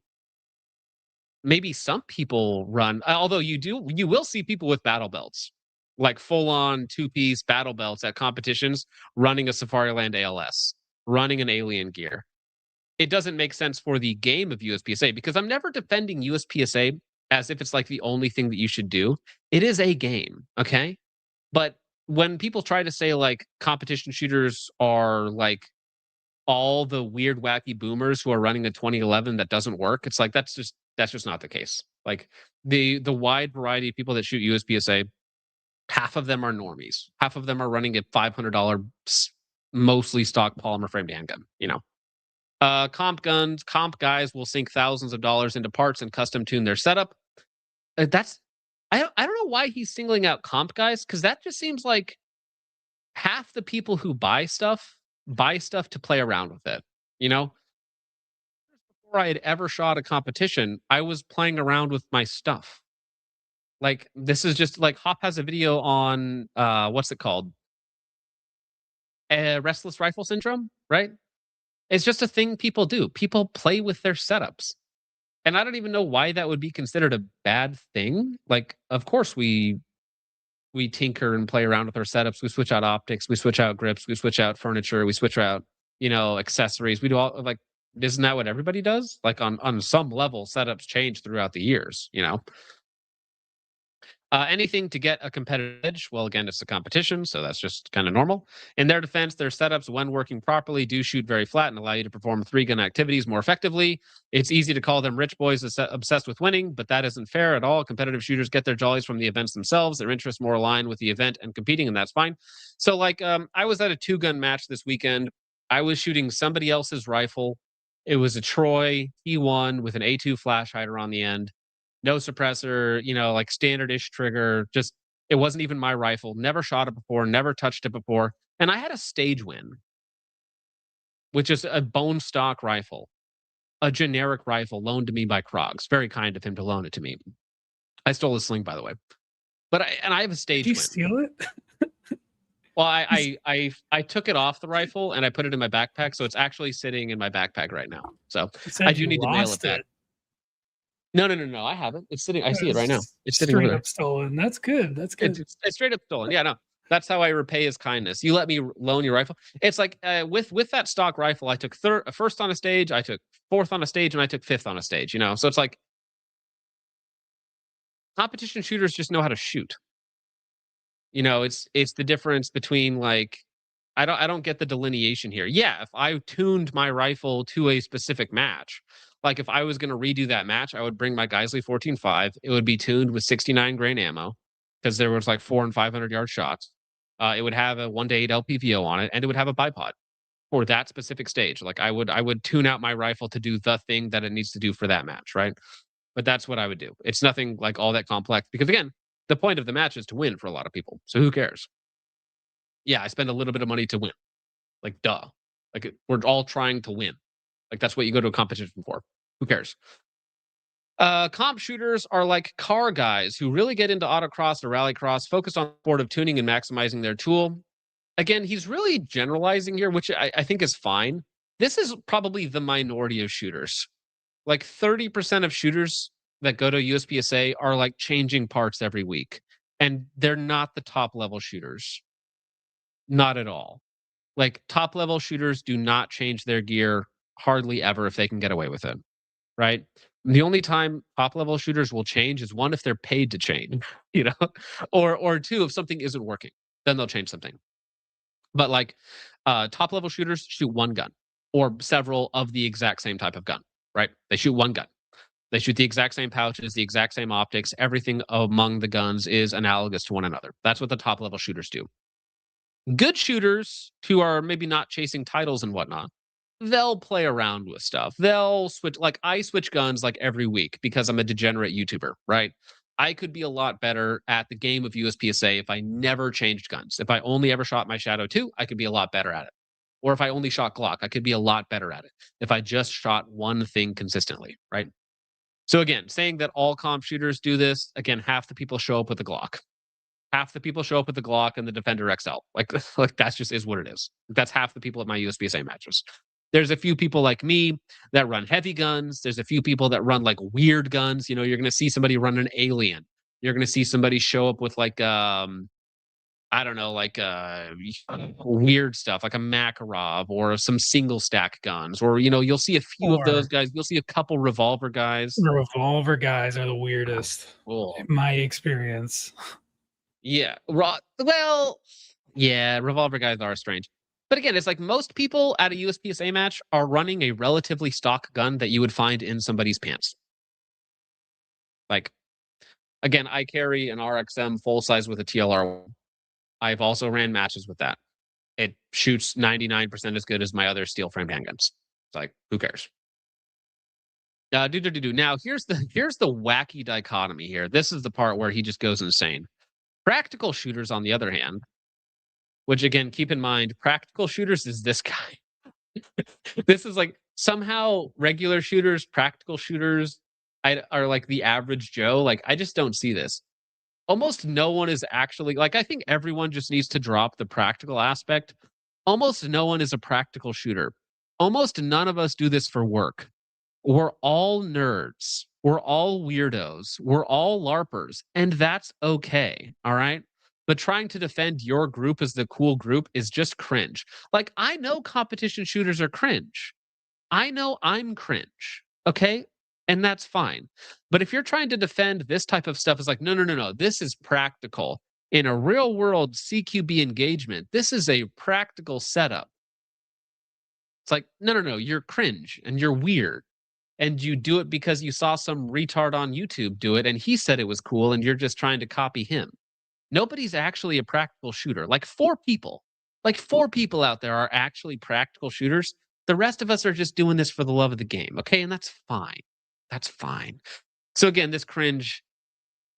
maybe some people run, although you will see people with battle belts, like full on 2-piece battle belts at competitions, running a Safariland ALS, running an alien gear. It doesn't make sense for the game of USPSA because I'm never defending USPSA as if it's like the only thing that you should do. It is a game, okay? But when people try to say like competition shooters are like all the weird wacky boomers who are running a 2011 that doesn't work, it's like that's just not the case. Like the wide variety of people that shoot USPSA, half of them are normies. Half of them are running a $500 mostly stock polymer framed handgun, you know. Comp guys will sink thousands of dollars into parts and custom tune their setup. That's I don't know why he's singling out comp guys, because that just seems like half the people who buy stuff to play around with it. You know, before I had ever shot a competition, I was playing around with my stuff. Like this is just like Hop has a video on what's it called? Restless Rifle Syndrome, right? It's just a thing people do. People play with their setups. And I don't even know why that would be considered a bad thing. Like, of course we tinker and play around with our setups. We switch out optics, we switch out grips, we switch out furniture, we switch out, you know, accessories. We do all like, isn't that what everybody does? Like on some level, setups change throughout the years, you know. Anything to get a competitive edge. Well, again, it's a competition, so that's just kind of normal. In their defense, their setups, when working properly, do shoot very flat and allow you to perform 3-gun activities more effectively. It's easy to call them rich boys obsessed with winning, but that isn't fair at all. Competitive shooters get their jollies from the events themselves. Their interests more aligned with the event and competing, and that's fine. So, like, I was at a 2-gun match this weekend. I was shooting somebody else's rifle. It was a Troy T1 with an A2 flash hider on the end. No suppressor, you know, like standard-ish trigger. Just, it wasn't even my rifle. Never shot it before, never touched it before. And I had a stage win, which is a bone stock rifle, a generic rifle loaned to me by Krogs. Very kind of him to loan it to me. I stole his sling, by the way. But I have a stage Did you win. steal it? Well, I took it off the rifle and I put it in my backpack, so it's actually sitting in my backpack right now. So You said I do you need to mail it lost back. No, I haven't. It's sitting. I see it right now. It's sitting straight over there. up stolen. That's good. That's good. It's straight up stolen. Yeah, no. That's how I repay his kindness. You let me loan your rifle. It's like with that stock rifle, I took first on a stage, I took fourth on a stage, and I took fifth on a stage. You know, so it's like competition shooters just know how to shoot. You know, it's the difference between like I don't get the delineation here. Yeah, if I tuned my rifle to a specific match, like if I was going to redo that match, I would bring my Geisley 14.5. It would be tuned with 69 grain ammo because there was like 400 and 500 yard shots. It would have a 1-to-8 LPVO on it, and it would have a bipod for that specific stage. Like I would tune out my rifle to do the thing that it needs to do for that match, right? But that's what I would do. It's nothing like all that complex because again, the point of the match is to win for a lot of people. So who cares? Yeah, I spend a little bit of money to win. Like duh. Like we're all trying to win. Like that's what you go to a competition for. Who cares? Comp shooters are like car guys who really get into autocross or rallycross, focused on the sport of tuning and maximizing their tool. Again, he's really generalizing here, which I think is fine. This is probably the minority of shooters. Like 30% of shooters that go to USPSA are like changing parts every week. And they're not the top level shooters. Not at all. Like top level shooters do not change their gear hardly ever if they can get away with it. Right? The only time top level shooters will change is one, if they're paid to change, you know, or two, if something isn't working, then they'll change something. But like top level shooters shoot one gun or several of the exact same type of gun, right? They shoot one gun. They shoot the exact same pouches, the exact same optics. Everything among the guns is analogous to one another. That's what the top level shooters do. Good shooters who are maybe not chasing titles and whatnot, they'll play around with stuff. They'll switch, like I switch guns like every week because I'm a degenerate YouTuber, right? I could be a lot better at the game of USPSA if I never changed guns. If I only ever shot my Shadow 2, I could be a lot better at it. Or if I only shot Glock, I could be a lot better at it. If I just shot one thing consistently, right? So again, saying that all comp shooters do this, again, half the people show up with the Glock. Half the people show up with the Glock and the Defender XL. Like that's just is what it is. That's half the people at my USPSA matches. There's a few people like me that run heavy guns. There's a few people that run like weird guns. You know, you're going to see somebody run an Alien. You're going to see somebody show up with like, I don't know, like weird stuff, like a Makarov or some single stack guns. Or, you know, you'll see a few of those guys. You'll see a couple revolver guys. The revolver guys are the weirdest, Oh. in my experience. Yeah. Well, yeah, revolver guys are strange. But again, it's like most people at a USPSA match are running a relatively stock gun that you would find in somebody's pants. Like, again, I carry an RXM full size with a TLR. I've also ran matches with that. It shoots 99% as good as my other steel frame handguns. It's like, who cares? Now, here's the wacky dichotomy here. This is the part where he just goes insane. Practical shooters, on the other hand, which again, keep in mind, practical shooters is this guy. This is like somehow regular shooters, practical shooters are like the average Joe. Like, I just don't see this. Almost no one is actually, like, I think everyone just needs to drop the practical aspect. Almost no one is a practical shooter. Almost none of us do this for work. We're all nerds. We're all weirdos. We're all LARPers. And that's okay. All right. But trying to defend your group as the cool group is just cringe. Like, I know competition shooters are cringe. I know I'm cringe. Okay. And that's fine. But if you're trying to defend this type of stuff, it's like, no. This is practical. In a real world CQB engagement, this is a practical setup. It's like, no. You're cringe and you're weird. And you do it because you saw some retard on YouTube do it and he said it was cool and you're just trying to copy him. Nobody's actually a practical shooter. Like four people out there are actually practical shooters. The rest of us are just doing this for the love of the game. Okay. And that's fine. That's fine. So again, this cringe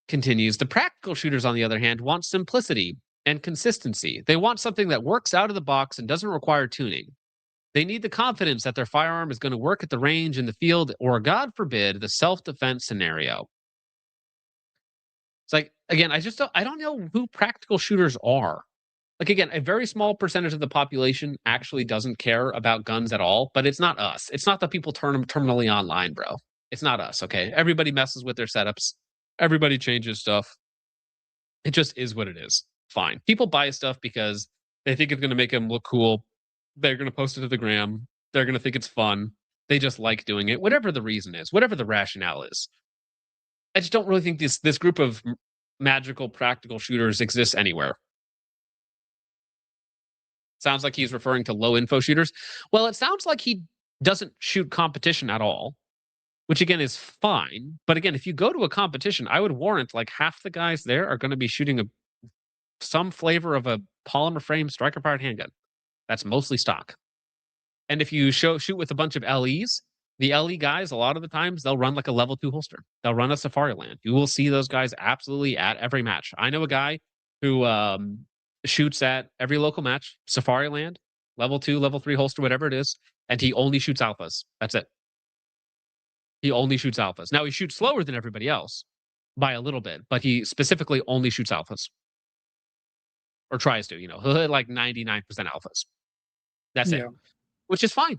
continues. The practical shooters, on the other hand, want simplicity and consistency. They want something that works out of the box and doesn't require tuning. They need the confidence that their firearm is going to work at the range, in the field, or God forbid, the self-defense scenario. It's like, again, I don't know who practical shooters are. Like, again, a very small percentage of the population actually doesn't care about guns at all, but it's not us. It's not the people terminally online, bro. It's not us, okay? Everybody messes with their setups. Everybody changes stuff. It just is what it is. Fine. People buy stuff because they think it's going to make them look cool. They're going to post it to the gram. They're going to think it's fun. They just like doing it. Whatever the reason is, whatever the rationale is. I just don't really think this group of magical practical shooters exists anywhere. Sounds like he's referring to low info shooters. Well, it sounds like he doesn't shoot competition at all, which again is fine. But again, if you go to a competition, I would warrant like half the guys there are going to be shooting some flavor of a polymer frame striker powered handgun. That's mostly stock. And if you shoot with a bunch of LEs, the LE guys, a lot of the times, they'll run like a level 2 holster. They'll run a Safariland. You will see those guys absolutely at every match. I know a guy who shoots at every local match, Safariland, level 2, level 3 holster, whatever it is, and he only shoots alphas. That's it. He only shoots alphas. Now, he shoots slower than everybody else by a little bit, but he specifically only shoots alphas. Or tries to, he'll hit like 99% alphas. That's it, which is fine.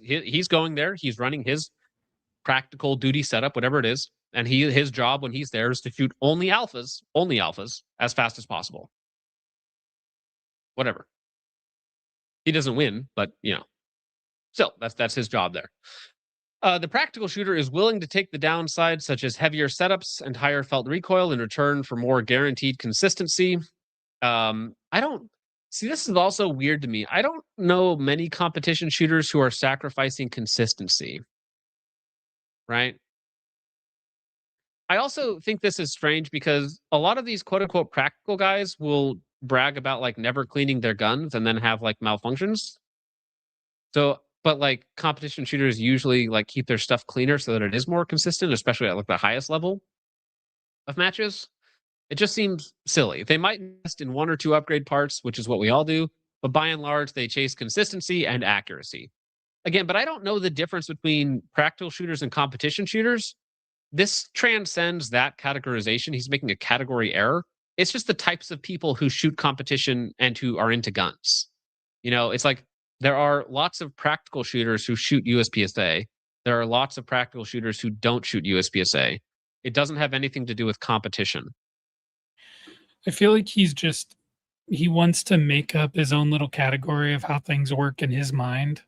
He's going there. He's running his practical duty setup, whatever it is, and his job when he's there is to shoot only alphas as fast as possible. Whatever. He doesn't win, but still, that's his job there. The practical shooter is willing to take the downside, such as heavier setups and higher felt recoil, in return for more guaranteed consistency. I don't see. This is also weird to me. I don't know many competition shooters who are sacrificing consistency. Right. I also think this is strange because a lot of these quote unquote practical guys will brag about like never cleaning their guns and then have like malfunctions. So, but like competition shooters usually like keep their stuff cleaner so that it is more consistent, especially at like the highest level of matches. It just seems silly. They might invest in one or two upgrade parts, which is what we all do, but by and large, they chase consistency and accuracy. Again, but I don't know the difference between practical shooters and competition shooters. This transcends that categorization. He's making a category error. It's just the types of people who shoot competition and who are into guns. You know, it's like there are lots of practical shooters who shoot USPSA. There are lots of practical shooters who don't shoot USPSA. It doesn't have anything to do with competition. I feel like he wants to make up his own little category of how things work in his mind.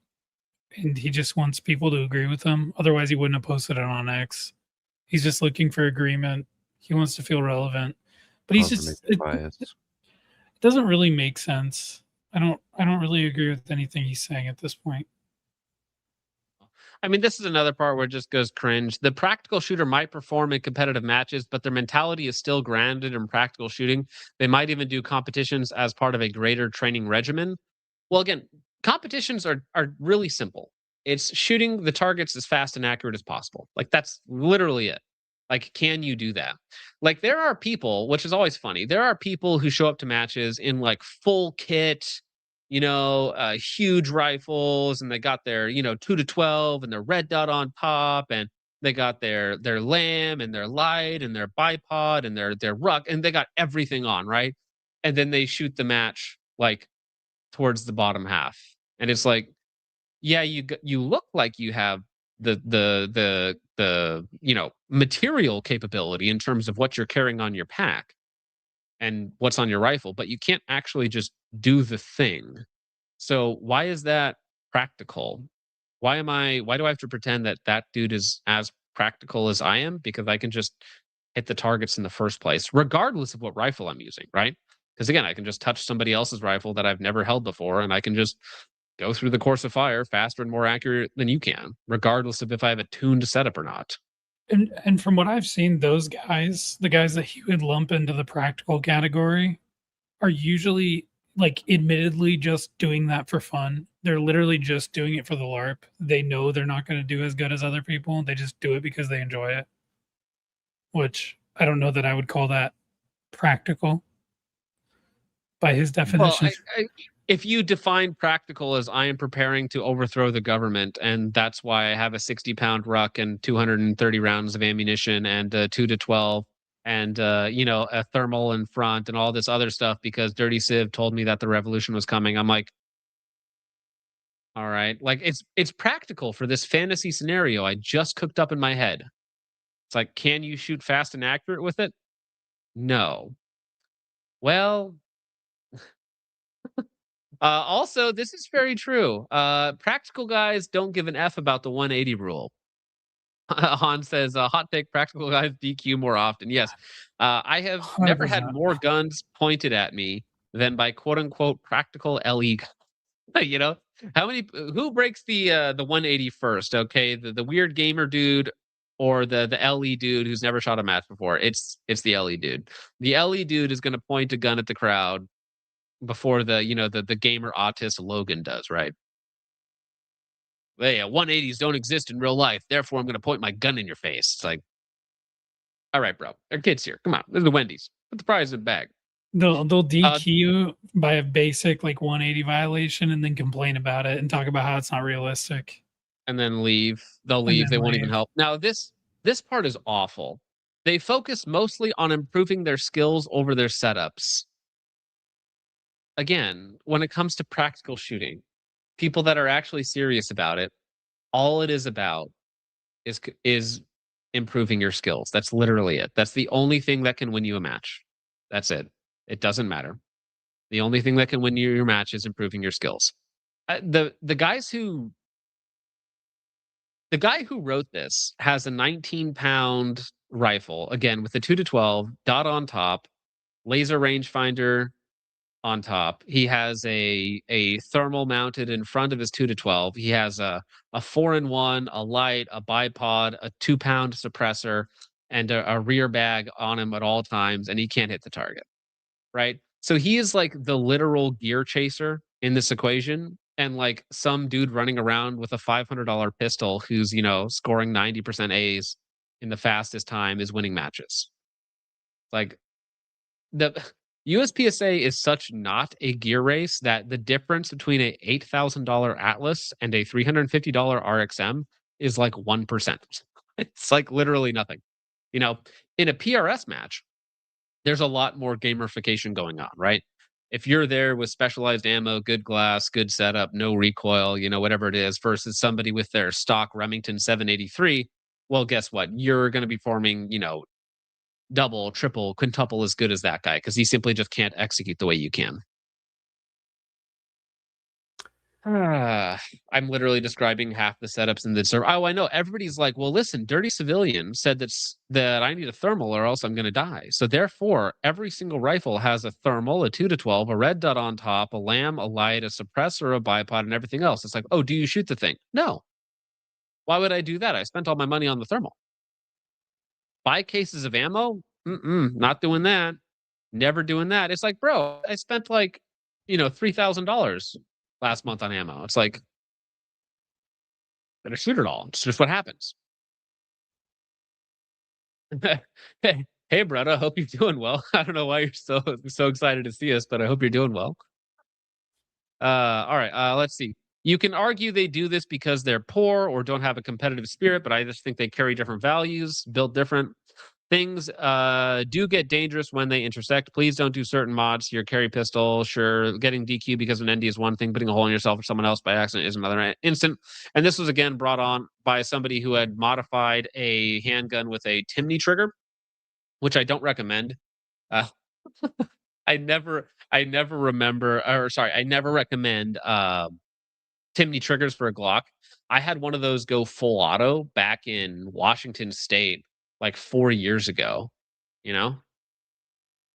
And he just wants people to agree with him. Otherwise, he wouldn't have posted it on X. He's just looking for agreement. He wants to feel relevant. But he's just it doesn't really make sense. I don't really agree with anything he's saying at this point. I mean, this is another part where it just goes cringe. The practical shooter might perform in competitive matches, but their mentality is still grounded in practical shooting. They might even do competitions as part of a greater training regimen. Well, again, competitions are really simple. It's shooting the targets as fast and accurate as possible. Like, that's literally it. Like, can you do that? Like, there are people, which is always funny, there are people who show up to matches in like full kit, you know, huge rifles, and they got their, you know, 2-12 and their red dot on top, and they got their lamb and their light and their bipod and their ruck, and they got everything on, right? And then they shoot the match like towards the bottom half, and it's like, yeah, you look like you have the you know, material capability in terms of what you're carrying on your pack and what's on your rifle, but you can't actually just do the thing. So why is that practical? Why do I have to pretend that that dude is as practical as I am? Because I can just hit the targets in the first place, regardless of what rifle I'm using, right? Because again, I can just touch somebody else's rifle that I've never held before, and I can just go through the course of fire faster and more accurate than you can, regardless of if I have a tuned setup or not. And from what I've seen, those guys, the guys that he would lump into the practical category, are usually like admittedly just doing that for fun. They're literally just doing it for the LARP. They know they're not going to do as good as other people. They just do it because they enjoy it. Which I don't know that I would call that practical by his definition. Well, if you define practical as I am preparing to overthrow the government, and that's why I have a 60-pound ruck and 230 rounds of ammunition and 2-12 and you know, a thermal in front and all this other stuff because Dirty Civ told me that the revolution was coming, I'm like, all right, like it's practical for this fantasy scenario I just cooked up in my head. It's like, can you shoot fast and accurate with it? No. Well, also, this is very true. Practical guys don't give an F about the 180 rule. Han says, hot take, practical guys DQ more often. Yes. I have never had 100%. more guns pointed at me than by quote unquote practical LE. You know, who breaks the 180 first? Okay. The weird gamer dude or the LE dude who's never shot a match before. It's the LE dude. The LE dude is going to point a gun at the crowd before the gamer autist Logan does, right? Hey, 180s don't exist in real life, therefore I'm going to point my gun in your face. It's like, all right, bro, there are kids here. Come on, this is the Wendy's. Put the prize in the bag. They'll DQ you by a basic like 180 violation and then complain about it and talk about how it's not realistic. And then leave. They'll leave. They won't even help. Now, this part is awful. They focus mostly on improving their skills over their setups. Again, when it comes to practical shooting, people that are actually serious about it, all it is about is improving your skills. That's literally it. That's the only thing that can win you a match. That's it. It doesn't matter. The only thing that can win you your match is improving your skills. The the guy who wrote this has a 19-pound rifle, again with the 2-12 dot on top, laser rangefinder on top. He has a thermal mounted in front of his 2-12. He has a 4-in-1, a light, a bipod, a 2-pound suppressor, and a rear bag on him at all times, and he can't hit the target. Right? So he is like the literal gear chaser in this equation, and like some dude running around with a $500 pistol who's, you know, scoring 90% A's in the fastest time is winning matches. Like the USPSA is such not a gear race that the difference between a $8,000 Atlas and a $350 RXM is like 1%. It's like literally nothing. You know, in a PRS match, there's a lot more gamification going on, right? If you're there with specialized ammo, good glass, good setup, no recoil, you know, whatever it is, versus somebody with their stock Remington 783, well, guess what? You're going to be forming, you know, double, triple, quintuple as good as that guy because he simply just can't execute the way you can. I'm literally describing half the setups in the server. Oh, I know. Everybody's like, well, listen, Dirty Civilian said that I need a thermal or else I'm going to die. So therefore, every single rifle has a thermal, a 2-12, a red dot on top, a lamb, a light, a suppressor, a bipod, and everything else. It's like, oh, do you shoot the thing? No. Why would I do that? I spent all my money on the thermal. Buy cases of ammo? Not doing that. Never doing that. It's like, bro, I spent like, you know, $3,000 last month on ammo. It's like, better shoot it all. It's just what happens. Hey, brother, hope you're doing well. I don't know why you're so excited to see us, but I hope you're doing well. All right, let's see. You can argue they do this because they're poor or don't have a competitive spirit, but I just think they carry different values, build different things. Do get dangerous when they intersect. Please don't do certain mods to your carry pistol. Sure, getting DQ because of an ND is one thing. Putting a hole in yourself or someone else by accident is another instant. And this was again brought on by somebody who had modified a handgun with a Timney trigger, which I don't recommend. I never recommend Timney triggers for a Glock. I had one of those go full auto back in Washington State like 4 years ago. You know,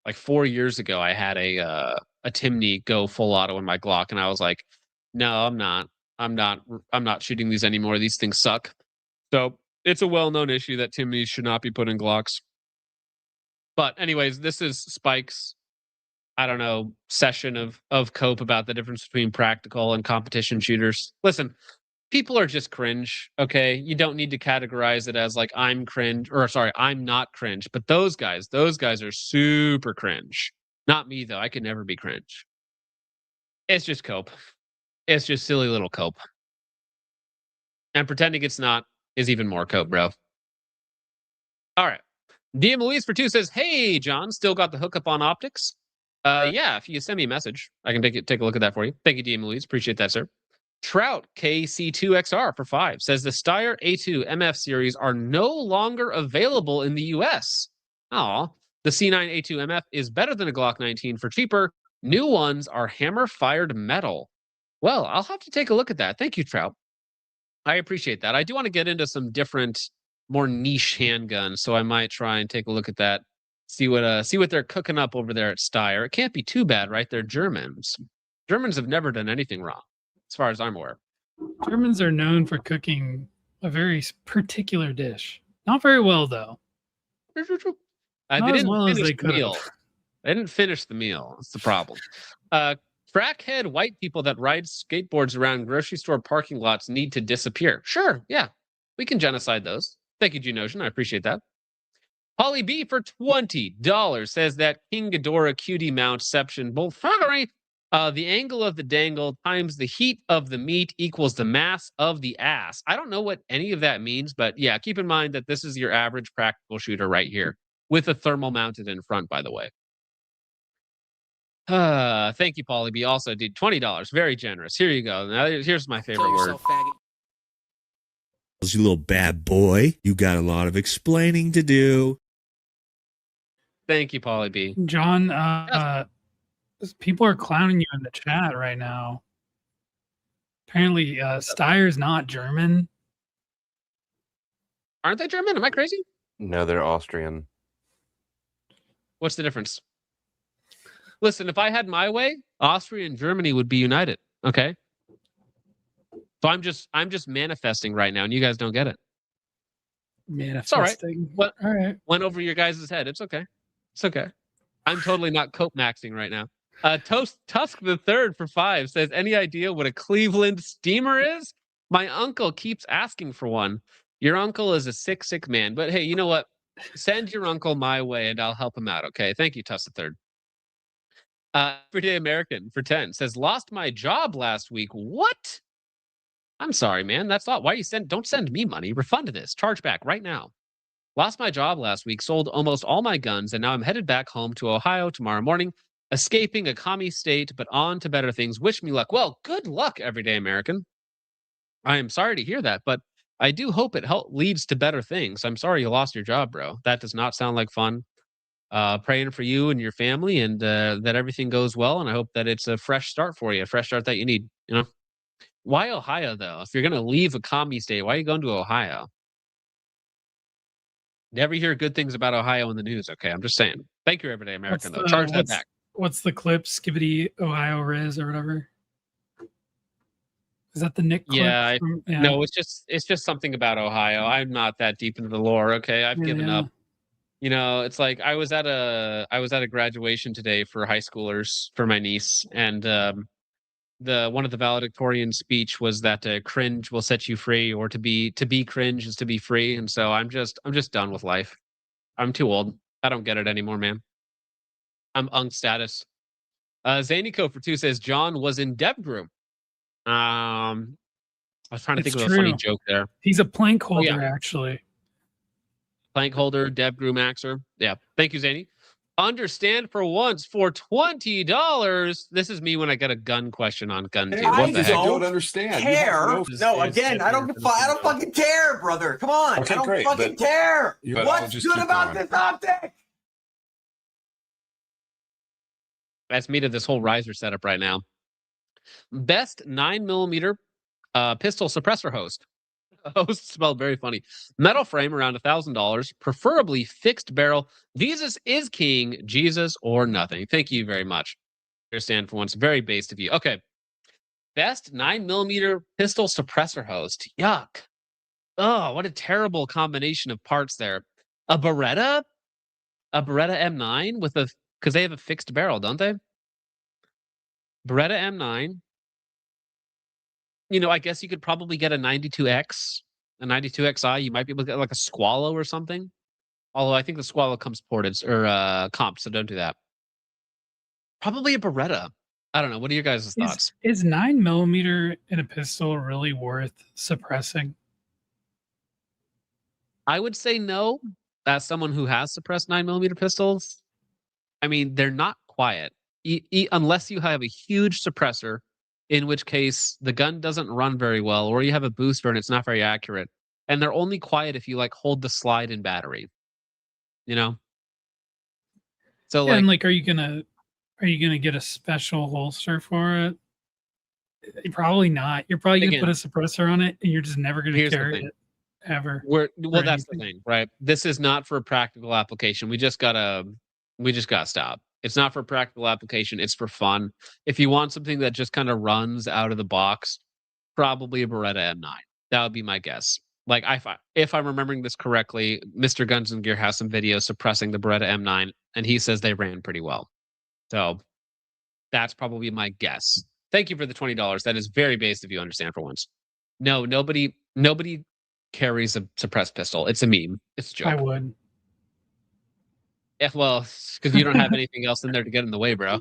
like 4 years ago, I had a Timney go full auto in my Glock, and I was like, no, I'm not shooting these anymore. These things suck. So it's a well-known issue that Timneys should not be put in Glocks. But anyways, this is Spike's, I don't know, session of cope about the difference between practical and competition shooters. Listen, people are just cringe, okay? You don't need to categorize it as like I'm not cringe. But those guys are super cringe. Not me though. I could never be cringe. It's just cope. It's just silly little cope. And pretending it's not is even more cope, bro. All right. DM Louise for 2 says, "Hey John, still got the hookup on optics? Yeah, if you send me a message, I can take a look at that for you. Thank you, DM Louise. Appreciate that, sir." Trout KC2XR for 5 says the Steyr A2 MF series are no longer available in the US. Aw, the C9 A2 MF is better than a Glock 19 for cheaper. New ones are hammer-fired metal. Well, I'll have to take a look at that. Thank you, Trout. I appreciate that. I do want to get into some different, more niche handguns, so I might try and take a look at that. See what they're cooking up over there at Steyr. It can't be too bad, right? They're Germans. Germans have never done anything wrong, as far as I'm aware. Germans are known for cooking a very particular dish. Not very well, though. They Not as didn't well as finish they the could meal. have. They didn't finish the meal. That's the problem. Crackhead white people that ride skateboards around grocery store parking lots need to disappear. Sure, yeah. We can genocide those. Thank you, G-Notion. I appreciate that. Polly B for $20 says that King Ghidorah QD mountception bullfroggery. The angle of the dangle times the heat of the meat equals the mass of the ass. I don't know what any of that means, but yeah, keep in mind that this is your average practical shooter right here with a thermal mounted in front, by the way. Thank you, Polly B. Also, dude, $20. Very generous. Here you go. Now, here's my favorite word. You little bad boy. You got a lot of explaining to do. Thank you, Polly B. John, people are clowning you in the chat right now. Apparently, Steyr's not German. Aren't they German? Am I crazy? No, they're Austrian. What's the difference? Listen, if I had my way, Austria and Germany would be united. Okay. So I'm just manifesting right now, and you guys don't get it. It's all right. All right. Went over your guys' head. It's okay. It's okay. I'm totally not cope maxing right now. Tusk the Third for 5 says, any idea what a Cleveland steamer is? My uncle keeps asking for one. Your uncle is a sick man. But hey, you know what? Send your uncle my way and I'll help him out. Okay. Thank you, Tusk the Third. Everyday American for 10 says, lost my job last week. What? I'm sorry, man. That's not why don't send me money. Refund this. Charge back right now. Lost my job last week, sold almost all my guns, and now I'm headed back home to Ohio tomorrow morning, escaping a commie state, but on to better things. Wish me luck. Well, good luck, Everyday American. I am sorry to hear that, but I do hope it leads to better things. I'm sorry you lost your job, bro. That does not sound like fun. Praying for you and your family, and that everything goes well, and I hope that it's a fresh start for you, a fresh start that you need, you know? Why Ohio, though? If you're going to leave a commie state, why are you going to Ohio? Never hear good things about Ohio in the news, okay? I'm just saying. Thank you, Everyday American, though. Charge that back. What's the clip? Skibbity Ohio Riz or whatever? Is that the Nick clip? Yeah, no, it's just something about Ohio. I'm not that deep into the lore, okay? I've given up. You know, it's like I was at a graduation today for high schoolers for my niece, and one of the valedictorian speech was that cringe will set you free, or to be cringe is to be free. And so I'm just done with life. I'm too old. I don't get it anymore, man. I'm unk status. Zanico for 2 says John was in DevGroom. I was trying to think of a funny joke there. He's a plank holder, actually. Plank holder, DevGroom axer. Yeah. Thank you, Zany. Understand for once for $20. This is me when I get a gun question on gun too. I What the heck? don't understand. Care? No, again, I don't fucking care, brother. Come on, Okay, I don't great, fucking care. But What's just good keep about going. this optic? That's me to this whole riser setup right now. Best 9mm pistol suppressor host. Host spelled very funny. Metal frame around $1,000, preferably fixed barrel. Jesus is king, Jesus or nothing. Thank you very much. Understand for once, very based of you. Okay. Best 9mm pistol suppressor host. Yuck. Oh, what a terrible combination of parts there. A Beretta M9 because they have a fixed barrel, don't they? Beretta M9. You know, I guess you could probably get a 92X, a 92XI. You might be able to get like a Squalo or something. Although I think the Squalo comes ported or comped, so don't do that. Probably a Beretta. I don't know. What are your guys' thoughts? Is 9mm in a pistol really worth suppressing? I would say no. As someone who has suppressed 9mm pistols, I mean, they're not quiet. Unless you have a huge suppressor, in which case the gun doesn't run very well, or you have a booster and it's not very accurate. And they're only quiet if you like hold the slide in battery. You know? So Yeah, and like, are you gonna get a special holster for it? Probably not. You're probably gonna Again, put a suppressor on it, and you're just never gonna here's the carry thing. it ever. Well, or that's the anything. thing, right? This is not for a practical application. We just gotta stop. It's not for practical application. It's for fun. If you want something that just kind of runs out of the box, probably a Beretta M9. That would be my guess. Like, if I'm remembering this correctly, Mr. Guns and Gear has some videos suppressing the Beretta M9, and he says they ran pretty well. So that's probably my guess. Thank you for the $20. That is very based of you, understand for once. No, nobody carries a suppressed pistol. It's a meme. It's a joke. I would. Yeah, well, because you don't have anything else in there to get in the way, bro.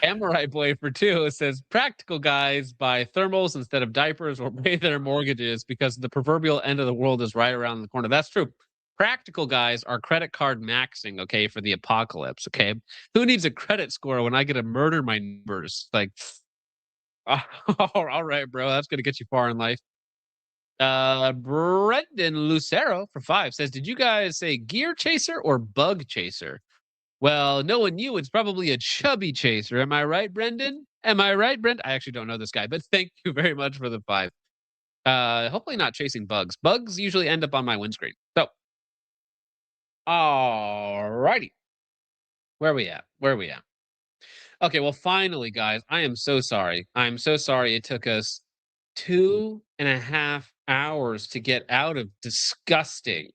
Samurai Boy for 2 says, practical guys buy thermals instead of diapers or pay their mortgages because the proverbial end of the world is right around the corner. That's true. Practical guys are credit card maxing, okay, for the apocalypse, okay? Who needs a credit score when I get to murder my neighbors? Like, all right, bro, that's going to get you far in life. Brendan Lucero for 5 says, did you guys say gear chaser or bug chaser? Well, knowing you, it's probably a chubby chaser. Am I right, Brendan? Am I right, Brendan? I actually don't know this guy, but thank you very much for the 5. Hopefully not chasing bugs. Bugs usually end up on my windscreen. So, alrighty. Where we at? Okay, well, finally, guys, I am so sorry. I'm so sorry it took us 2.5 hours to get out of disgusting,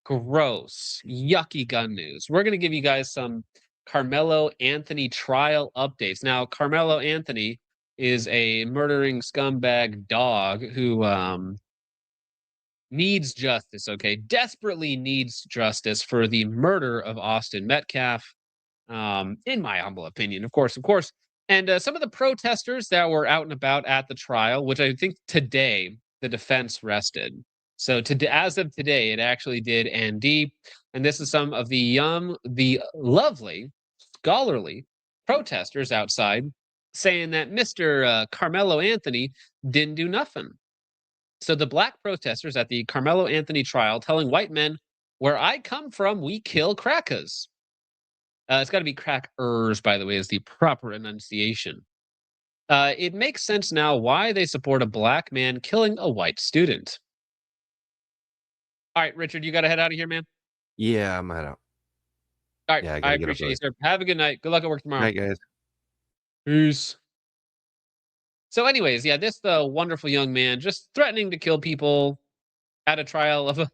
gross, yucky gun news. We're going to give you guys some Carmelo Anthony trial updates. Now, Carmelo Anthony is a murdering scumbag dog who needs justice, okay? Desperately needs justice for the murder of Austin Metcalf. In my humble opinion, of course. And some of the protesters that were out and about at the trial, which I think today the defense rested. So as of today, it actually did ND. And this is some of the lovely, scholarly protesters outside saying that Mr. Carmelo Anthony didn't do nothing. So the black protesters at the Carmelo Anthony trial telling white men, "Where I come from, we kill crackers." It's got to be crackers, by the way, is the proper enunciation. It makes sense now why they support a black man killing a white student. All right, Richard, you got to head out of here, man. Yeah, I'm out. All right, Yeah, I appreciate you, sir. Have a good night. Good luck at work tomorrow. Night, guys. Peace. So, anyways, yeah, this wonderful young man just threatening to kill people at a trial of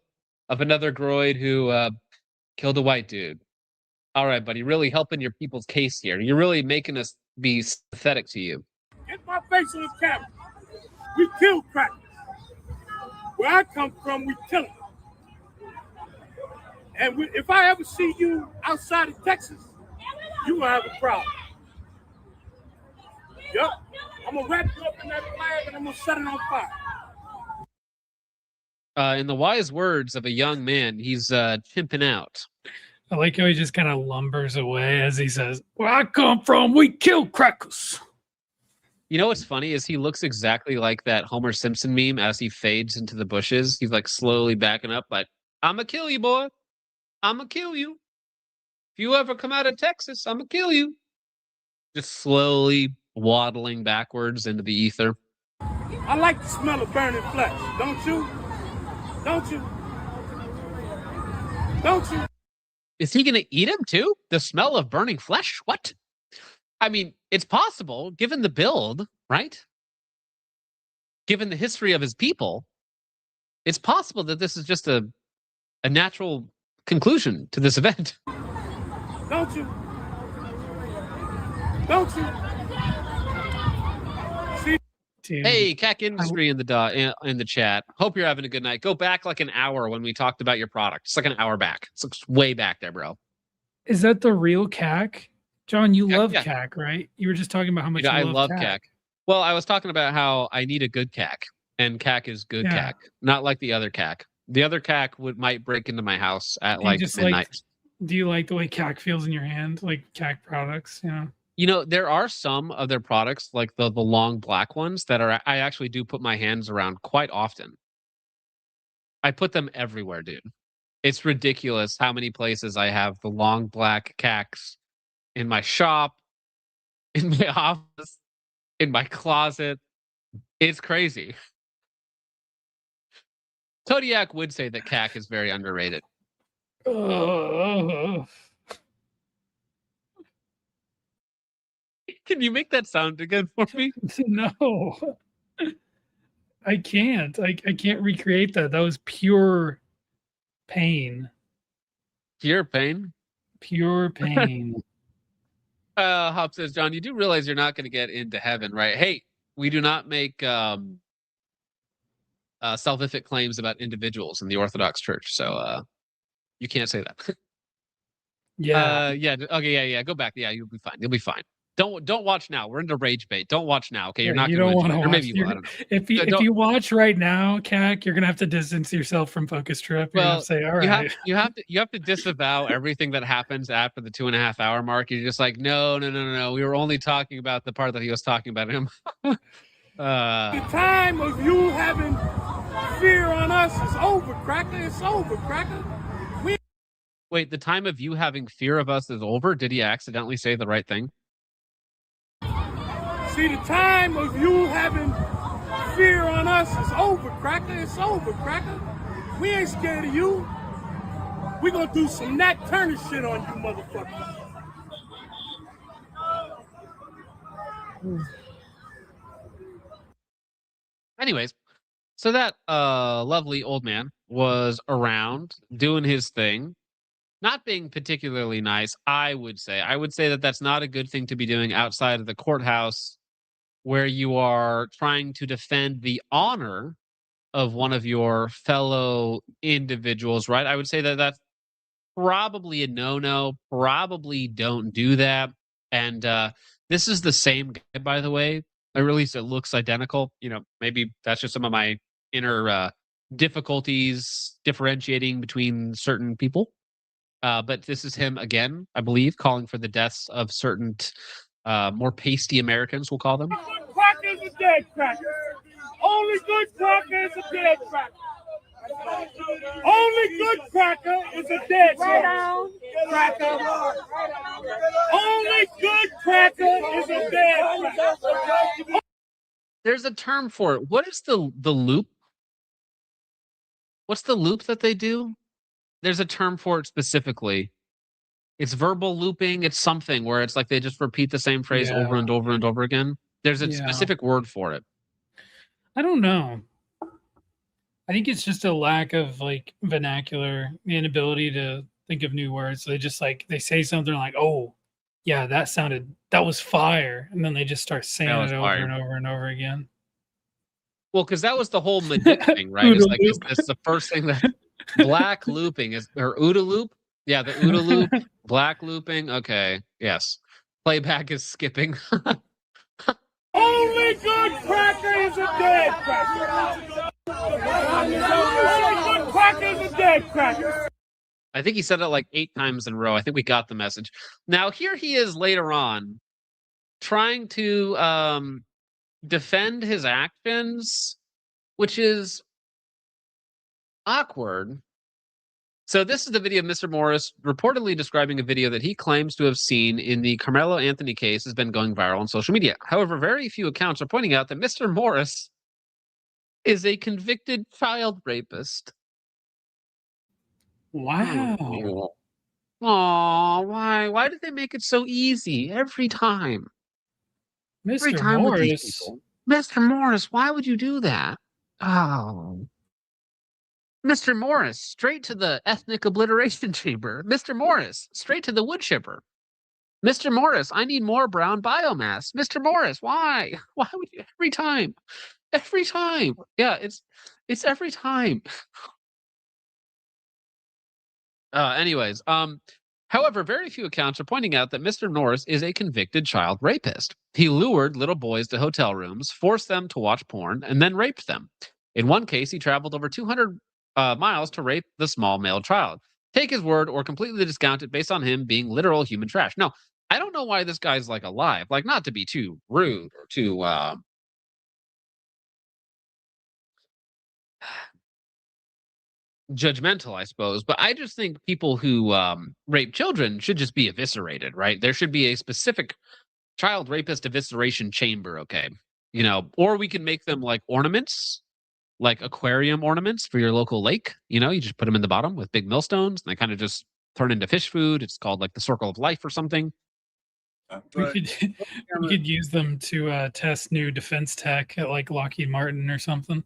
another groid who killed a white dude. All right, buddy, really helping your people's case here. You're really making us be sympathetic to you. Get my face on the camera. We kill crackers. Where I come from, we kill them. And if I ever see you outside of Texas, you gonna have a problem. Yup. I'm gonna wrap you up in that flag and I'm gonna set it on fire. In the wise words of a young man, he's chimping out. I like how he just kind of lumbers away as he says, "Where I come from, we kill crackers." You know what's funny is he looks exactly like that Homer Simpson meme as he fades into the bushes. He's like slowly backing up, like, "I'ma kill you, boy. I'ma kill you. If you ever come out of Texas, I'ma kill you." Just slowly waddling backwards into the ether. I like the smell of burning flesh, don't you? Don't you? Don't you? Is he going to eat him too? The smell of burning flesh? What? I mean, it's possible, given the build, right? Given the history of his people, it's possible that this is just a natural conclusion to this event. Don't you? Don't you? Hey, CAC Industry in the chat. Hope you're having a good night. Go back like an hour when we talked about your product. It's like an hour back. It's way back there, bro. Is that the real CAC? John, you love yeah. CAC, right? You were just talking about how much I you love CAC. Well, I was talking about how I need a good CAC, and CAC is good CAC, not like the other CAC. The other CAC might break into my house at like midnight. Do you like the way CAC feels in your hand, like CAC products? You know, there are some of their products, like the long black ones, that I actually do put my hands around quite often. I put them everywhere, dude. It's ridiculous how many places I have the long black CACs in my shop, in my office, in my closet. It's crazy. Todiak would say that CAC is very underrated. Can you make that sound again for me? No, I can't. I can't recreate that. That was pure pain. Pure pain? Pure pain. Hop says, John, you do realize you're not going to get into heaven, right? Hey, we do not make salvific claims about individuals in the Orthodox Church, so you can't say that. Yeah. Okay. Yeah. Go back. Yeah, you'll be fine. You'll be fine. Don't watch now. We're into rage bait. Don't watch now. Okay, you're not. You don't want to watch. Or maybe you will. I don't know. If you watch right now, CAC, you're gonna have to distance yourself from Focus Trip. You're gonna say, all right. You have to disavow everything that happens after the 2.5 hour mark. You're just like, no. We were only talking about the part that he was talking about him. The time of you having fear on us is over, Cracker. It's over, Cracker. Wait, the time of you having fear of us is over? Did he accidentally say the right thing? See, the time of you having fear on us us, it's over, Cracker. It's over, Cracker. We ain't scared of you. We gonna do some Nat Turner shit on you, motherfuckers. Anyways, so that lovely old man was around doing his thing, not being particularly nice. I would say that that's not a good thing to be doing outside of the courthouse, where you are trying to defend the honor of one of your fellow individuals, right? I would say that that's probably a no-no. Probably don't do that. And this is the same guy, by the way. Or at least it looks identical. You know, maybe that's just some of my inner difficulties differentiating between certain people. But this is him again, I believe, calling for the deaths of certain more pasty Americans, we'll call them. Cracker is a dead cracker. Only good cracker is a dead cracker. Only good cracker is a dead cracker. Only good cracker is a dead cracker. There's a term for it. What is the loop? What's the loop that they do? There's a term for it specifically. It's verbal looping. It's something where it's like they just repeat the same phrase over and over and over again. There's a specific word for it. I don't know. I think it's just a lack of like vernacular, the inability to think of new words. So they just like they say something like, "Oh, yeah, that was fire," and then they just start saying it over and over and over again. Well, because that was the whole Madip thing, right? It's like it's the first thing that black looping is, or OODA loop. Yeah, the OODA loop, black looping. Okay, yes. Playback is skipping. Only good cracker is a dead cracker. Only good cracker is a dead cracker. I think he said it like 8 times in a row. I think we got the message. Now here he is later on, trying to defend his actions, which is awkward. So this is the video of Mr. Morris reportedly describing a video that he claims to have seen in the Carmelo Anthony case has been going viral on social media. However, very few accounts are pointing out that Mr. Morris is a convicted child rapist. Wow. Oh, why? Why did they make it so easy every time? Every Mr. time with these Morris. people. Mr. Morris, why would you do that? Oh. Mr. Morris, straight to the ethnic obliteration chamber. Mr. Morris, straight to the wood chipper. Mr. Morris, I need more brown biomass. Mr. Morris, why? Why would you every time? Every time. Yeah, it's every time. Anyways, however, very few accounts are pointing out that Mr. Norris is a convicted child rapist. He lured little boys to hotel rooms, forced them to watch porn, and then raped them. In one case, he traveled over 200 miles to rape the small male child. Take his word or completely discount it based on him being literal human trash. No, I don't know why this guy's like alive. Like, not to be too rude or too judgmental, I suppose, but I just think people who rape children should just be eviscerated, right? There should be a specific child rapist evisceration chamber, okay? You know, or we can make them like ornaments, like aquarium ornaments for your local lake. You know, you just put them in the bottom with big millstones, and they kind of just turn into fish food. It's called like the circle of life or something. We could use them to test new defense tech at like Lockheed Martin or something.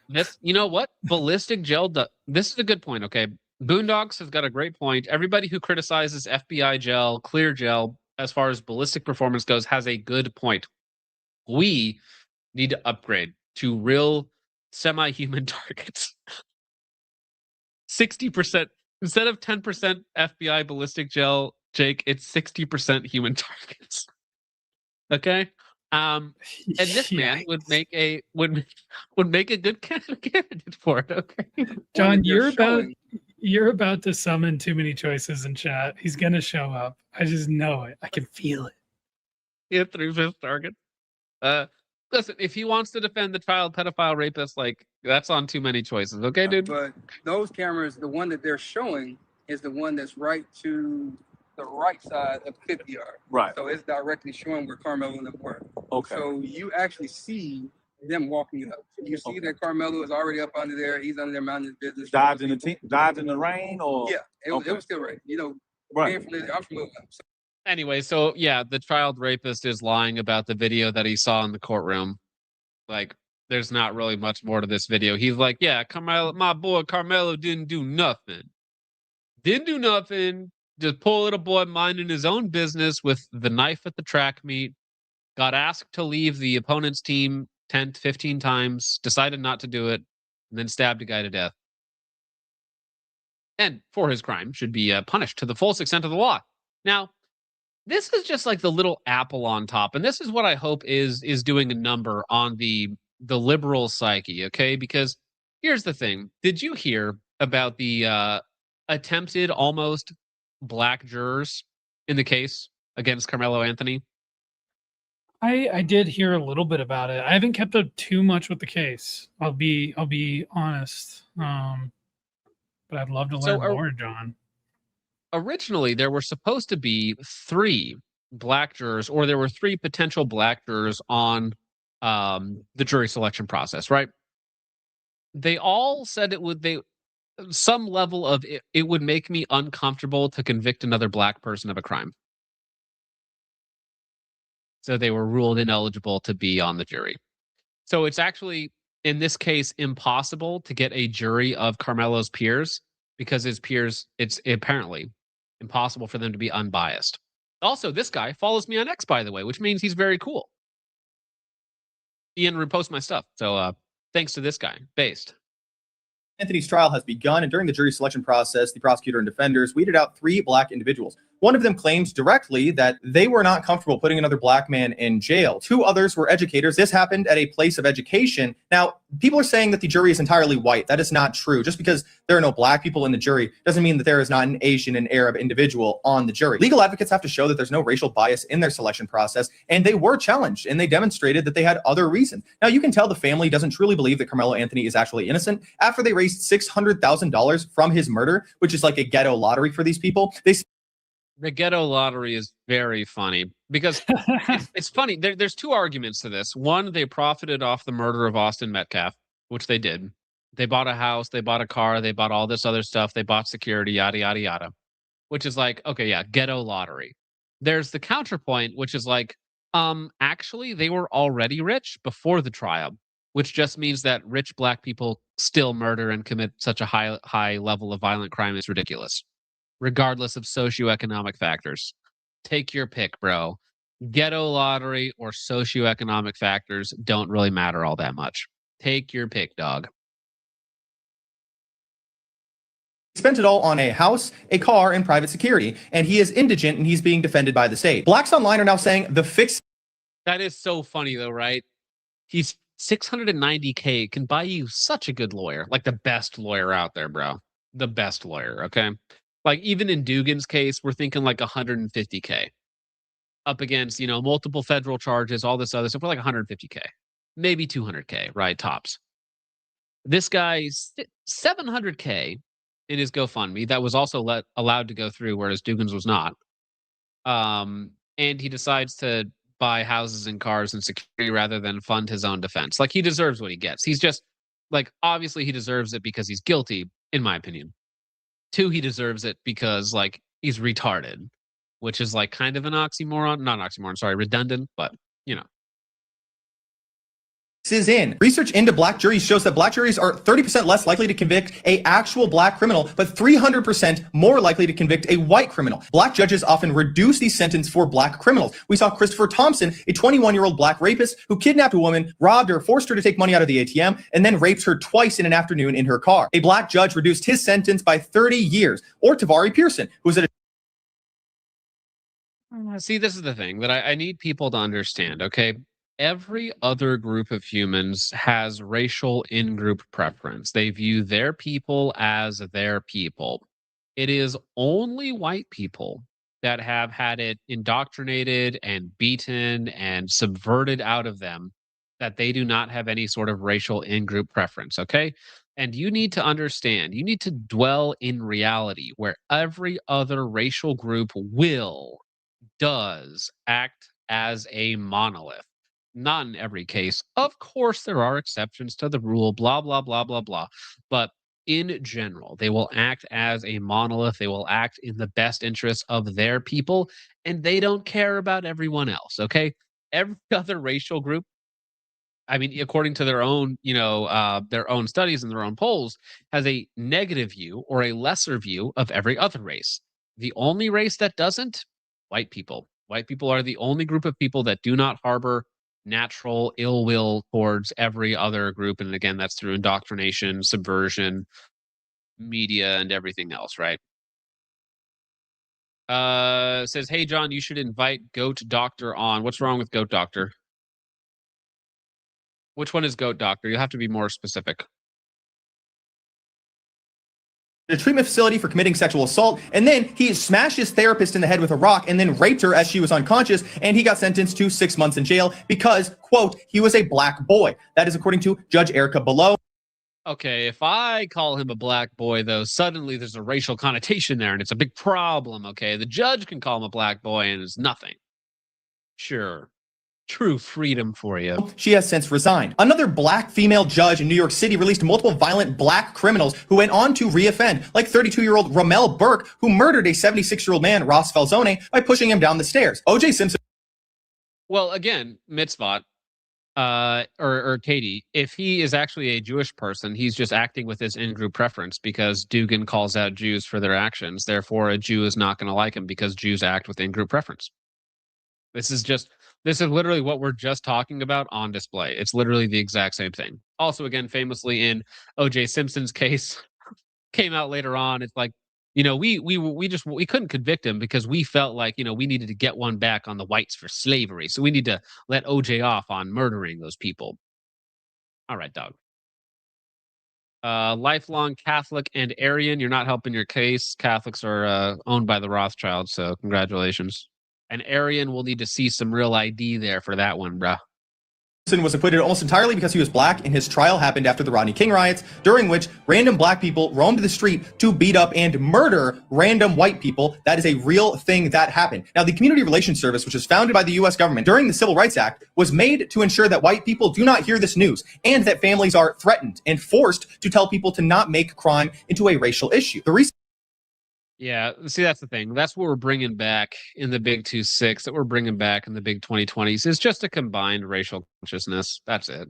This, you know what? Ballistic gel. This is a good point. Okay, Boondocks has got a great point. Everybody who criticizes FBI gel, clear gel, as far as ballistic performance goes, has a good point. We need to upgrade to real semi-human targets. 60% instead of 10% FBI ballistic gel, Jake. It's 60% human targets. Okay. And this man would make a good candidate for it. Okay, John, you're about to summon too many choices in chat. He's gonna show up. I just know it. I can feel it. Yeah, 3/5 target. Listen, if he wants to defend the child pedophile rapist, like that's on too many choices. Okay, dude. But those cameras, the one that they're showing is the one that's right to the right side of 50 yard. Right. So it's directly showing where Carmelo and them were. Okay. So you actually see them walking up. You see that Carmelo is already up under there. He's under there minding his business. Dodging the rain, or Yeah, it was still rain. You know, right. I'm from so. Anyway, so yeah, the child rapist is lying about the video that he saw in the courtroom. Like, there's not really much more to this video. He's like, yeah, Carmelo, my boy Carmelo didn't do nothing. Didn't do nothing. Just poor little boy minding his own business with the knife at the track meet. Got asked to leave the opponent's team 10 to 15 times, decided not to do it, and then stabbed a guy to death. And for his crime, should be punished to the fullest extent of the law. Now, this is just like the little apple on top, and this is what I hope is doing a number on the liberal psyche, okay? Because here's the thing. Did you hear about the attempted almost black jurors in the case against Carmelo Anthony? I did hear a little bit about it. I haven't kept up too much with the case. I'll be honest. But I'd love to learn more, John. Originally, there were supposed to be 3 black jurors, or there were 3 potential black jurors on the jury selection process, right? They all said some level of it would make me uncomfortable to convict another black person of a crime. So they were ruled ineligible to be on the jury. So it's actually, in this case, impossible to get a jury of Carmelo's peers, because his peers, it's apparently impossible for them to be unbiased. Also, this guy follows me on X, by the way, which means he's very cool. Ian reposts my stuff. So thanks to this guy, Based. Anthony's trial has begun, and during the jury selection process, the prosecutor and defenders weeded out 3 black individuals. One of them claimed directly that they were not comfortable putting another black man in jail. 2 others were educators. This happened at a place of education. Now, people are saying that the jury is entirely white. That is not true. Just because there are no black people in the jury doesn't mean that there is not an Asian and Arab individual on the jury. Legal advocates have to show that there's no racial bias in their selection process, and they were challenged, and they demonstrated that they had other reasons. Now, you can tell the family doesn't truly believe that Carmelo Anthony is actually innocent. After they raised $600,000 from his murder, which is like a ghetto lottery for these people, the ghetto lottery is very funny because it's funny. There's 2 arguments to this. One, they profited off the murder of Austin Metcalf, which they did. They bought a house, they bought a car, they bought all this other stuff, they bought security, yada, yada, yada, which is like, okay, yeah, ghetto lottery. There's the counterpoint, which is like, actually, they were already rich before the trial, which just means that rich black people still murder and commit such a high level of violent crime is ridiculous, regardless of socioeconomic factors. Take your pick, bro. Ghetto lottery or socioeconomic factors don't really matter all that much. Take your pick, dog. spent it all on a house, a car, and private security, and he is indigent and he's being defended by the state. Blacks Online are now saying the fix. That is so funny though, right? He's $690K can buy you such a good lawyer, like the best lawyer out there, bro. The best lawyer, okay? Like even in Dugan's case, we're thinking like 150K up against, you know, multiple federal charges, all this other stuff. We're like 150K, maybe 200K, right? Tops. This guy's 700K in his GoFundMe that was also allowed to go through, whereas Dugan's was not. And he decides to buy houses and cars and security rather than fund his own defense. Like he deserves what he gets. He's just like, obviously he deserves it because he's guilty, in my opinion. 2, he deserves it because like he's retarded, which is like kind of an oxymoron, not an oxymoron, sorry, redundant, but you know. Is in. Research into black juries shows that black juries are 30% less likely to convict a actual black criminal, but 300% more likely to convict a white criminal. Black judges often reduce the sentence for black criminals. We saw Christopher Thompson, a 21-year-old black rapist who kidnapped a woman, robbed her, forced her to take money out of the ATM, and then raped her twice in an afternoon in her car. A black judge reduced his sentence by 30 years. Or Tavari Pearson, who was at a See, this is the thing that I need people to understand, okay? Every other group of humans has racial in-group preference. They view their people as their people. It is only white people that have had it indoctrinated and beaten and subverted out of them that they do not have any sort of racial in-group preference, okay? And you need to understand, you need to dwell in reality where every other racial group does act as a monolith. Not in every case. Of course, there are exceptions to the rule, blah, blah, blah, blah, blah. But in general, they will act as a monolith. They will act in the best interests of their people, and they don't care about everyone else. Okay. Every other racial group, I mean, according to their own, their own studies and their own polls, has a negative view or a lesser view of every other race. The only race that doesn't, white people. White people are the only group of people that do not harbor natural ill will towards every other group. And again, that's through indoctrination, subversion, media, and everything else, right? Says, hey, John, you should invite Goat Doctor on. What's wrong with Goat Doctor? Which one is Goat Doctor? You have to be more specific. A treatment facility for committing sexual assault, and then he smashed his therapist in the head with a rock and then raped her as she was unconscious, and he got sentenced to 6 months in jail because, quote, he was a black boy. That is according to Judge Erica Below. Okay, if I call him a black boy, though, suddenly there's a racial connotation there, and it's a big problem, okay? The judge can call him a black boy, and it's nothing. Sure. True freedom for you. She has since resigned. Another black female judge in New York City released multiple violent black criminals who went on to reoffend, like 32-year-old Ramel Burke, who murdered a 76-year-old man, Ross Falzone, by pushing him down the stairs. O.J. Simpson. Well, again, Mitzvot, or Katie, if he is actually a Jewish person, he's just acting with his in-group preference because Dugan calls out Jews for their actions. Therefore, a Jew is not going to like him because Jews act with in-group preference. This is literally what we're just talking about on display. It's literally the exact same thing. Also, again, famously in O.J. Simpson's case, came out later on. It's like, we couldn't convict him because we felt like, we needed to get one back on the whites for slavery. So we need to let O.J. off on murdering those people. All right, dog. Lifelong Catholic and Aryan, you're not helping your case. Catholics are owned by the Rothschilds, so congratulations. And Aryan will need to see some real ID there for that one, bruh. Was acquitted almost entirely because he was black, and his trial happened after the Rodney King riots, during which random black people roamed the street to beat up and murder random white people. That is a real thing that happened. Now, the Community Relations Service, which was founded by the U.S. government during the Civil Rights Act, was made to ensure that white people do not hear this news and that families are threatened and forced to tell people to not make crime into a racial issue. Yeah, see, that's the thing. That's what we're bringing back in the Big 2-6, that we're bringing back in the Big 2020s, is just a combined racial consciousness. That's it.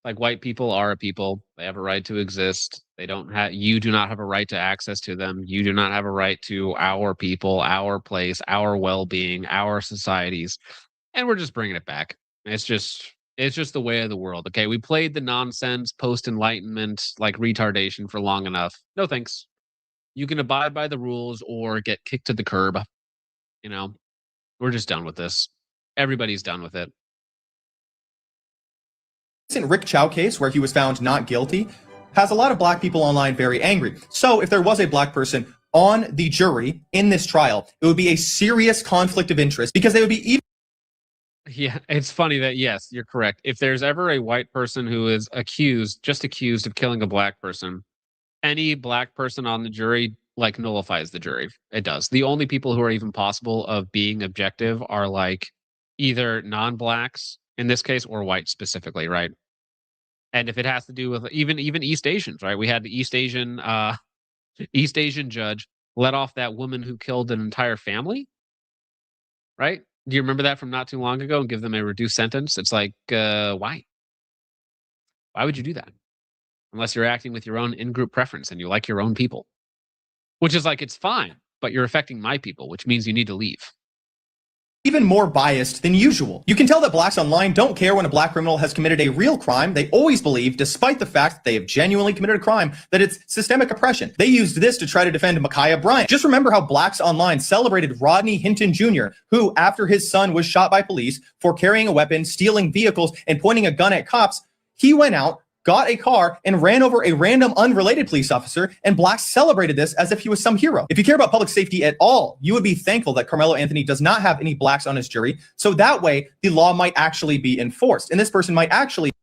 Like, white people are a people. They have a right to exist. You do not have a right to access to them. You do not have a right to our people, our place, our well-being, our societies. And we're just bringing it back. It's just the way of the world. Okay, we played the nonsense post-enlightenment, like retardation for long enough. No thanks. You can abide by the rules or get kicked to the curb. We're just done with this. Everybody's done with it. Recent Rick Chow case, where he was found not guilty, has a lot of black people online very angry. So if there was a black person on the jury in this trial, it would be a serious conflict of interest because they would be even. Yeah, it's funny that, yes, you're correct. If there's ever a white person who is accused of killing a black person, any black person on the jury nullifies the jury. It does. The only people who are even possible of being objective are either non-blacks in this case or white specifically, right? And if it has to do with even East Asians, right? We had the East Asian judge let off that woman who killed an entire family, right? Do you remember that from not too long ago, and give them a reduced sentence? It's like, why? Why would you do that? Unless you're acting with your own in-group preference and you like your own people. Which is it's fine, but you're affecting my people, which means you need to leave. Even more biased than usual. You can tell that blacks online don't care when a black criminal has committed a real crime. They always believe, despite the fact that they have genuinely committed a crime, that it's systemic oppression. They used this to try to defend Ma'Khia Bryant. Just remember how blacks online celebrated Rodney Hinton Jr., who, after his son was shot by police for carrying a weapon, stealing vehicles, and pointing a gun at cops, he went out, got a car, and ran over a random unrelated police officer, and blacks celebrated this as if he was some hero. If you care about public safety at all, you would be thankful that Carmelo Anthony does not have any blacks on his jury, so that way the law might actually be enforced, and this person might actually...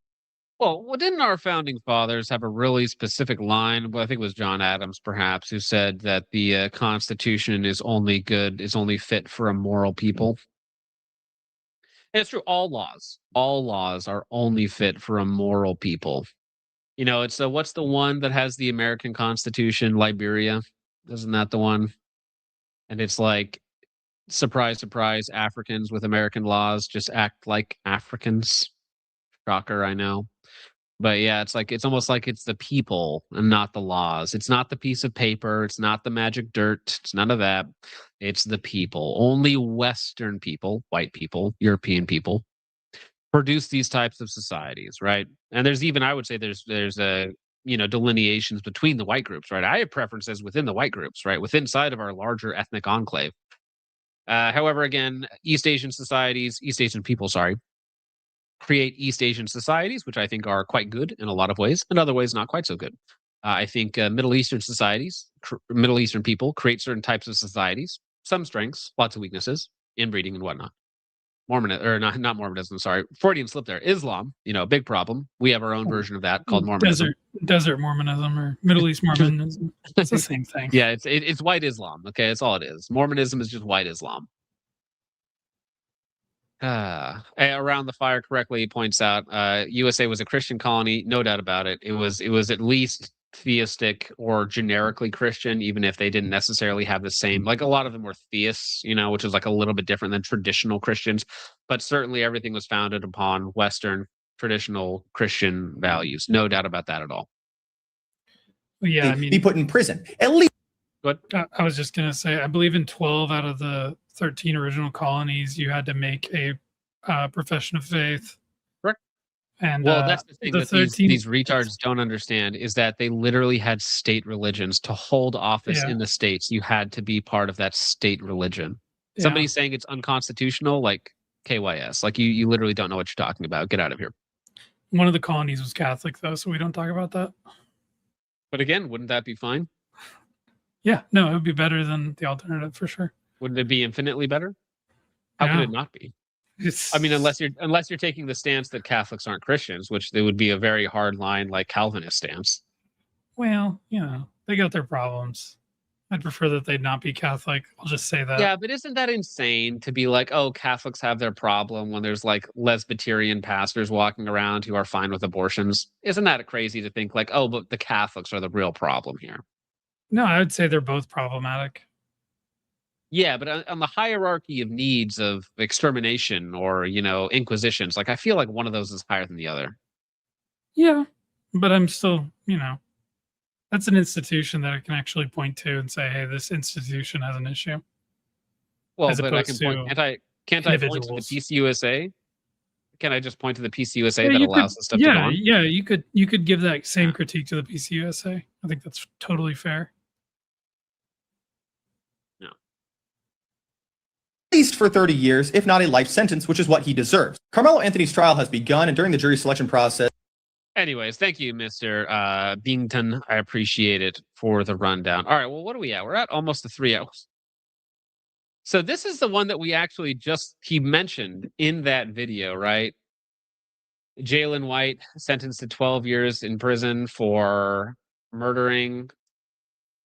Well, didn't our founding fathers have a really specific line? Well, I think it was John Adams, perhaps, who said that the Constitution is only fit for a moral people. And it's true. All laws are only fit for immoral people. You know, it's what's the one that has the American Constitution? Liberia, isn't that the one? And it's like, surprise, surprise, Africans with American laws just act like Africans. Shocker, I know. But yeah, it's like it's almost like it's the people and not the laws. It's not the piece of paper. It's not the magic dirt. It's none of that. It's the people. Only Western people, white people, European people, produce these types of societies, right? And there's even, I would say, there's a delineations between the white groups, right? I have preferences within the white groups, right, within inside of our larger ethnic enclave. However, again, East Asian people, create East Asian societies, which I think are quite good in a lot of ways, in other ways not quite so good. I think Middle Eastern people create certain types of societies, some strengths, lots of weaknesses, inbreeding and whatnot. Not Mormonism, sorry. Freudian slip there. Islam, big problem. We have our own version of that called Mormonism. Desert Mormonism or Middle East Mormonism. It's the same thing. Yeah, it's white Islam. Okay, that's all it is. Mormonism is just white Islam. Around the Fire correctly points out, USA was a Christian colony, no doubt about it. It was at least theistic or generically Christian, even if they didn't necessarily have the same. Like a lot of them were theists, which is like a little bit different than traditional Christians. But certainly everything was founded upon Western traditional Christian values. No doubt about that at all. Well, yeah, I mean, be put in prison at least. But I was just gonna say, I believe in 12 out of the 13 original colonies, you had to make a profession of faith. Correct. And that's the thing that these retards don't understand is that they literally had state religions. To hold office in the states, you had to be part of that state religion. Yeah. Somebody saying it's unconstitutional, like KYS, like you literally don't know what you're talking about. Get out of here. One of the colonies was Catholic, though, so we don't talk about that. But again, wouldn't that be fine? Yeah, no, it would be better than the alternative for sure. Wouldn't it be infinitely better? How could it not be? I mean, unless you're taking the stance that Catholics aren't Christians, which they would be a very hard line, like Calvinist stance. Well, they got their problems. I'd prefer that they'd not be Catholic. I'll just say that. Yeah, but isn't that insane to be like, oh, Catholics have their problem when there's like Lesbiterian pastors walking around who are fine with abortions? Isn't that crazy to think like, oh, but the Catholics are the real problem here? No, I would say they're both problematic. Yeah, but on the hierarchy of needs of extermination or, inquisitions, like I feel like one of those is higher than the other. Yeah, but I'm still, that's an institution that I can actually point to and say, hey, this institution has an issue. Well, but I can point, can't I point to the PCUSA? Can I just point to the PCUSA that allows this stuff to go on? Yeah, you could give that same critique to the PCUSA. I think that's totally fair. Least for 30 years, if not a life sentence, which is what he deserves. Carmelo Anthony's trial has begun, and during the jury selection process. Anyways, thank you, Mr. Bington. I appreciate it for the rundown. All right, well, what are we at? We're at almost the 3 hours. So this is the one that we actually he mentioned in that video, right? Jalen White sentenced to 12 years in prison for murdering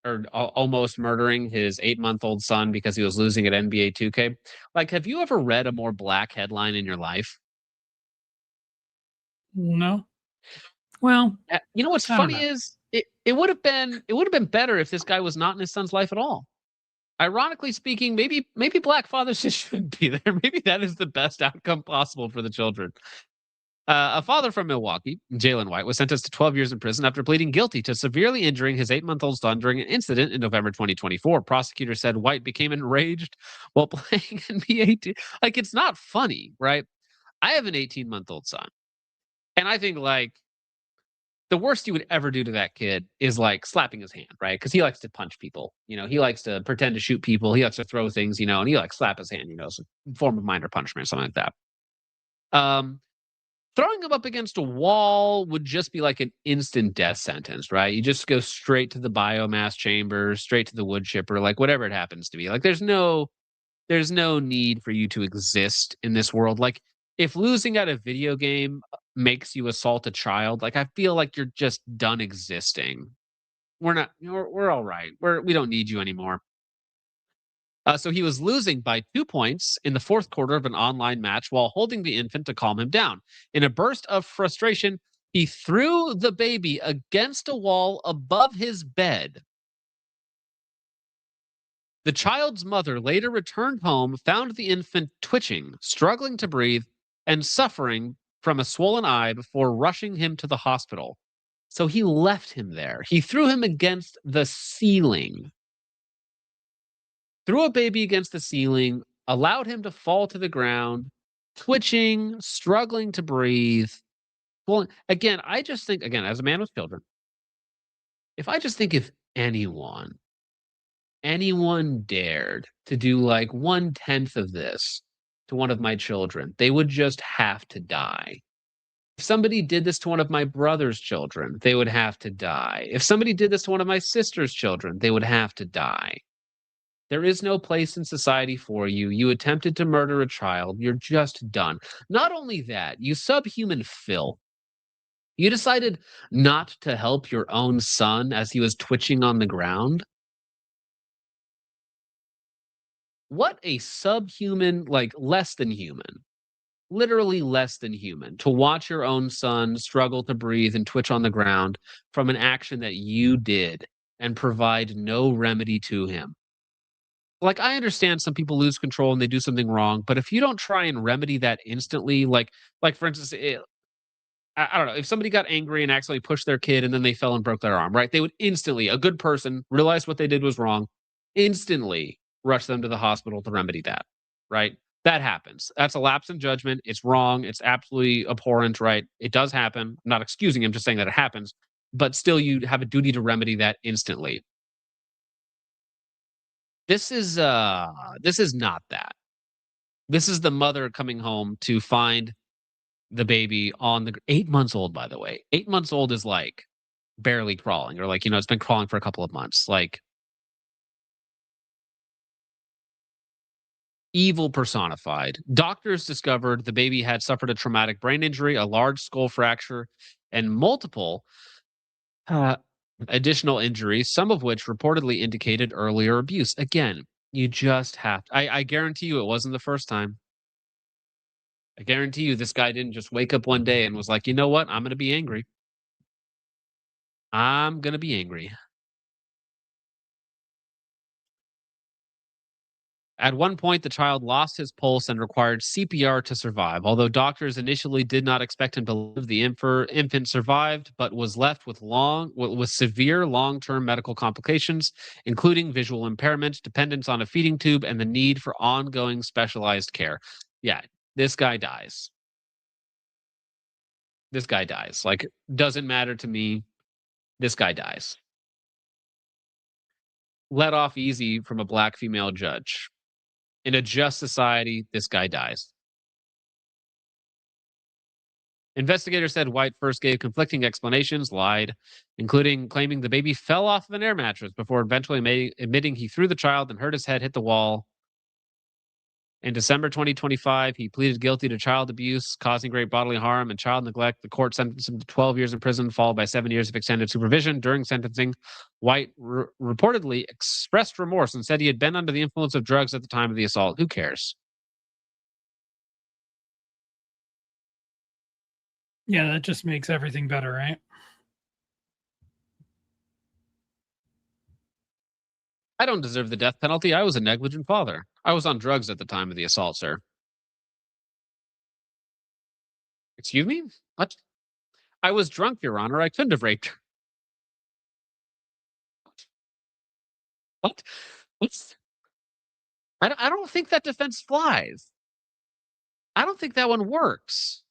or almost murdering his 8-month-old son because he was losing at NBA 2K. Like, have you ever read a more black headline in your life? No. Well, you know what's funny is it would have been better if this guy was not in his son's life at all. Ironically speaking, maybe black fathers just shouldn't be there. Maybe that is the best outcome possible for the children. A father from Milwaukee, Jalen White, was sentenced to 12 years in prison after pleading guilty to severely injuring his 8-month-old son during an incident in November 2024. Prosecutors said White became enraged while playing NBA. Like, it's not funny, right? I have an 18-month-old son, and I think, like, the worst you would ever do to that kid is, like, slapping his hand, right? Because he likes to punch people. He likes to pretend to shoot people. He likes to throw things, and he, like, slap his hand, it's a form of minor punishment or something like that. Throwing him up against a wall would just be like an instant death sentence, right? You just go straight to the biomass chamber, straight to the wood chipper, like whatever it happens to be. Like there's no need for you to exist in this world. Like if losing at a video game makes you assault a child, like I feel like you're just done existing. We're all right. We don't need you anymore. So he was losing by 2 points in the fourth quarter of an online match while holding the infant to calm him down. In a burst of frustration, he threw the baby against a wall above his bed. The child's mother later returned home, found the infant twitching, struggling to breathe, and suffering from a swollen eye before rushing him to the hospital. So he left him there. He threw him against the ceiling. Threw a baby against the ceiling, allowed him to fall to the ground, twitching, struggling to breathe. Well, again, I just think, as a man with children, if anyone dared to do like 1/10 of this to one of my children, they would just have to die. If somebody did this to one of my brother's children, they would have to die. If somebody did this to one of my sister's children, they would have to die. There is no place in society for you. You attempted to murder a child. You're just done. Not only that, you subhuman filth. You decided not to help your own son as he was twitching on the ground. What a subhuman, like less than human, literally less than human, to watch your own son struggle to breathe and twitch on the ground from an action that you did and provide no remedy to him. Like, I understand some people lose control and they do something wrong, but if you don't try and remedy that instantly, like for instance, I don't know, if somebody got angry and accidentally pushed their kid and then they fell and broke their arm, right? They would instantly, a good person, realize what they did was wrong, instantly rush them to the hospital to remedy that, right? That happens. That's a lapse in judgment. It's wrong. It's absolutely abhorrent, right? It does happen. I'm not excusing him, just saying that it happens. But still, you have a duty to remedy that instantly. This is not that. This is the mother coming home to find the baby on the 8 months old, by the way. 8 months old is like barely crawling, or like, it's been crawling for a couple of months. Like, evil personified. Doctors discovered the baby had suffered a traumatic brain injury, a large skull fracture, and multiple additional injuries, some of which reportedly indicated earlier abuse. Again, you just have to. I guarantee you it wasn't the first time. I guarantee you this guy didn't just wake up one day and was like, you know what? I'm going to be angry. I'm going to be angry. At one point, the child lost his pulse and required CPR to survive. Although doctors initially did not expect him to live, the infant survived, but was left with severe long-term medical complications, including visual impairment, dependence on a feeding tube, and the need for ongoing specialized care. Yeah, this guy dies. This guy dies. Like, doesn't matter to me. This guy dies. Let off easy from a black female judge. In a just society, this guy dies. Investigators said White first gave conflicting explanations, lied, including claiming the baby fell off of an air mattress before eventually admitting he threw the child and hurt his head hit the wall. In December 2025, he pleaded guilty to child abuse, causing great bodily harm, and child neglect. The court sentenced him to 12 years in prison, followed by 7 years of extended supervision. During sentencing, White reportedly expressed remorse and said he had been under the influence of drugs at the time of the assault. Who cares? Yeah, that just makes everything better, right? I don't deserve the death penalty. I was a negligent father. I was on drugs at the time of the assault, sir. Excuse me? What? I was drunk, Your Honor. I couldn't have raped her. What? What's... I don't think that defense flies. I don't think that one works.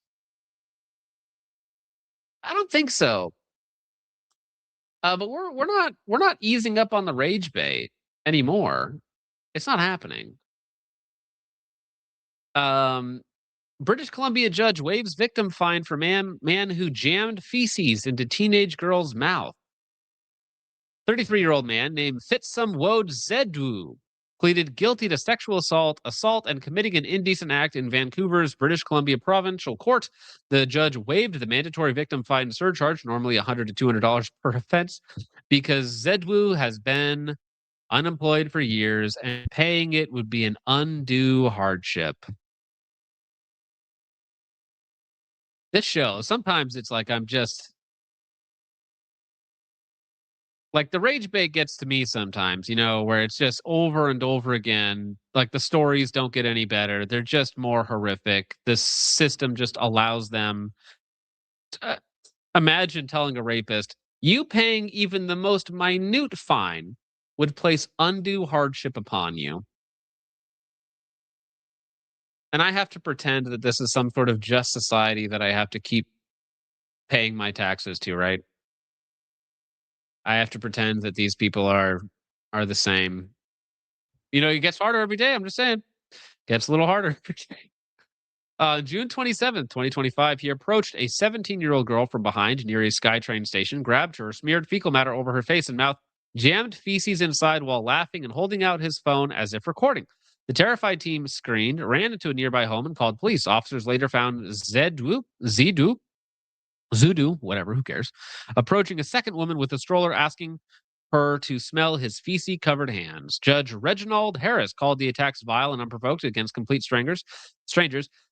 I don't think so. But we're not easing up on the rage bait anymore. It's not happening. British Columbia judge waives victim fine for man who jammed feces into teenage girl's mouth. 33-year-old man named Fitsum Wode Zedu pleaded guilty to sexual assault, and committing an indecent act in Vancouver's British Columbia Provincial Court. The judge waived the mandatory victim fine surcharge, normally $100 to $200 per offense, because Zedwu has been unemployed for years, and paying it would be an undue hardship. This show, sometimes it's like I'm just like the rage bait gets to me sometimes, where it's just over and over again. Like the stories don't get any better. They're just more horrific. The system just allows them to, imagine telling a rapist, you paying even the most minute fine would place undue hardship upon you. And I have to pretend that this is some sort of just society that I have to keep paying my taxes to, right? I have to pretend that these people are the same. It gets harder every day. I'm just saying. Gets a little harder every day. June 27th, 2025, he approached a 17-year-old girl from behind near a SkyTrain station, grabbed her, smeared fecal matter over her face and mouth, jammed feces inside while laughing and holding out his phone as if recording. The terrified team screamed, ran into a nearby home, and called police. Officers later found Zudu, whatever, who cares, approaching a second woman with a stroller, asking her to smell his feces-covered hands. Judge Reginald Harris called the attacks vile and unprovoked against complete strangers.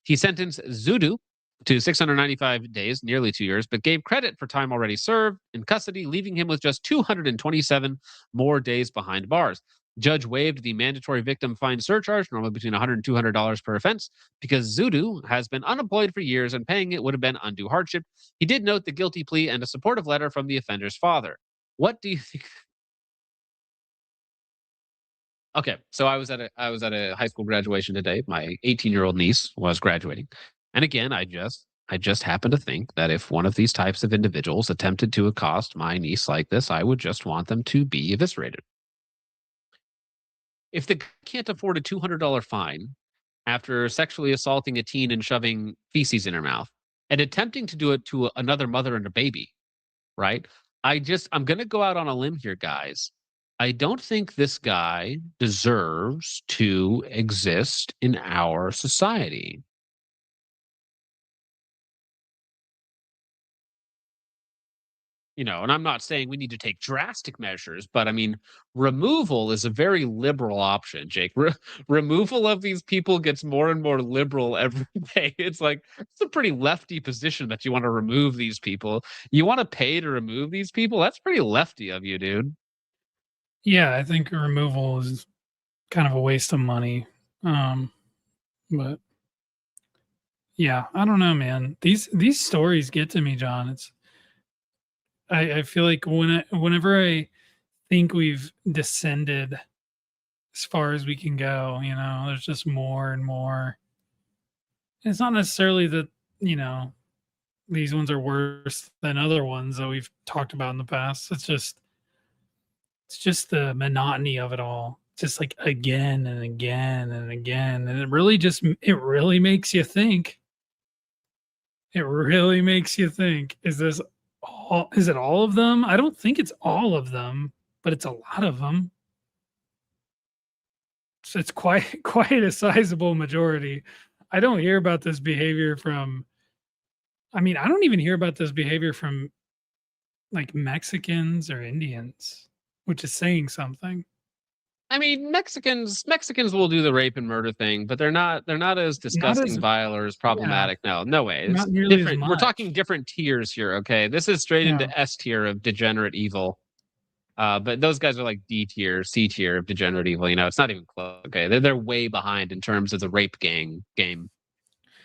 He sentenced Zudu to 695 days, nearly 2 years, but gave credit for time already served in custody, leaving him with just 227 more days behind bars. Judge waived the mandatory victim fine surcharge, normally between $100 and $200 per offense, because Zudu has been unemployed for years and paying it would have been undue hardship. He did note the guilty plea and a supportive letter from the offender's father. What do you think? Okay, so I was at a high school graduation today. My 18-year-old niece was graduating, and again, I just happen to think that if one of these types of individuals attempted to accost my niece like this, I would just want them to be eviscerated. If the guy can't afford a $200 fine after sexually assaulting a teen and shoving feces in her mouth and attempting to do it to another mother and a baby, right? I'm going to go out on a limb here, guys. I don't think this guy deserves to exist in our society. And I'm not saying we need to take drastic measures, but I mean, removal is a very liberal option, Jake. Removal of these people gets more and more liberal every day. It's a pretty lefty position that you want to remove these people. You want to pay to remove these people? That's pretty lefty of you, dude. Yeah, I think removal is kind of a waste of money. But yeah, I don't know, man. These stories get to me, John. I feel like whenever I think we've descended as far as we can go, there's just more and more. It's not necessarily that, these ones are worse than other ones that we've talked about in the past. It's just the monotony of it all. Just like again and again and again. And it really makes you think. It really makes you think, is it all of them? I don't think it's all of them, but it's a lot of them. So it's quite a sizable majority. I don't hear about this behavior from I don't even hear about this behavior from like Mexicans or Indians, which is saying something. I mean, Mexicans will do the rape and murder thing, but they're not as disgusting, vile, or as problematic. Yeah. No way. It's different. We're talking different tiers here. Okay, this is straight into S tier of degenerate evil. But those guys are like D tier, C tier of degenerate evil. It's not even close. Okay, they're way behind in terms of the rape gang game.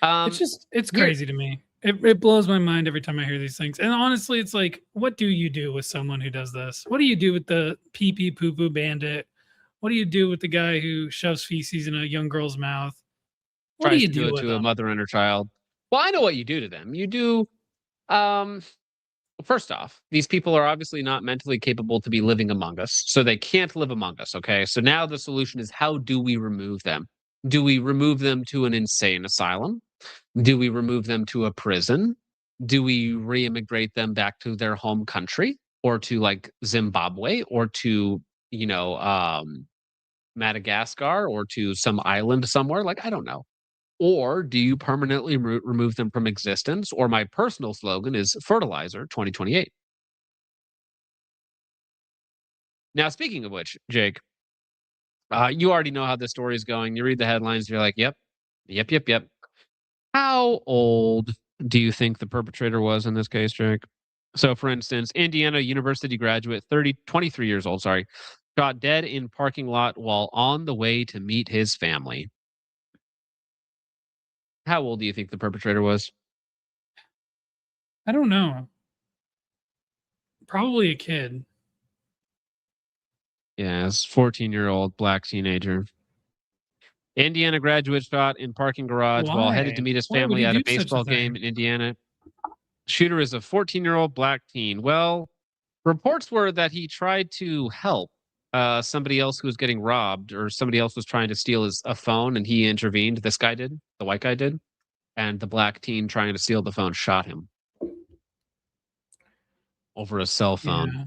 It's crazy to me. It blows my mind every time I hear these things. And honestly, it's like, what do you do with someone who does this? What do you do with the pee poo poo bandit? What do you do with the guy who shoves feces in a young girl's mouth? What do you do to a mother and her child? Well, I know what you do to them. You do. First off, these people are obviously not mentally capable to be living among us, so they can't live among us. Okay, so now the solution is, how do we remove them? Do we remove them to an insane asylum? Do we remove them to a prison? Do we re-immigrate them back to their home country, or to like Zimbabwe, or to Madagascar, or to some island somewhere? Like, I don't know. Or do you permanently remove them from existence? Or my personal slogan is Fertilizer 2028. Now, speaking of which, Jake, You already know how the story is going. You read the headlines, you're like, yep. How old do you think the perpetrator was in this case, Jake? So, for instance, Indiana University graduate, 23 years old, shot dead in parking lot while on the way to meet his family. How old do you think the perpetrator was? I don't know. Probably a kid. Yeah, it's 14-year-old black teenager. Indiana graduate shot in parking garage while headed to meet his Why would family he at a do such a baseball game thing? in Indiana. Shooter is a 14-year-old black teen. Well, reports were that he tried to help somebody else who was getting robbed, or somebody else was trying to steal a phone, and he intervened. This guy did. The white guy did. And the black teen trying to steal the phone shot him over a cell phone. Yeah.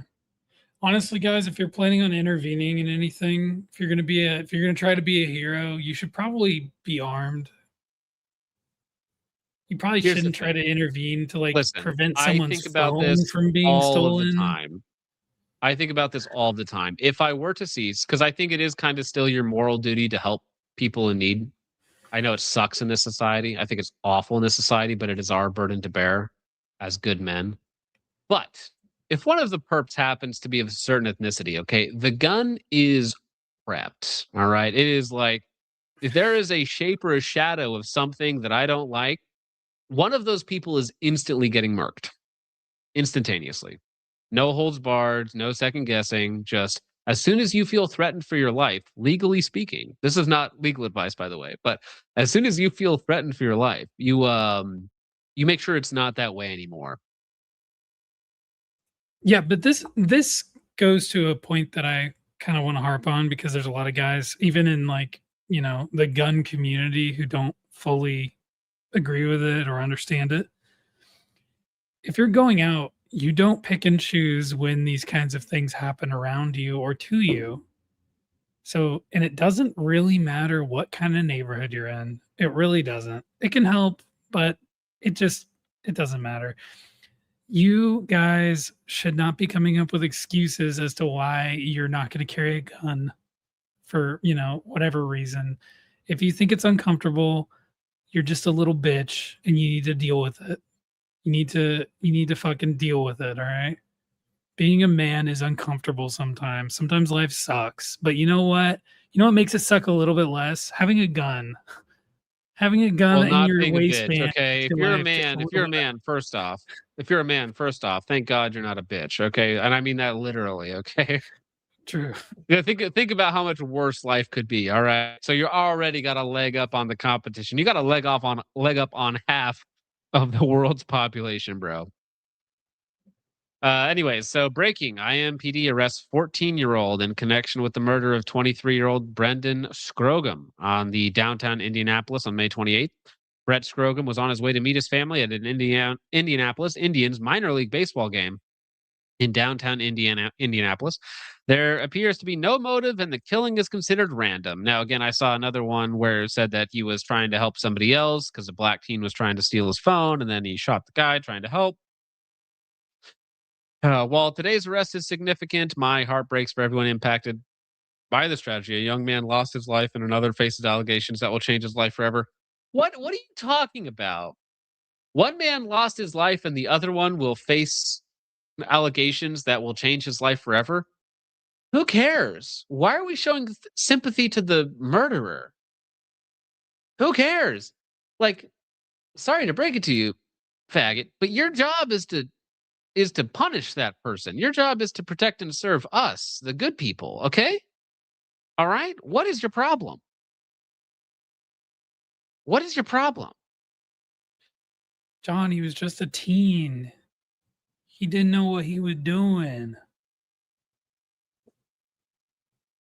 Honestly, guys, if you're planning on intervening in anything, if you're gonna try to be a hero, you should probably be armed. You probably Here's the shouldn't try to intervene to Listen, prevent I someone's think about phone this from being all stolen. of the time. I think about this all the time. If I were to seize, because I think it is kind of still your moral duty to help people in need. I know it sucks in this society. I think it's awful in this society, but it is our burden to bear as good men. But if one of the perps happens to be of a certain ethnicity, okay, the gun is prepped. All right. It is like, if there is a shape or a shadow of something that I don't like, one of those people is instantly getting murked. Instantaneously. No holds barred, no second guessing. Just as soon as you feel threatened for your life, legally speaking, this is not legal advice, by the way, but as soon as you feel threatened for your life, you make sure it's not that way anymore. Yeah, but this goes to a point that I kind of want to harp on, because there's a lot of guys, even in the gun community, who don't fully agree with it or understand it. If you're going out, you don't pick and choose when these kinds of things happen around you or to you. So, and it doesn't really matter what kind of neighborhood you're in. It really doesn't. It can help, but it doesn't matter. You guys should not be coming up with excuses as to why you're not going to carry a gun for, whatever reason. If you think it's uncomfortable, you're just a little bitch and you need to deal with it. You need to fucking deal with it, all right? Being a man is uncomfortable sometimes. Sometimes life sucks. But you know what? You know what makes it suck a little bit less? Having a gun. Having a gun in your waistband. Okay, if you're a man, first off, thank God you're not a bitch, okay? And I mean that literally, okay? True. Yeah, think about how much worse life could be, all right? So you already got a leg up on the competition. You got a leg up on half of the world's population, bro. Anyways, so breaking. IMPD arrests 14-year-old in connection with the murder of 23-year-old Brendan Scrogum on the downtown Indianapolis on May 28th. Brett Scrogum was on his way to meet his family at an Indianapolis Indians minor league baseball game in downtown Indianapolis. There appears to be no motive, and the killing is considered random. Now, again, I saw another one where it said that he was trying to help somebody else because a black teen was trying to steal his phone, and then he shot the guy trying to help. While today's arrest is significant, my heart breaks for everyone impacted by this tragedy. A young man lost his life, and another faces allegations that will change his life forever. What are you talking about? One man lost his life, and the other one will face allegations that will change his life forever? Who cares? Why are we showing sympathy to the murderer? Who cares? Like, sorry to break it to you, faggot, but your job is to punish that person. Your job is to protect and serve us, the good people, okay? All right? What is your problem? What is your problem? John, he was just a teen. He didn't know what he was doing.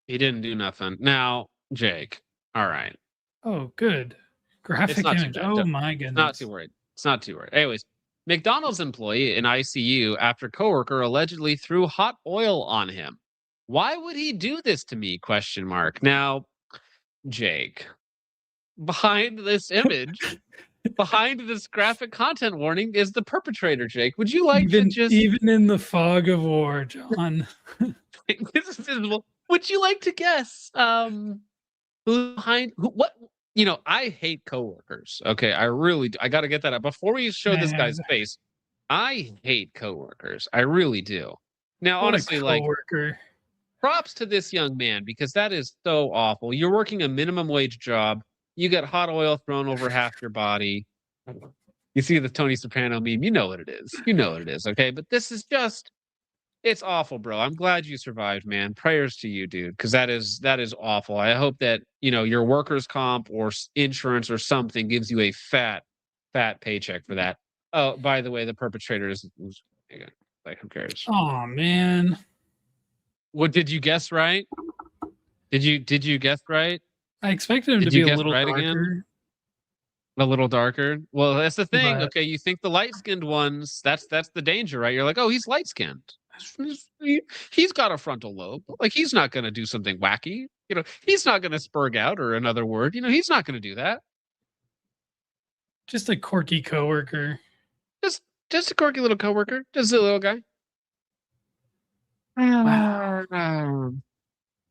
He didn't do nothing. Now, Jake, all right. Oh, good. Graphic image. Oh, my goodness. It's not too worried. Anyways, McDonald's employee in ICU after coworker allegedly threw hot oil on him. Why would he do this to me? ? Now, Jake, behind this image, behind this graphic content warning is the perpetrator, Jake. Would you like to just... Even in the fog of war, John. Would you like to guess who behind who what I hate coworkers. Okay, I really do. I got to get that up before we show this guy's Man. face. I hate coworkers. I really do. Now, What honestly, a like coworker. props to this young man because that is so awful. You're working a minimum wage job. You get hot oil thrown over half your body. You see the Tony Soprano meme. You know what it is. You know what it is. Okay, but this is just. It's awful, bro. I'm glad you survived, man. Prayers to you, dude, because that is awful. I hope that your workers' comp or insurance or something gives you a fat paycheck for that. Oh, by the way, the perpetrator is like, who cares? Oh man. What did you guess right? Did you guess right? I expected him Did to you be a guess little right darker. again? A little darker. Well, that's the thing. But- Okay, you think the light-skinned ones. That's the danger, right? You're like, oh, he's light-skinned. He's got a frontal lobe. Like he's not going to do something wacky. He's not going to spurg out or another word. He's not going to do that. Just a quirky coworker. Just a quirky little coworker. Just a little guy. Wow.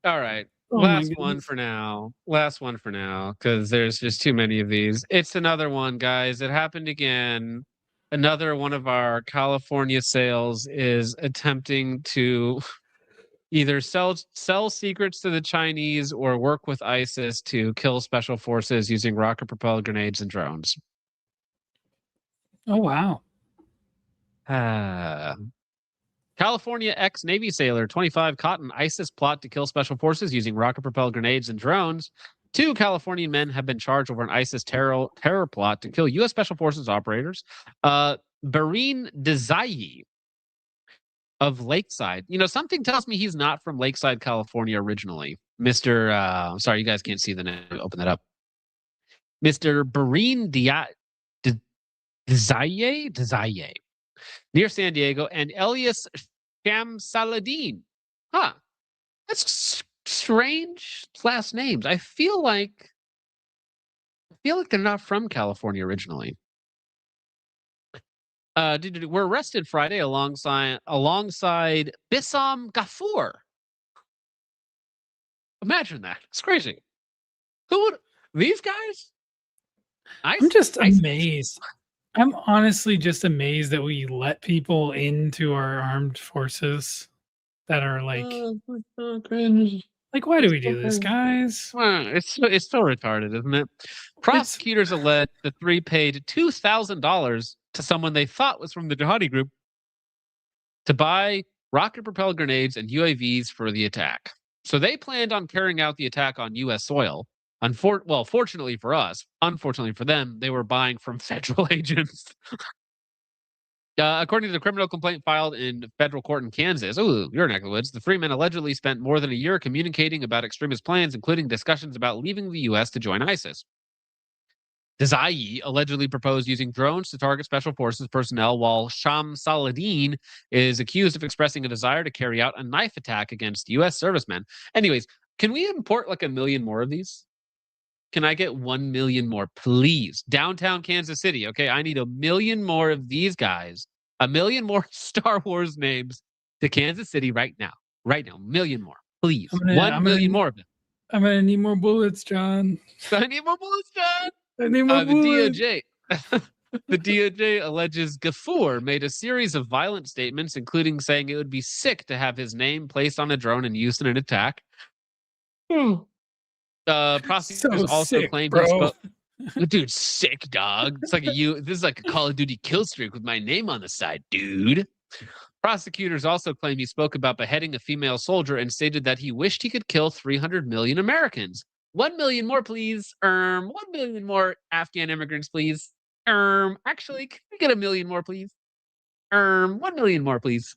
All right. Oh my Last one goodness. for now. Last one for now, because there's just too many of these. It's another one, guys. It happened again. Another one of our California sales is attempting to either sell secrets to the Chinese or work with ISIS to kill special forces using rocket-propelled grenades and drones. Oh wow. California ex-Navy sailor 25 caught in ISIS plot to kill special forces using rocket-propelled grenades and drones. 2 Californian men have been charged over an ISIS terror plot to kill U.S. Special Forces operators. Bareen Desai of Lakeside. Something tells me he's not from Lakeside, California originally. Mr. Sorry, you guys can't see the name. Open that up. Mr. Bareen Desai near San Diego, and Elias Shamsaladin. Huh. That's strange last names. I feel like they're not from California originally. Were arrested Friday alongside Bissam Ghafoor. Imagine that. It's crazy. Who would these guys? I'm just amazed. I'm honestly just amazed that we let people into our armed forces that are like, why do we do this, guys? Well, it's so retarded, isn't it? Prosecutors allege the 3 paid $2,000 to someone they thought was from the jihadi group to buy rocket-propelled grenades and UAVs for the attack. So they planned on carrying out the attack on U.S. soil. Fortunately for us, unfortunately for them, they were buying from federal agents. According to the criminal complaint filed in federal court in Kansas, your neck of the woods, the 3 men allegedly spent more than a year communicating about extremist plans, including discussions about leaving the U.S. to join ISIS. Desai allegedly proposed using drones to target special forces personnel, while Shamsaladin is accused of expressing a desire to carry out a knife attack against U.S. servicemen. Anyways, can we import like 1 million more of these? Can I get 1 million more, please? Downtown Kansas City, okay? I need 1 million more of these guys. 1 million more Star Wars names to Kansas City right now. Right now, 1 million more, please. 1 million more of them. I'm gonna need more bullets, John. I need more bullets, John. I need more bullets. The DOJ. The DOJ alleges Ghafoor made a series of violent statements, including saying it would be sick to have his name placed on a drone and used in an attack. Prosecutors also claimed he spoke. Dude, sick dog. It's like this is like a Call of Duty kill streak with my name on the side, dude. Prosecutors also claim he spoke about beheading a female soldier and stated that he wished he could kill 300 million Americans. 1 million more, please. 1 million more Afghan immigrants, please. Actually, can we get 1 million more, please? 1 million more, please.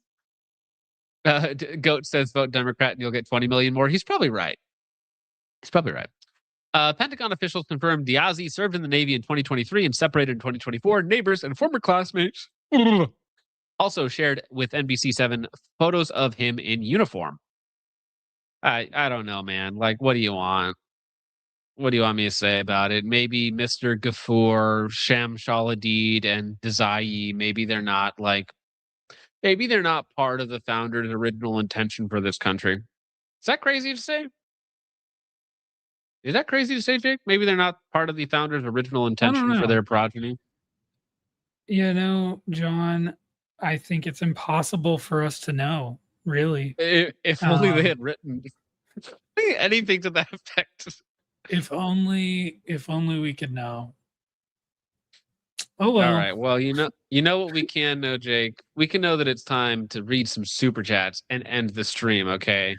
Goat says vote Democrat and you'll get 20 million more. He's probably right. He's probably right. Pentagon officials confirmed Diazi served in the Navy in 2023 and separated in 2024. Neighbors and former classmates also shared with NBC7 photos of him in uniform. I don't know, man. Like, what do you want? What do you want me to say about it? Maybe Mr. Ghafoor, Shamsaladin, and Desai, maybe they're not part of the founder's original intention for this country. Is that crazy to say? Is that crazy to say, Jake? Maybe they're not part of the founder's original intention for know. their progeny. You know, John, I think it's impossible for us to know, really. If only they had written anything to that effect. If only we could know. Oh well. All right. Well, you know what we can know, Jake. We can know that it's time to read some super chats and end the stream. Okay.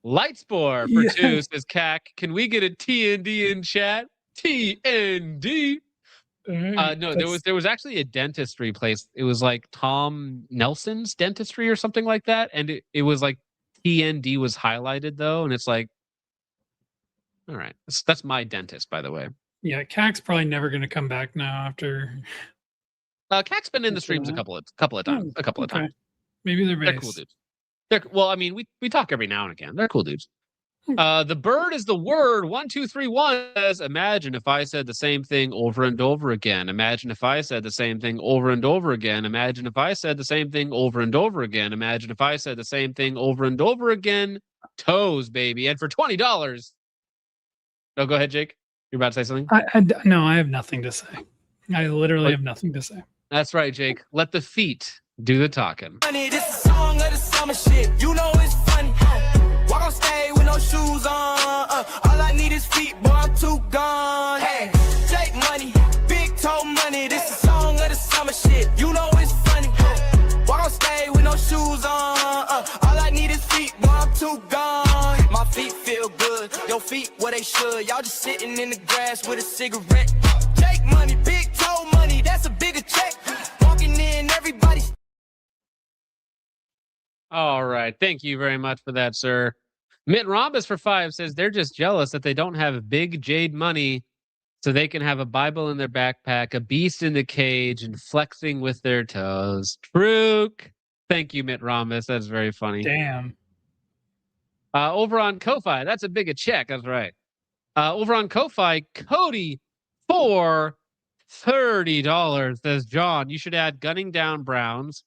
Lightspore for 2 says, "CAC, can we get a TND in chat? TND." No, there was actually a dentistry place. It was like Tom Nelson's dentistry or something like that, and it was like TND was highlighted though, and it's like, all right, that's my dentist, by the way. Yeah, CAC's probably never going to come back now after. CAC's been in the streams a couple of times. Maybe they're cool dudes. Well, I mean, we talk every now and again. They're cool dudes. The bird is the word. 1231 says, "Imagine if I said the same thing over and over again. Imagine if I said the same thing over and over again. Imagine if I said the same thing over and over again. Imagine if I said the same thing over and over again. Toes, baby." And for $20. No, go ahead, Jake. You're about to say something? No, I have nothing to say. I literally have nothing to say. That's right, Jake. Let the feet do the talking. This is a song of the summer shit. You know it's funny. Walk on stage with no shoes on. All I need is feet, boy, I'm too gone. Hey, Jake money, big toe money. This is a song of the summer shit. You know it's funny. Walk on stage with no shoes on. All I need is feet, boy, I'm too gone. My feet feel good. Your feet where they should. Y'all just sitting in the grass with a cigarette. Jake money, big toe money. That's a bigger check. Walking in, everybody. All right. Thank you very much for that, sir. Mitt Rhombus for 5 says they're just jealous that they don't have big jade money so they can have a Bible in their backpack, a beast in the cage, and flexing with their toes. Truk. Thank you, Mitt Rhombus. That's very funny. Damn. Over on Ko-Fi, that's a big a check. That's right. Over on Ko-Fi, Cody for $30 says, "John, you should add Gunning Down Browns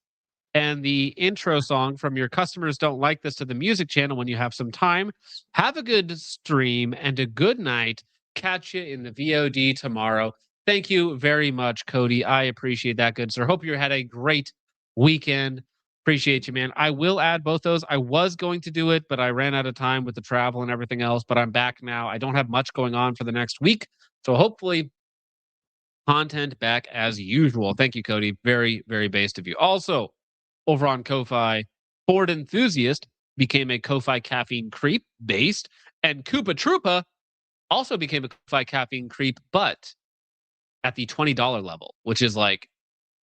and the intro song from Your Customers Don't Like This to the music channel when you have some time. Have a good stream and a good night. Catch you in the VOD tomorrow." Thank you very much, Cody. I appreciate that, good sir. Hope you had a great weekend. Appreciate you, man. I will add both those. I was going to do it, but I ran out of time with the travel and everything else, but I'm back now. I don't have much going on for the next week, so hopefully content back as usual. Thank you, Cody. Very, very based of you. Also, over on Ko-Fi, Ford Enthusiast became a Ko-Fi Caffeine Creep based, and Koopa Troopa also became a Ko-Fi Caffeine Creep, but at the $20 level, which is like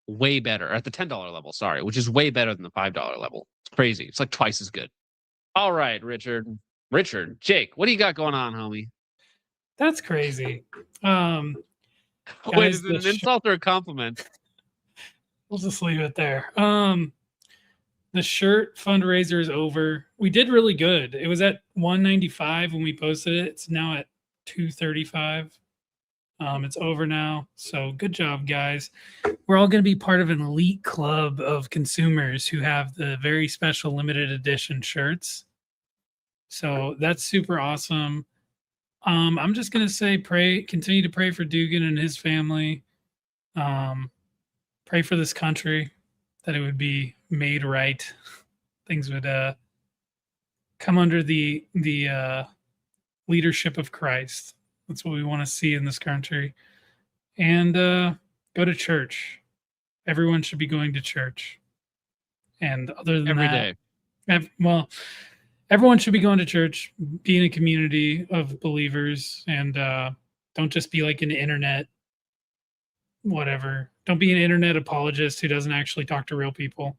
way better. At the $10 level, sorry, which is way better than the $5 level. It's crazy. It's like twice as good. All right, Richard, Jake, what do you got going on, homie? That's crazy. Wait, is it an insult or a compliment? We'll just leave it there. The shirt fundraiser is over. We did really good. It was at 195 when we posted it. It's now at 235. It's over now. So good job, guys. We're all going to be part of an elite club of consumers who have the very special limited edition shirts. So that's super awesome. I'm just going to say continue to pray for Dugan and his family. Pray for this country, that it would be made right. Things would come under the leadership of Christ. That's what we want to see in this country. And go to church. Everyone should be going to church. And other than every that, day. Everyone should be going to church, be in a community of believers, and don't just be like an internet whatever. Don't be an internet apologist who doesn't actually talk to real people.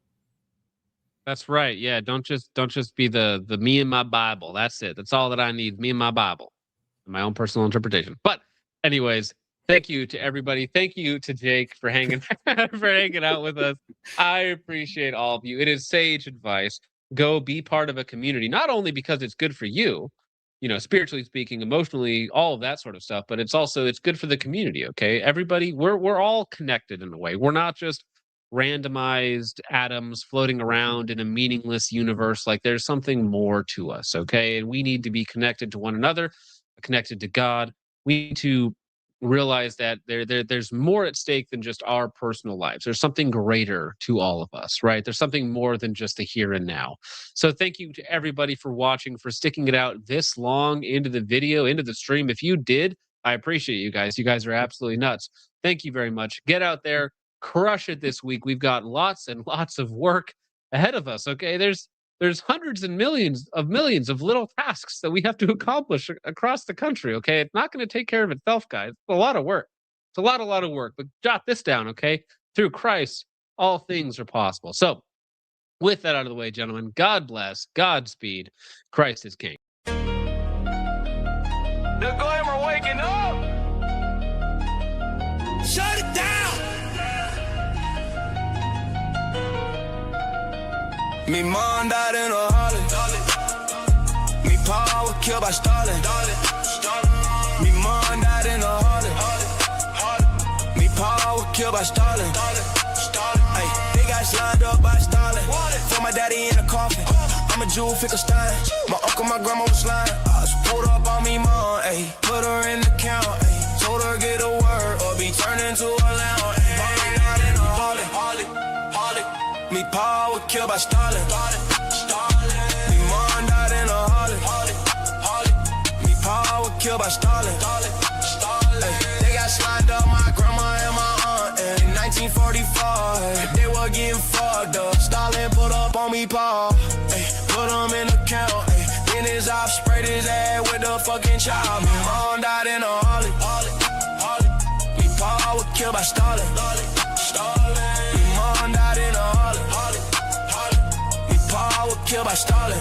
That's right. Yeah, don't just be the me and my Bible. That's it. That's all that I need. Me and my Bible. My own personal interpretation. But anyways, thank you to everybody. Thank you to Jake for hanging out with us. I appreciate all of you. It is sage advice. Go be part of a community, not only because it's good for you, spiritually speaking, emotionally, all of that sort of stuff, but it's good for the community. Okay, everybody, we're all connected in a way. We're not just randomized atoms floating around in a meaningless universe. Like there's something more to us, okay? And we need to be connected to one another, connected to God. We need to realize that there's more at stake than just our personal lives. There's something greater to all of us, right? There's something more than just the here and now. So thank you to everybody for watching, for sticking it out this long into the video, into the stream. If you did, I appreciate you guys. You guys are absolutely nuts. Thank you very much. Get out there, crush it this week. We've got lots and lots of work ahead of us, okay? There's hundreds and millions of little tasks that we have to accomplish across the country, okay? It's not going to take care of itself, guys. It's a lot of work. It's a lot of work. But jot this down, okay? Through Christ, all things are possible. So, with that out of the way, gentlemen, God bless, Godspeed, Christ is King. The glamour waking up. Shut it down. Me mom died in a Harley. Me pa was killed by Stalin. Me mom died in a Harley. Me pa was killed by Stalin. Ay, they got slimed up by Stalin. For my daddy in a coffin. I'm a Jew, Finkelstein. My uncle, my grandma was lying. I was pulled up on me mom. Ay, put her in the count. Ay, told her get a word or be turned into a lamb. Ay, died in a Harley. Me pa was killed by Stalin. Me mom died in a Harley. Me pa was killed by Stalin. Ay, they got slimed up my grandma and my aunt in 1945. They were getting fucked up. Stalin put up on me pa. Ay, put him in the count. Ay, then his op sprayed his ass with the fucking child. Me mom died in a Harley. Me pa was killed by Stalin. Me mom died in a Harley. Me pa was killed by Stalin.